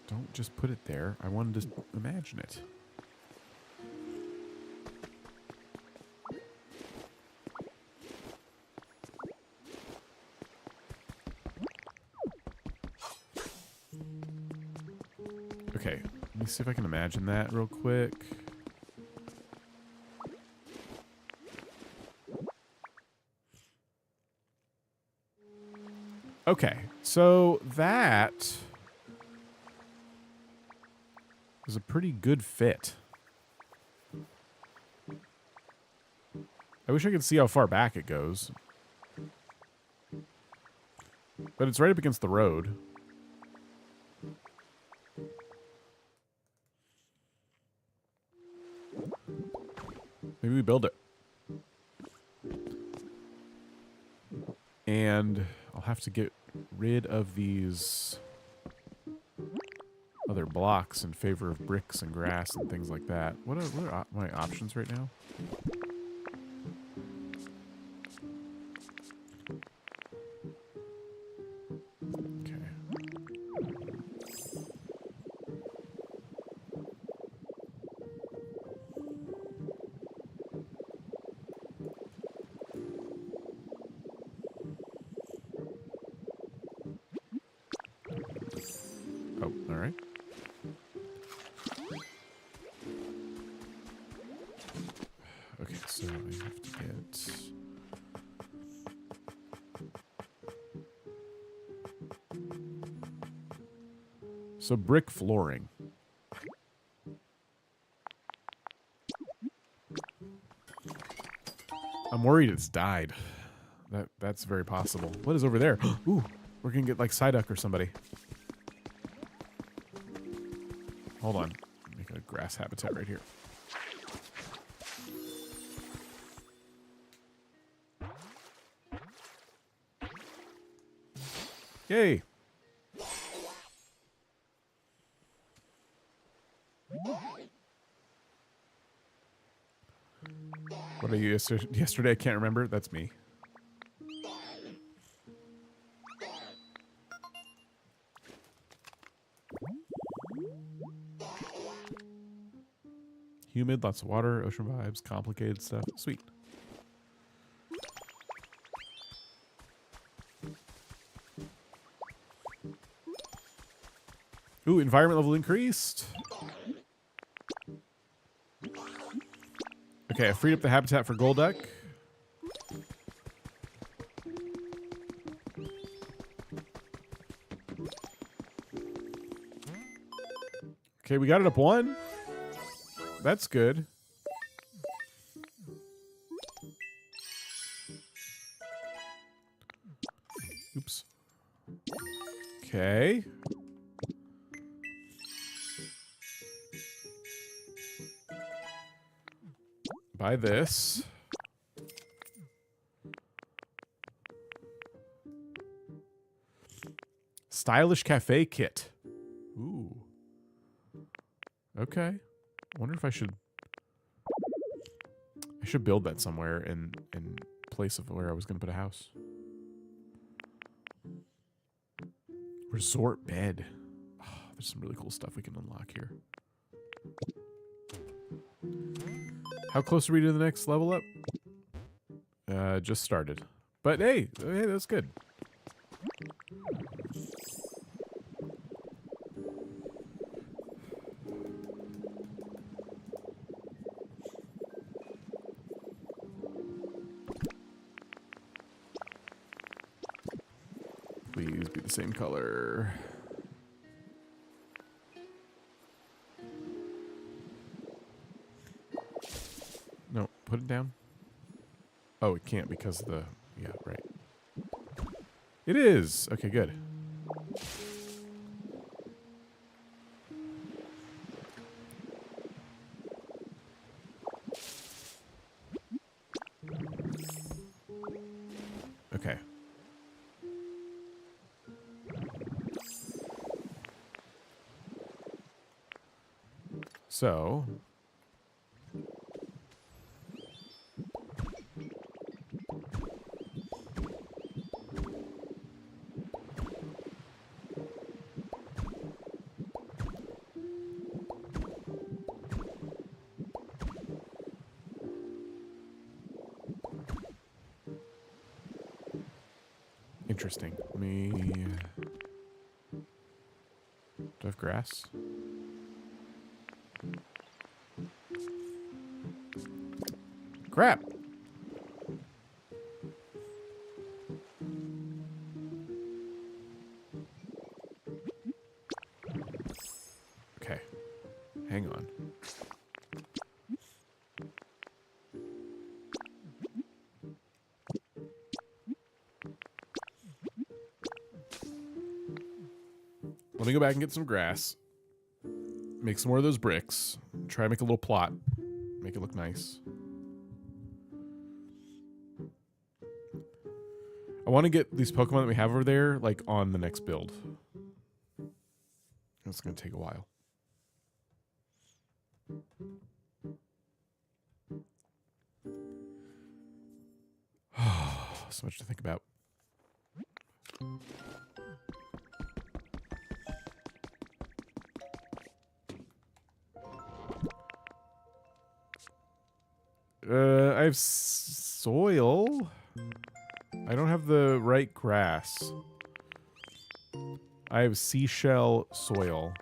Don't just put it there. I wanted to imagine it. Okay, let me see if I can imagine that real quick. Okay, so that is a pretty good fit. I wish I could see how far back it goes. But it's right up against the road. Maybe we build it. And I'll have to get rid of these other blocks in favor of bricks and grass and things like that. What are my options right now? Oh, all right. Okay, so I have to get... So brick flooring. I'm worried it's died. That's very possible. What is over there? Ooh, we're gonna get like Psyduck or somebody. Hold on. Make a grass habitat right here. Yay! What are you yesterday? I can't remember. That's me. Humid, lots of water, ocean vibes, complicated stuff. Sweet. Ooh, environment level increased. Okay, I freed up the habitat for Golduck. Okay, we got it up 1. That's good. Oops. Okay. Buy this. Stylish cafe kit. Ooh. Okay. Wonder if I should build that somewhere in place of where I was going to put a house. Resort bed. Oh, there's some really cool stuff we can unlock here. How close are we to the next level up? Just started. But hey, that's good. Please be the same color. No, put it down. Oh, it can't because of the... Yeah, right. It is! Okay, good. Okay. So... Interesting. Let me... Do I have grass? Crap! Okay. Hang on. Let me go back and get some grass. Make some more of those bricks. Try to make a little plot. Make it look nice. I want to get these Pokemon that we have over there, like, on the next build. It's going to take a while. So much to think about. I have soil. I don't have the right grass. I have seashell soil.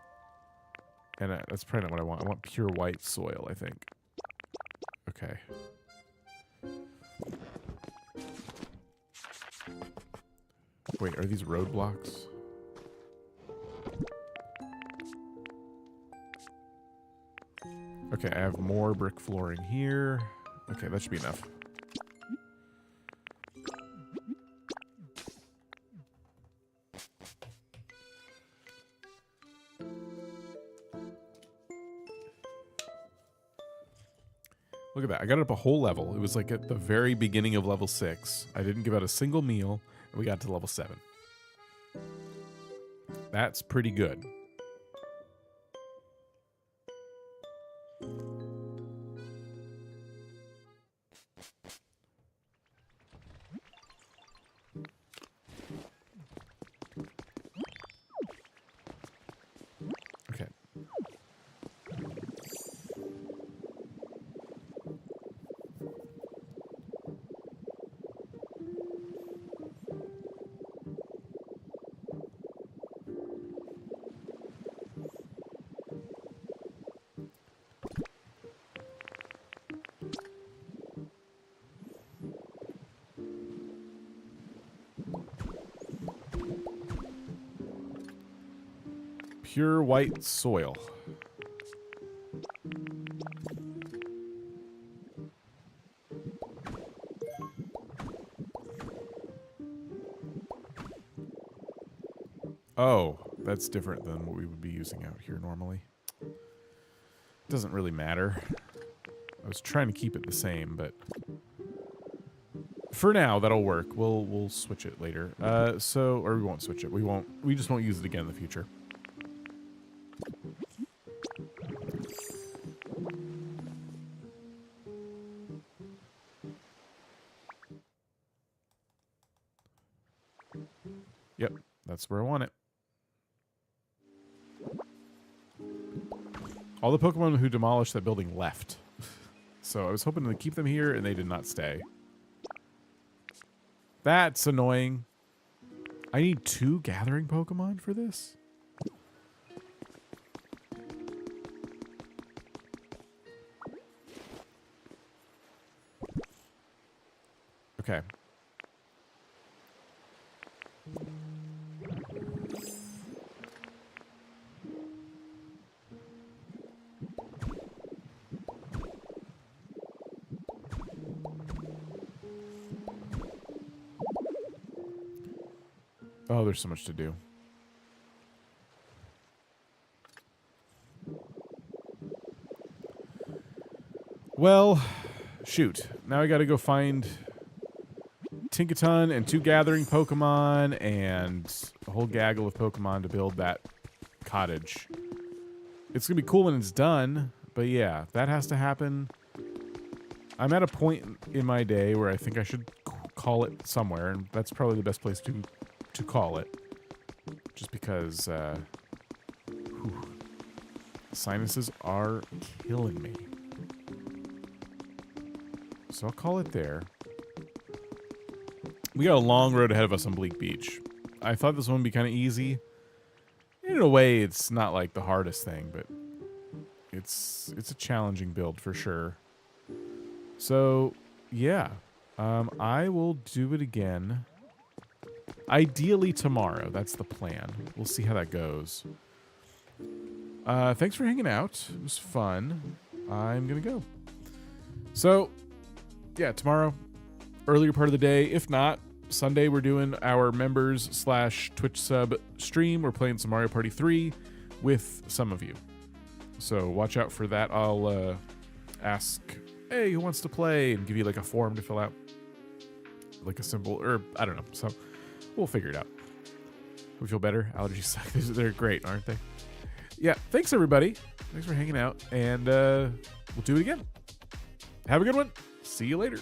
And that's probably not what I want. I want pure white soil, I think. Okay. Wait, are these roadblocks? Okay, I have more brick flooring here. Okay, that should be enough. Look at that. I got it up a whole level. It was like at the very beginning of level 6. I didn't give out a single meal, and we got to level 7. That's pretty good. Okay. Pure white soil. Oh, that's different than what we would be using out here normally. Doesn't really matter. I was trying to keep it the same, but for now that'll work. We'll switch it later. Or we won't switch it. We just won't use it again in the future. Yep, that's where I want it. All the Pokemon who demolished that building left. So I was hoping to keep them here, and they did not stay. That's annoying. I need 2 gathering Pokemon for this? Okay. Oh, there's so much to do. Well, shoot. Now I gotta go find Tinkaton and 2 gathering Pokemon and a whole gaggle of Pokemon to build that cottage. It's gonna be cool when it's done, but yeah, that has to happen. I'm at a point in my day where I think I should call it somewhere, and that's probably the best place to call it. Just because sinuses are killing me. So I'll call it there. We got a long road ahead of us on Bleak Beach. I thought this one would be kind of easy. In a way, it's not like the hardest thing, but it's a challenging build for sure. So, yeah. I will do it again. Ideally tomorrow. That's the plan. We'll see how that goes. Thanks for hanging out. It was fun. I'm going to go. So, yeah, tomorrow, earlier part of the day. If not, Sunday we're doing our members / Twitch sub stream. We're playing some Mario Party 3 with some of you. So watch out for that. I'll ask, hey, who wants to play? And give you like a form to fill out. Like a simple, or I don't know. So we'll figure it out. We feel better. Allergies suck. They're great, aren't they? Yeah, thanks everybody. Thanks for hanging out. And we'll do it again. Have a good one. See you later.